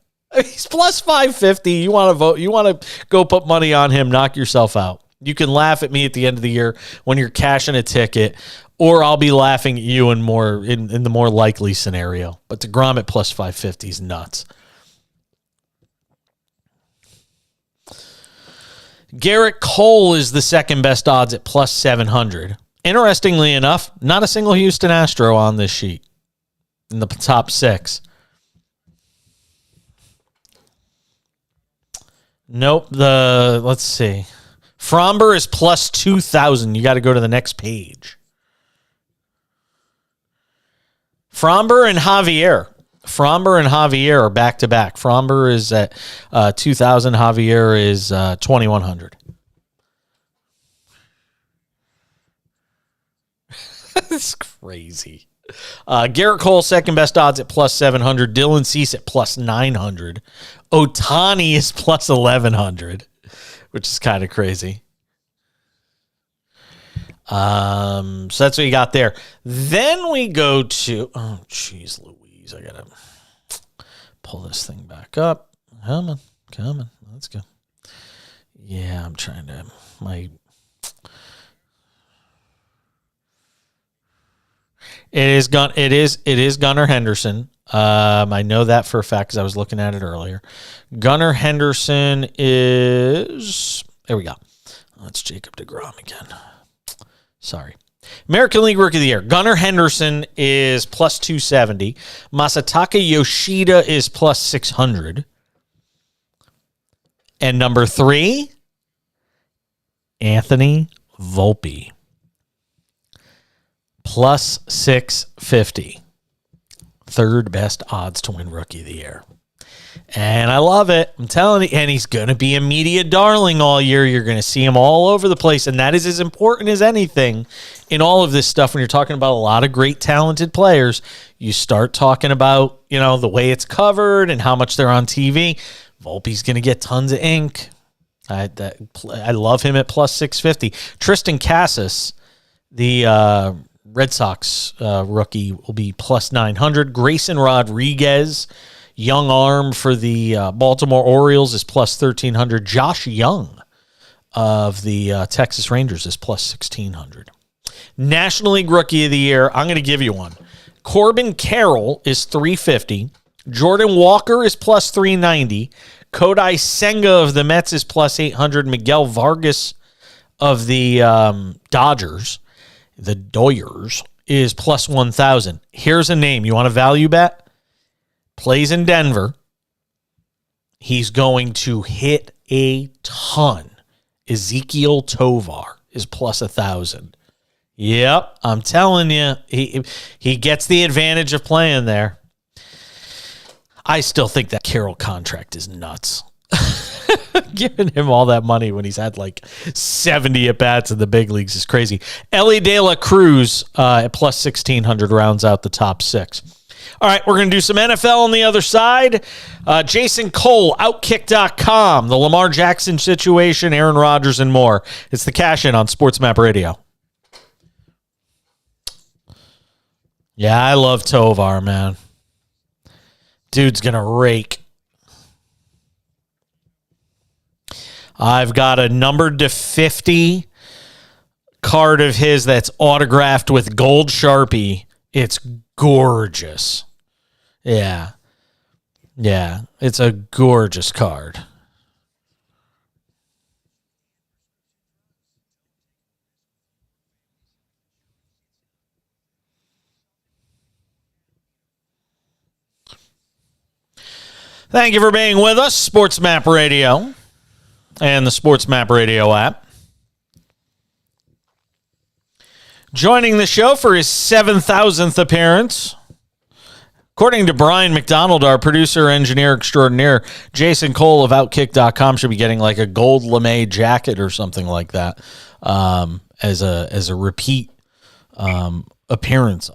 He's plus 550. You want to vote? You want to go put money on him? Knock yourself out. You can laugh at me at the end of the year when you're cashing a ticket, or I'll be laughing at you in the more likely scenario. But deGrom at plus 550 is nuts. Garrett Cole is the second best odds at plus 700. Interestingly enough, not a single Houston Astro on this sheet in the top six. Nope. Let's see. Fromber is plus 2,000. You got to go to the next page. Fromber and Javier are back to back. Fromber is at 2,000. Javier is 2,100. It's crazy. Garrett Cole, second best odds at plus 700. Dylan Cease at plus 900. Ohtani is plus 1,100, which is kind of crazy. So that's what you got there. Then we go to, oh, geez, Louise. I got to pull this thing back up. Come on. Let's go. Yeah, I'm trying to, It is Gunnar Henderson. I know that for a fact because I was looking at it earlier. Gunnar Henderson is, there we go. That's Jacob deGrom again. Sorry. American League Rookie of the Year. Gunnar Henderson is plus 270. Masataka Yoshida is plus 600. And number 3, Anthony Volpe. Plus 650. Third best odds to win Rookie of the Year. And I love it. I'm telling you. And he's going to be a media darling all year. You're going to see him all over the place. And that is as important as anything in all of this stuff. When you're talking about a lot of great, talented players, you start talking about, the way it's covered and how much they're on TV. Volpe's going to get tons of ink. I love him at plus 650. Tristan Casas, the Red Sox rookie, will be plus 900. Grayson Rodriguez, young arm for the Baltimore Orioles, is plus 1,300. Josh Young of the Texas Rangers is plus 1,600. National League Rookie of the Year, I'm going to give you one. Corbin Carroll is 350. Jordan Walker is plus 390. Kodai Senga of the Mets is plus 800. Miguel Vargas of the Dodgers, the Doyers, is plus 1,000. Here's a name. You want a value bet? Plays in Denver. He's going to hit a ton. Ezekiel Tovar is plus 1,000. Yep, I'm telling you, he gets the advantage of playing there. I still think that Carroll contract is nuts. Giving him all that money when he's had like 70 at-bats in the big leagues is crazy. Ellie De La Cruz at plus 1,600 rounds out the top 6. All right, we're going to do some NFL on the other side. Jason Cole, Outkick.com, the Lamar Jackson situation, Aaron Rodgers, and more. It's the Cash In on SportsMap Radio. Yeah, I love Tovar, man. Dude's going to rake. I've got a numbered to 50 card of his that's autographed with gold Sharpie. It's gorgeous. Yeah. Yeah, it's a gorgeous card. Thank you for being with us, SportsMap Radio and the SportsMap Radio app. Joining the show for his 7,000th appearance, according to Brian McDonald, our producer, engineer extraordinaire, Jason Cole of Outkick.com should be getting like a gold lame jacket or something like that as a repeat appearance.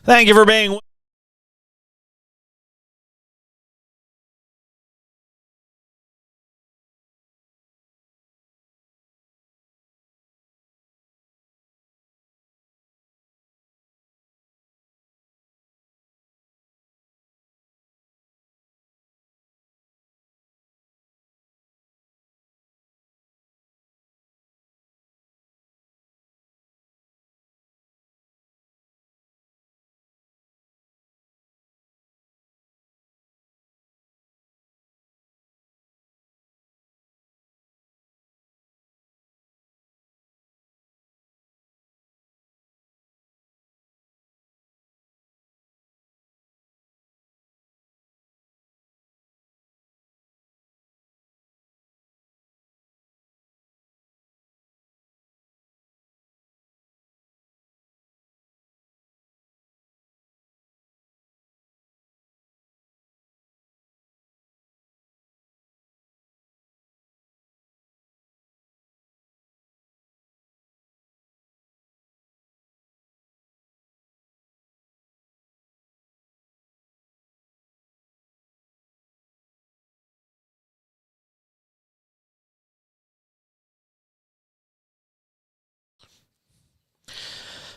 Thank you for being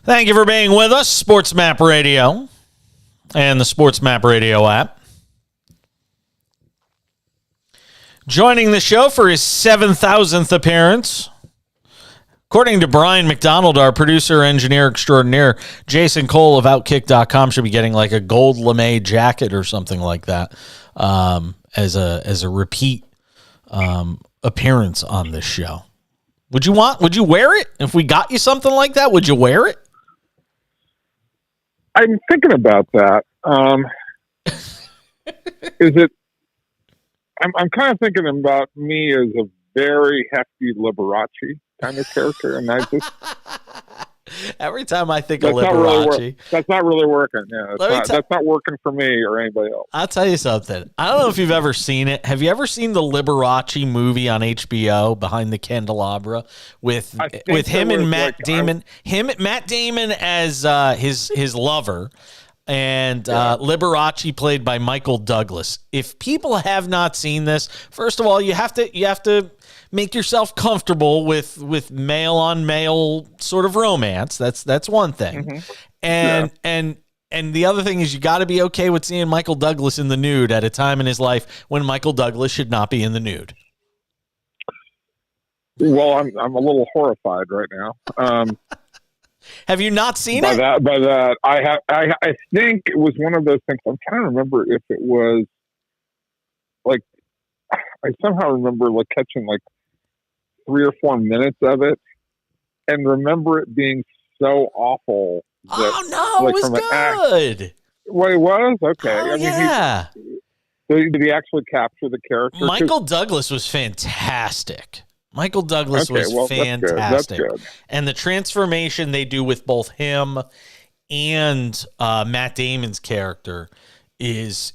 Thank you for being with us, SportsMap Radio and the SportsMap Radio app. Joining the show for his 7,000th appearance, according to Brian McDonald, our producer, engineer extraordinaire, Jason Cole of Outkick.com should be getting like a gold lame jacket or something like that as a repeat appearance on this show. Would you wear it? If we got you something like that, would you wear it? I'm thinking about that. Is it? I'm kind of thinking about me as a very hefty Liberace kind of character, and I just every time I think of Liberace, that's not really working. Yeah, that's not working for me or anybody else. I'll tell you something. I don't know if you've ever seen it. Have you ever seen the Liberace movie on HBO, Behind the Candelabra, with him and Matt Damon? Matt Damon as his lover, and Liberace played by Michael Douglas. If people have not seen this, first of all, you have to make yourself comfortable with male on male sort of romance. That's one thing. Mm-hmm. And the other thing is you got to be okay with seeing Michael Douglas in the nude at a time in his life when Michael Douglas should not be in the nude. Well, I'm a little horrified right now. Have you not seen by it? That I think it was one of those things. I'm trying to remember if it was like I somehow remember like catching like 3 or 4 minutes of it, and remember it being so awful. That, it was good. Well, it was okay. Oh, yeah. Did he actually capture the character? Michael Douglas was fantastic. Michael Douglas was fantastic. That's good. And the transformation they do with both him and Matt Damon's character is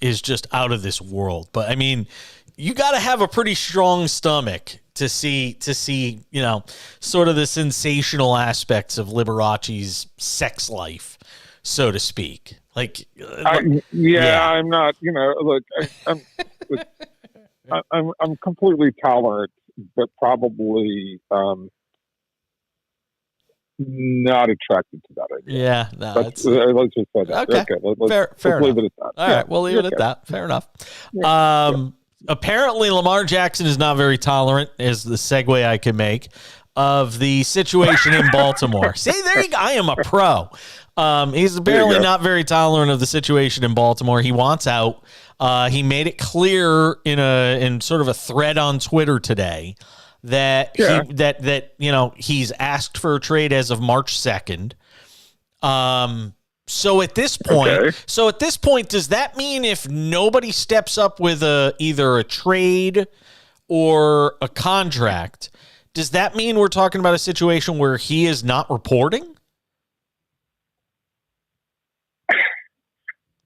just out of this world. But I mean, you got to have a pretty strong stomach to see, sort of the sensational aspects of Liberace's sex life, so to speak. Like, I'm not, look, I'm completely tolerant, but probably not attracted to that idea. Yeah, no, let's just say that. Okay, fair leave enough. it at that. All right, we'll leave it at that. Fair enough. Apparently, Lamar Jackson is not very tolerant, is the segue I can make, of the situation in Baltimore. See, there you go. I am a pro. He's apparently not very tolerant of the situation in Baltimore. He wants out. He made it clear in sort of a thread on Twitter today that he's asked for a trade as of March 2nd. So at this point, does that mean if nobody steps up with either a trade or a contract, does that mean we're talking about a situation where he is not reporting?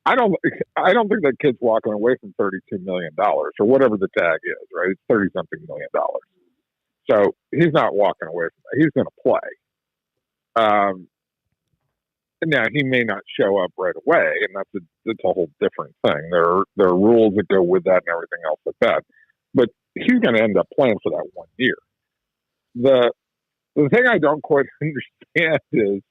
I don't think that kid's walking away from $32 million or whatever the tag is, right? It's $30-something million. So he's not walking away from that. He's going to play. Now he may not show up right away, and that's a whole different thing. There are rules that go with that and everything else like that. But he's going to end up playing for that 1 year. The thing I don't quite understand is,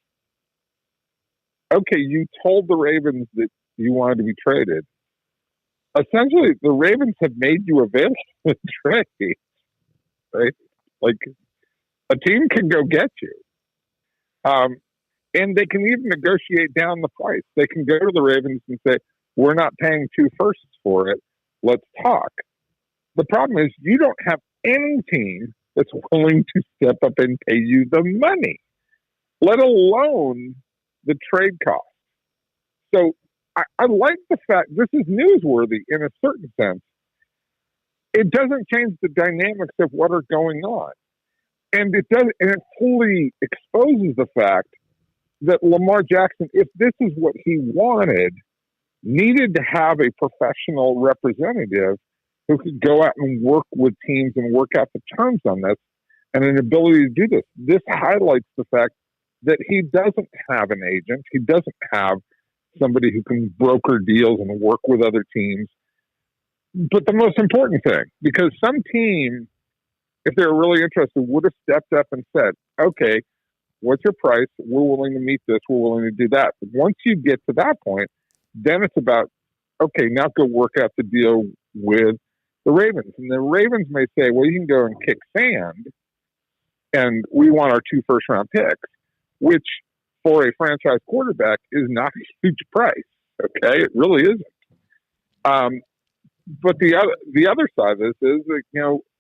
okay, you told the Ravens that you wanted to be traded. Essentially, the Ravens have made you available to trade, right? Like, a team can go get you. And they can even negotiate down the price. They can go to the Ravens and say, we're not paying 2 firsts for it. Let's talk. The problem is you don't have any team that's willing to step up and pay you the money, let alone the trade cost. So I like the fact this is newsworthy in a certain sense. It doesn't change the dynamics of what are going on. And it fully exposes the fact that Lamar Jackson, if this is what he wanted, needed to have a professional representative who could go out and work with teams and work out the terms on this, and an ability to do this. This highlights the fact that he doesn't have an agent. He doesn't have somebody who can broker deals and work with other teams. But the most important thing, because some team, if they were really interested, would have stepped up and said, okay, what's your price? We're willing to meet this. We're willing to do that. But once you get to that point, then it's about, okay, now go work out the deal with the Ravens. And the Ravens may say, well, you can go and kick sand, and we want our 2 first-round picks, which for a franchise quarterback is not a huge price. Okay, it really isn't. But the other side of this is that,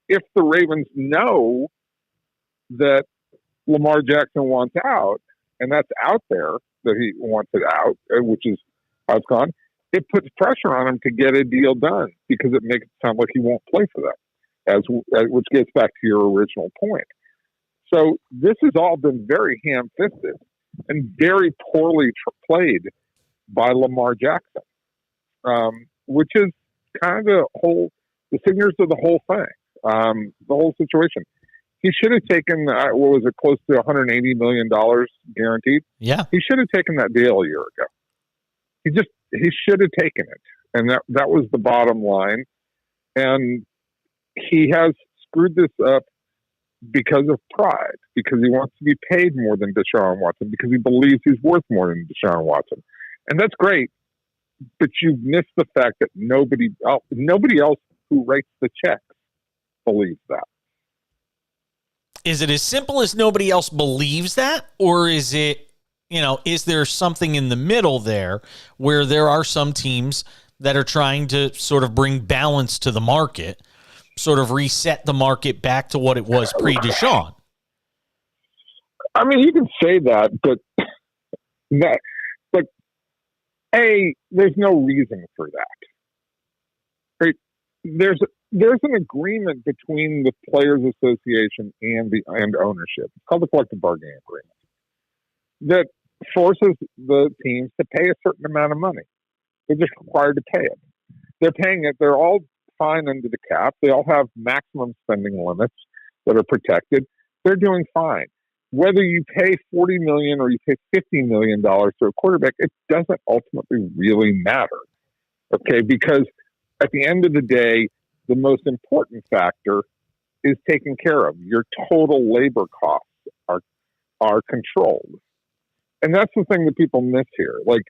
if the Ravens know that Lamar Jackson wants out, and that's out there that he wants it out, which is how it's gone, it puts pressure on him to get a deal done because it makes it sound like he won't play for them, which gets back to your original point. So this has all been very ham-fisted and very poorly played by Lamar Jackson, which is kind of the signatures of the whole thing, the whole situation. He should have taken, close to $180 million guaranteed? Yeah. He should have taken that deal a year ago. He should have taken it. And that was the bottom line. And he has screwed this up because of pride, because he wants to be paid more than Deshaun Watson, because he believes he's worth more than Deshaun Watson. And that's great, but you've missed the fact that nobody else who writes the checks believes that. Is it as simple as nobody else believes that? Or is it, is there something in the middle there where there are some teams that are trying to sort of bring balance to the market, sort of reset the market back to what it was pre-Deshaun? I mean, you can say that, but there's no reason for that. Right? There's an agreement between the Players Association and ownership. It's called the collective bargaining agreement that forces the teams to pay a certain amount of money. They're just required to pay it. They're paying it. They're all fine under the cap. They all have maximum spending limits that are protected. They're doing fine. Whether you pay $40 million or you pay $50 million to a quarterback, it doesn't ultimately really matter. Okay, because at the end of the day, the most important factor is taken care of. Your total labor costs are controlled. And that's the thing that people miss here. Like,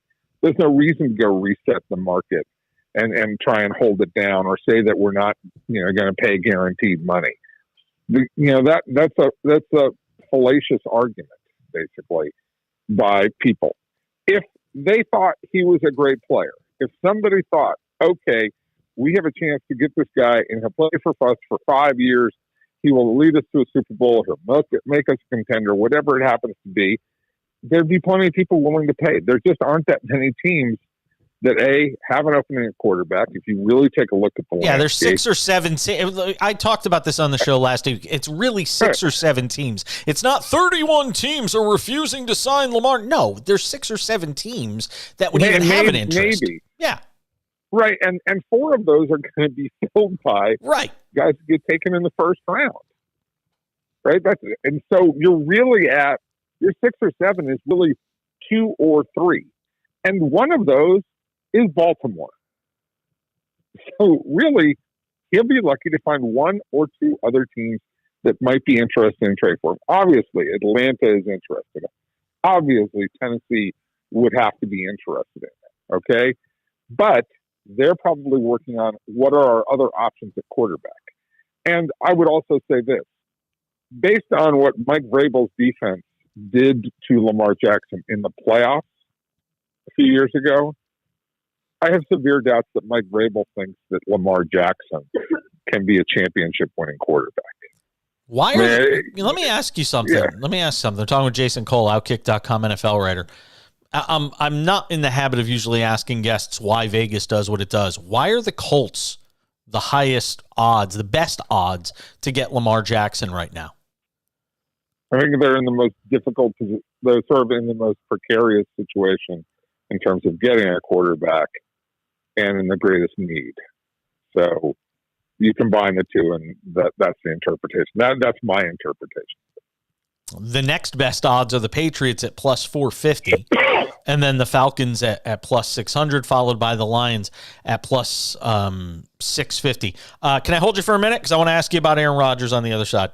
there's no reason to go reset the market and try and hold it down or say that we're not, going to pay guaranteed money. That's a fallacious argument, basically, by people. If they thought he was a great player, if somebody thought, okay, we have a chance to get this guy and he'll play for us for 5 years, he will lead us to a Super Bowl, he'll make us a contender, whatever it happens to be, there'd be plenty of people willing to pay. There just aren't that many teams that have an opening at quarterback. If you really take a look at the landscape, there's 6 or 7. I talked about this on the show last week. It's really 6 or 7 teams. It's not 31 teams are refusing to sign Lamar. No, there's 6 or 7 teams that would even have an interest. Maybe. Yeah. Right, and 4 of those are going to be filled by guys who get taken in the first round. Right, and so you're really at your 6 or 7 is really 2 or 3, and one of those is Baltimore. So really, he'll be lucky to find 1 or 2 other teams that might be interested in trade for him. Obviously, Atlanta is interested. Obviously, Tennessee would have to be interested in it. Okay, but they're probably working on what are our other options at quarterback. And I would also say this, based on what Mike Vrabel's defense did to Lamar Jackson in the playoffs a few years ago, I have severe doubts that Mike Vrabel thinks that Lamar Jackson can be a championship-winning quarterback. Let me ask you something. Yeah. Let me ask something. I'm talking with Jason Cole, Outkick.com NFL writer. I'm not in the habit of usually asking guests why Vegas does what it does. Why are the Colts the highest odds, the best odds to get Lamar Jackson right now? I think they're in the most difficult position. They're sort of in the most precarious situation in terms of getting a quarterback and in the greatest need. So you combine the two, and that's the interpretation. That's my interpretation. The next best odds are the Patriots at plus 450, and then the Falcons at plus 600, followed by the Lions at plus 650. Can I hold you for a minute? Because I want to ask you about Aaron Rodgers on the other side.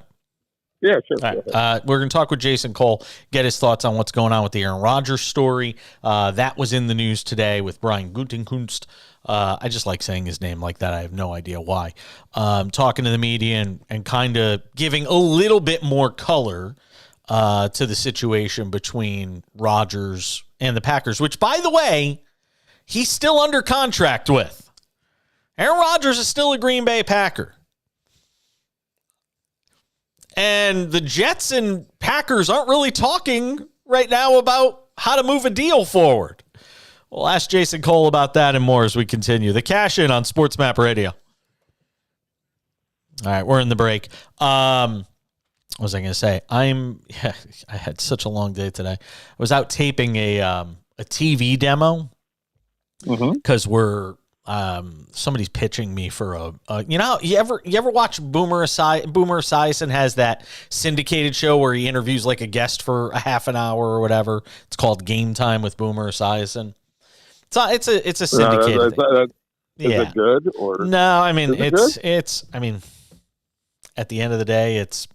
Yeah, sure. All right. We're going to talk with Jason Cole, get his thoughts on what's going on with the Aaron Rodgers story. That was in the news today with Brian Gutekunst. I just like saying his name like that. I have no idea why. Talking to the media and kind of giving a little bit more color to the situation between Rodgers and the Packers, which, by the way, he's still under contract with. Aaron Rodgers is still a Green Bay Packer. And the Jets and Packers aren't really talking right now about how to move a deal forward. We'll ask Jason Cole about that and more as we continue. The Cash In on SportsMap Radio. All right, we're in the break. What was I going to say? I had such a long day today. I was out taping a TV demo because somebody's pitching me for you ever watch Boomer Esiason has that syndicated show where he interviews like a guest for a half an hour or whatever. It's called Game Time with Boomer Esiason. It's a syndicated thing. Is it good or no? I mean it's I mean at the end of the day it's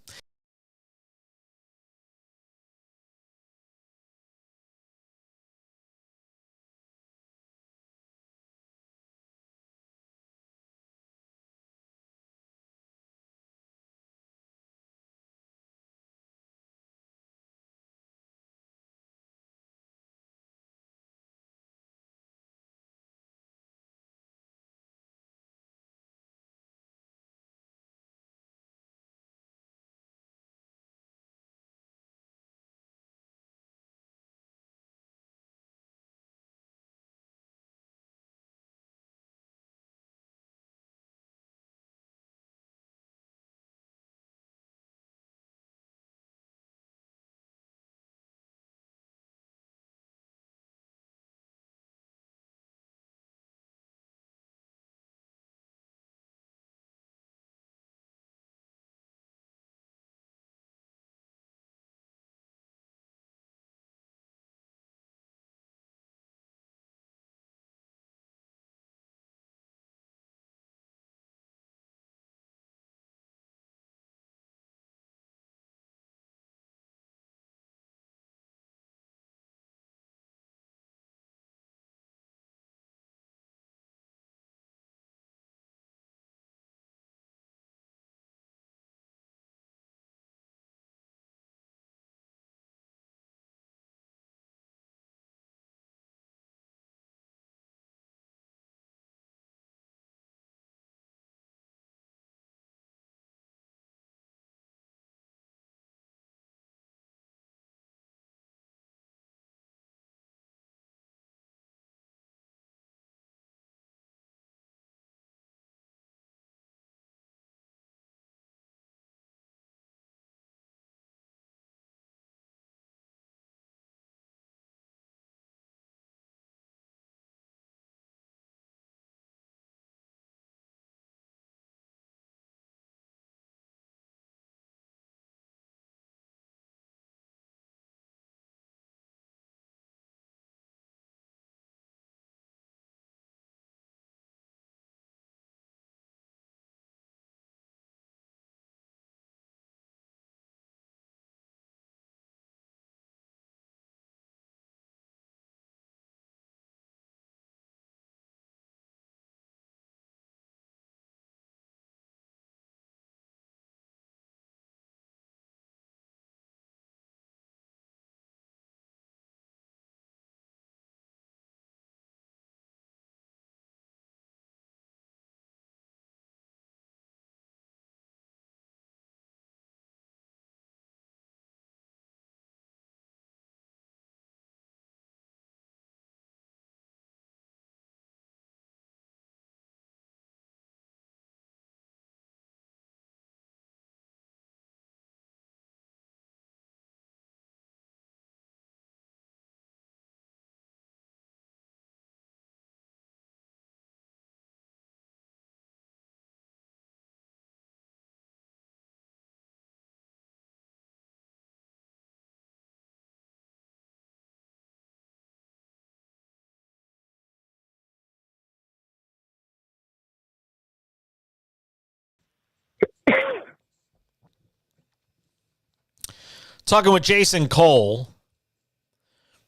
Talking with Jason Cole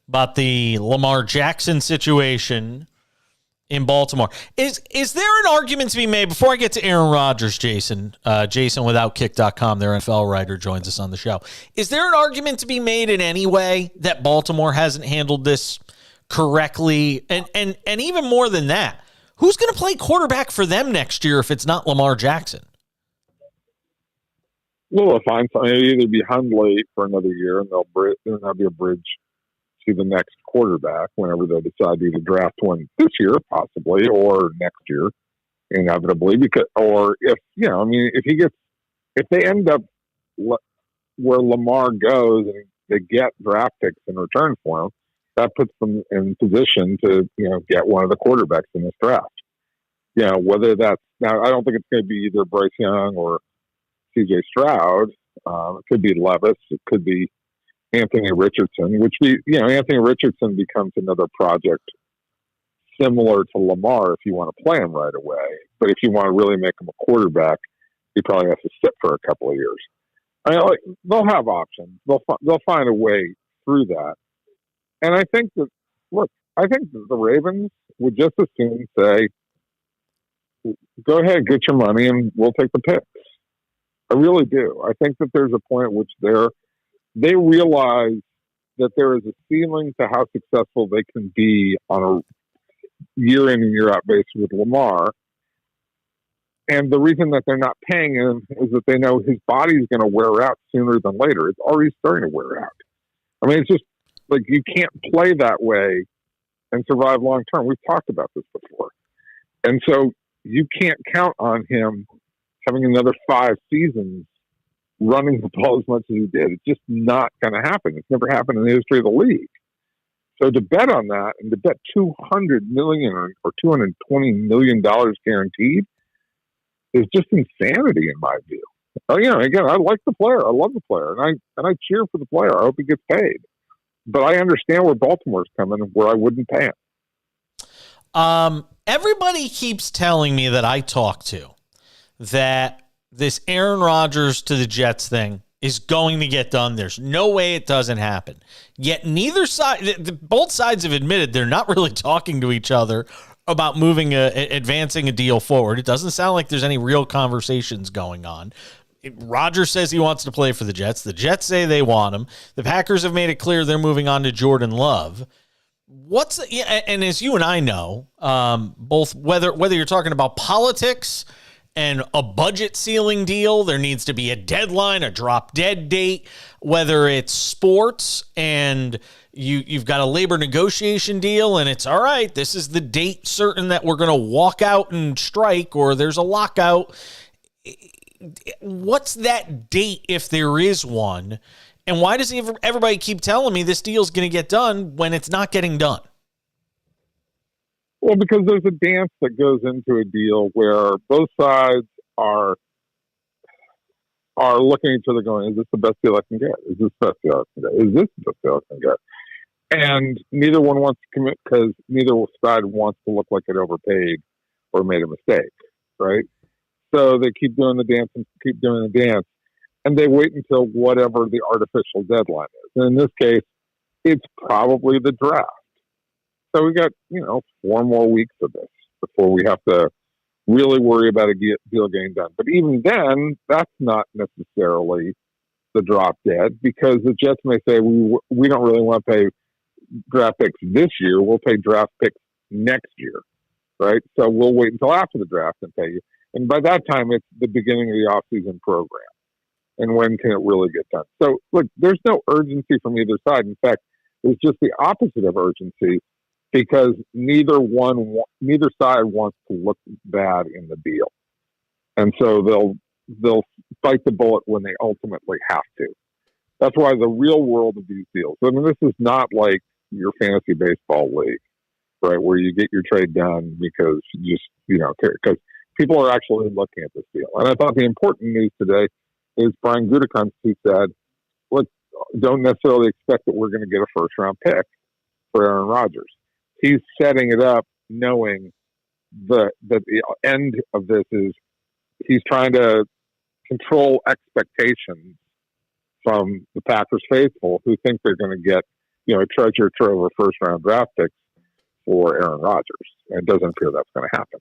about the Lamar Jackson situation in Baltimore. Is there an argument to be made, before I get to Aaron Rodgers, Jason withoutkick.com, their NFL writer, joins us on the show. Is there an argument to be made in any way that Baltimore hasn't handled this correctly? And even more than that, who's going to play quarterback for them next year if it's not Lamar Jackson? Well, they'll find something. It'll either be Hundley for another year, and there'll be a bridge to the next quarterback whenever they decide to either draft one this year, possibly, or next year, inevitably. Or if they end up where Lamar goes and they get draft picks in return for him, that puts them in position to get one of the quarterbacks in this draft. Whether that's now, I don't think it's going to be either Bryce Young or C.J. Stroud. It could be Levis. It could be Anthony Richardson, Anthony Richardson becomes another project similar to Lamar if you want to play him right away. But if you want to really make him a quarterback, he probably has to sit for a couple of years. They'll have options. They'll find a way through that. And I think that the Ravens would just as soon say, go ahead, get your money, and we'll take the picks. I really do. I think that there's a point at which they realize that there is a ceiling to how successful they can be on a year in and year out basis with Lamar. And the reason that they're not paying him is that they know his body is going to wear out sooner than later. It's already starting to wear out. I mean, it's just like you can't play that way and survive long term. We've talked about this before. And so you can't count on him having another 5 seasons running the ball as much as he did. It's just not going to happen. It's never happened in the history of the league. So to bet on that and to bet $200 million or $220 million guaranteed is just insanity in my view. Again, I like the player. I love the player, and I cheer for the player. I hope he gets paid. But I understand where Baltimore's coming, where I wouldn't pay him. Everybody keeps telling me that I talk to that this Aaron Rodgers to the Jets thing is going to get done. There's no way it doesn't happen. Yet neither side, both sides have admitted they're not really talking to each other about advancing a deal forward. It doesn't sound like there's any real conversations going on. Rodgers says he wants to play for the Jets. The Jets say they want him. The Packers have made it clear they're moving on to Jordan Love. And as you and I know, both whether you're talking about politics and a budget ceiling deal, there needs to be a deadline, a drop dead date, whether it's sports and you've got a labor negotiation deal and it's all right, this is the date certain that we're going to walk out and strike, or there's a lockout. What's that date if there is one? And why does everybody keep telling me this deal's going to get done when it's not getting done? Well, because there's a dance that goes into a deal where both sides are looking at each other going, is this the best deal I can get? Is this the best deal I can get? Is this the best deal I can get? And neither one wants to commit because neither side wants to look like it overpaid or made a mistake, right? So they keep doing the dance and keep doing the dance. And they wait until whatever the artificial deadline is. And in this case, it's probably the draft. So we got, 4 more weeks of this before we have to really worry about a deal getting done. But even then, that's not necessarily the drop dead, because the Jets may say, we don't really want to pay draft picks this year. We'll pay draft picks next year, right? So we'll wait until after the draft and pay you. And by that time, it's the beginning of the offseason program. And when can it really get done? So, look, there's no urgency from either side. In fact, it's just the opposite of urgency, because neither side wants to look bad in the deal. And so they'll bite the bullet when they ultimately have to. That's why the real world of these deals, I mean, this is not like your fantasy baseball league, right, where you get your trade done because you just, because people are actually looking at this deal. And I thought the important news today is Brian Gutekunst, who said, look, don't necessarily expect that we're going to get a first-round pick for Aaron Rodgers. He's setting it up knowing that the end of this is he's trying to control expectations from the Packers faithful who think they're going to get, a treasure trove of first-round draft picks for Aaron Rodgers. And it doesn't appear that's going to happen.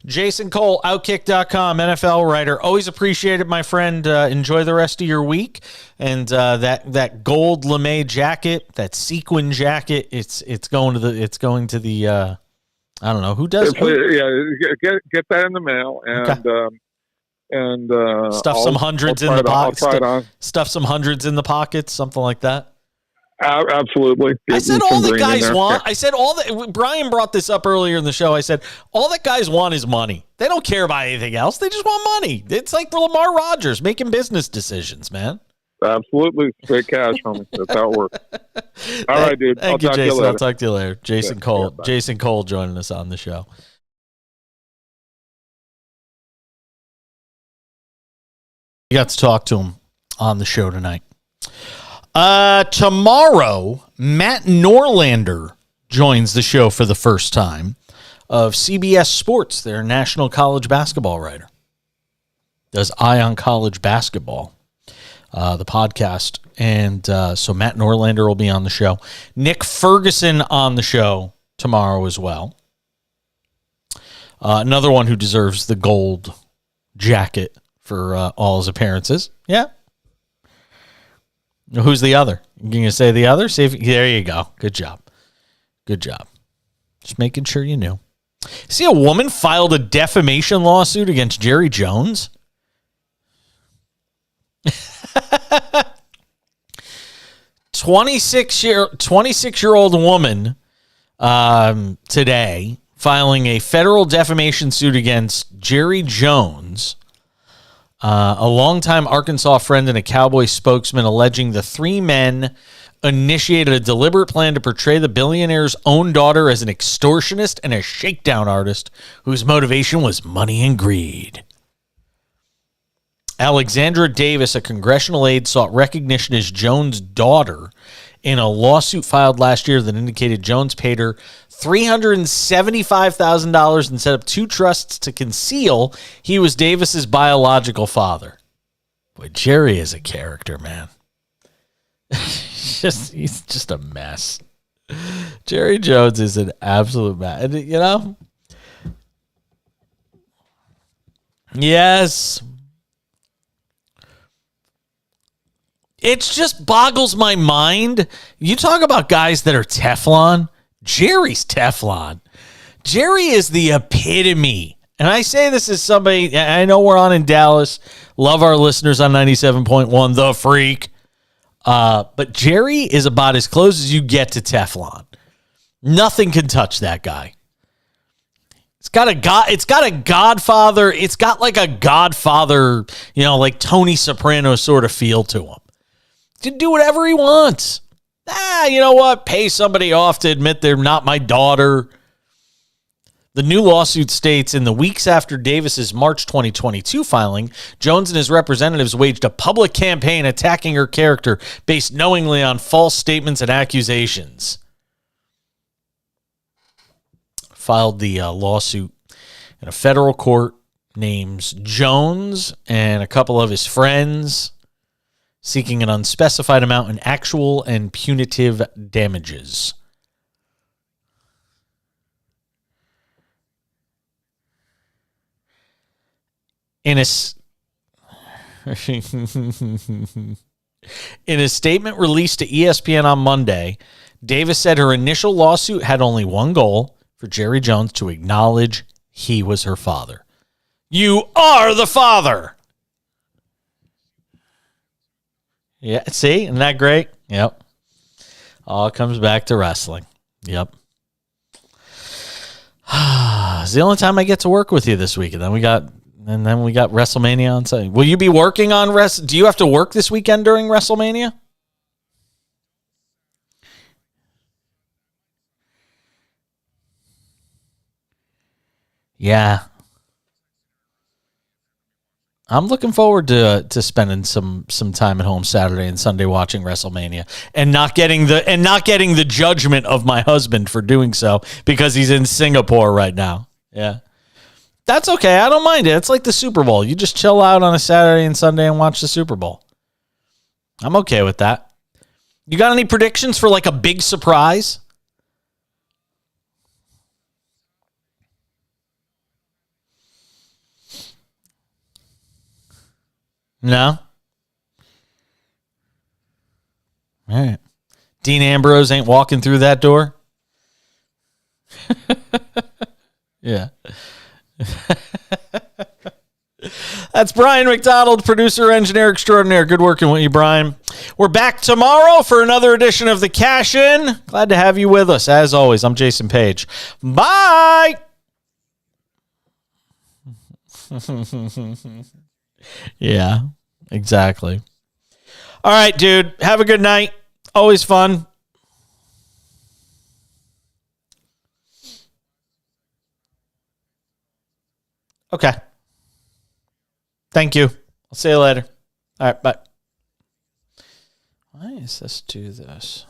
Jason Cole, Outkick.com, NFL writer. Always appreciate it, my friend. Enjoy the rest of your week. And that gold lame jacket, that sequin jacket, it's going to the I don't know who does. Yeah, get that in the mail and. Okay. Stuff I'll, some hundreds I'll in the pocket. I'll try it on. Stuff some hundreds in the pockets, something like that. Absolutely. I said all the guys want. I said all that. Brian brought this up earlier in the show. I said all that guys want is money. They don't care about anything else. They just want money. It's like Lamar Rogers making business decisions, man. Absolutely. Straight cash, homie. That's how it works. All right, dude. Thank you, Jason. I'll talk to you later. Jason Cole. Yeah, Jason Cole joining us on the show. We got to talk to him on the show tonight. Tomorrow, Matt Norlander joins the show for the first time of CBS Sports, their national college basketball writer. Does Eye on College Basketball, the podcast. And so Matt Norlander will be on the show. Nick Ferguson on the show tomorrow as well. Another one who deserves the gold jacket for all his appearances. Yeah. Who's the other? You going to say the other? There you go. Good job. Good job. Just making sure you knew. See, a woman filed a defamation lawsuit against Jerry Jones. 26-year-old woman today filing a federal defamation suit against Jerry Jones, a longtime Arkansas friend and a Cowboys spokesman, alleging the three men initiated a deliberate plan to portray the billionaire's own daughter as an extortionist and a shakedown artist whose motivation was money and greed. Alexandra Davis, a congressional aide, sought recognition as Jones' daughter in a lawsuit filed last year that indicated Jones paid her $375,000 and set up two trusts to conceal he was Davis's biological father. Boy, Jerry is a character, man. He's just a mess. Jerry Jones is an absolute mess. And, you know? Yes. It just boggles my mind. You talk about guys that are Teflon. Jerry's Teflon. Jerry is the epitome. And I say this as somebody, I know we're on in Dallas. Love our listeners on 97.1, The Freak. But Jerry is about as close as you get to Teflon. Nothing can touch that guy. It's got a Godfather. It's got like a Godfather, like Tony Soprano sort of feel to him. To do whatever he wants. You know what? Pay somebody off to admit they're not my daughter. The new lawsuit states, in the weeks after Davis's March 2022 filing, Jones and his representatives waged a public campaign attacking her character based knowingly on false statements and accusations. Filed the lawsuit in a federal court, names Jones and a couple of his friends, seeking an unspecified amount in actual and punitive damages. In a statement released to ESPN on Monday, Davis said her initial lawsuit had only one goal: for Jerry Jones to acknowledge he was her father. You are the father! Yeah, see? Isn't that great? Yep. All comes back to wrestling. Yep. It's the only time I get to work with you this week. And then we got WrestleMania on Sunday. Will you be working on Do you have to work this weekend during WrestleMania? Yeah. I'm looking forward to spending some time at home Saturday and Sunday watching WrestleMania and not getting the judgment of my husband for doing so because he's in Singapore right now. Yeah. That's okay. I don't mind it. It's like the Super Bowl. You just chill out on a Saturday and Sunday and watch the Super Bowl. I'm okay with that. You got any predictions for like a big surprise? No? All right. Dean Ambrose ain't walking through that door? Yeah. That's Brian McDonald, producer, engineer extraordinaire. Good working with you, Brian. We're back tomorrow for another edition of The Cash In. Glad to have you with us. As always, I'm Jason Page. Bye! Yeah, exactly. All right, dude. Have a good night. Always fun. Okay. Thank you. I'll see you later. All right, bye. Why does this do this?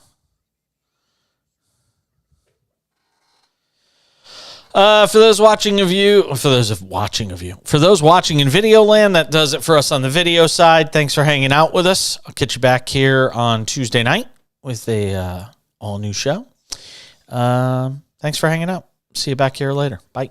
For those watching in video land, that does it for us on the video side. Thanks for hanging out with us. I'll catch you back here on Tuesday night with a all new show. Thanks for hanging out. See you back here later. Bye.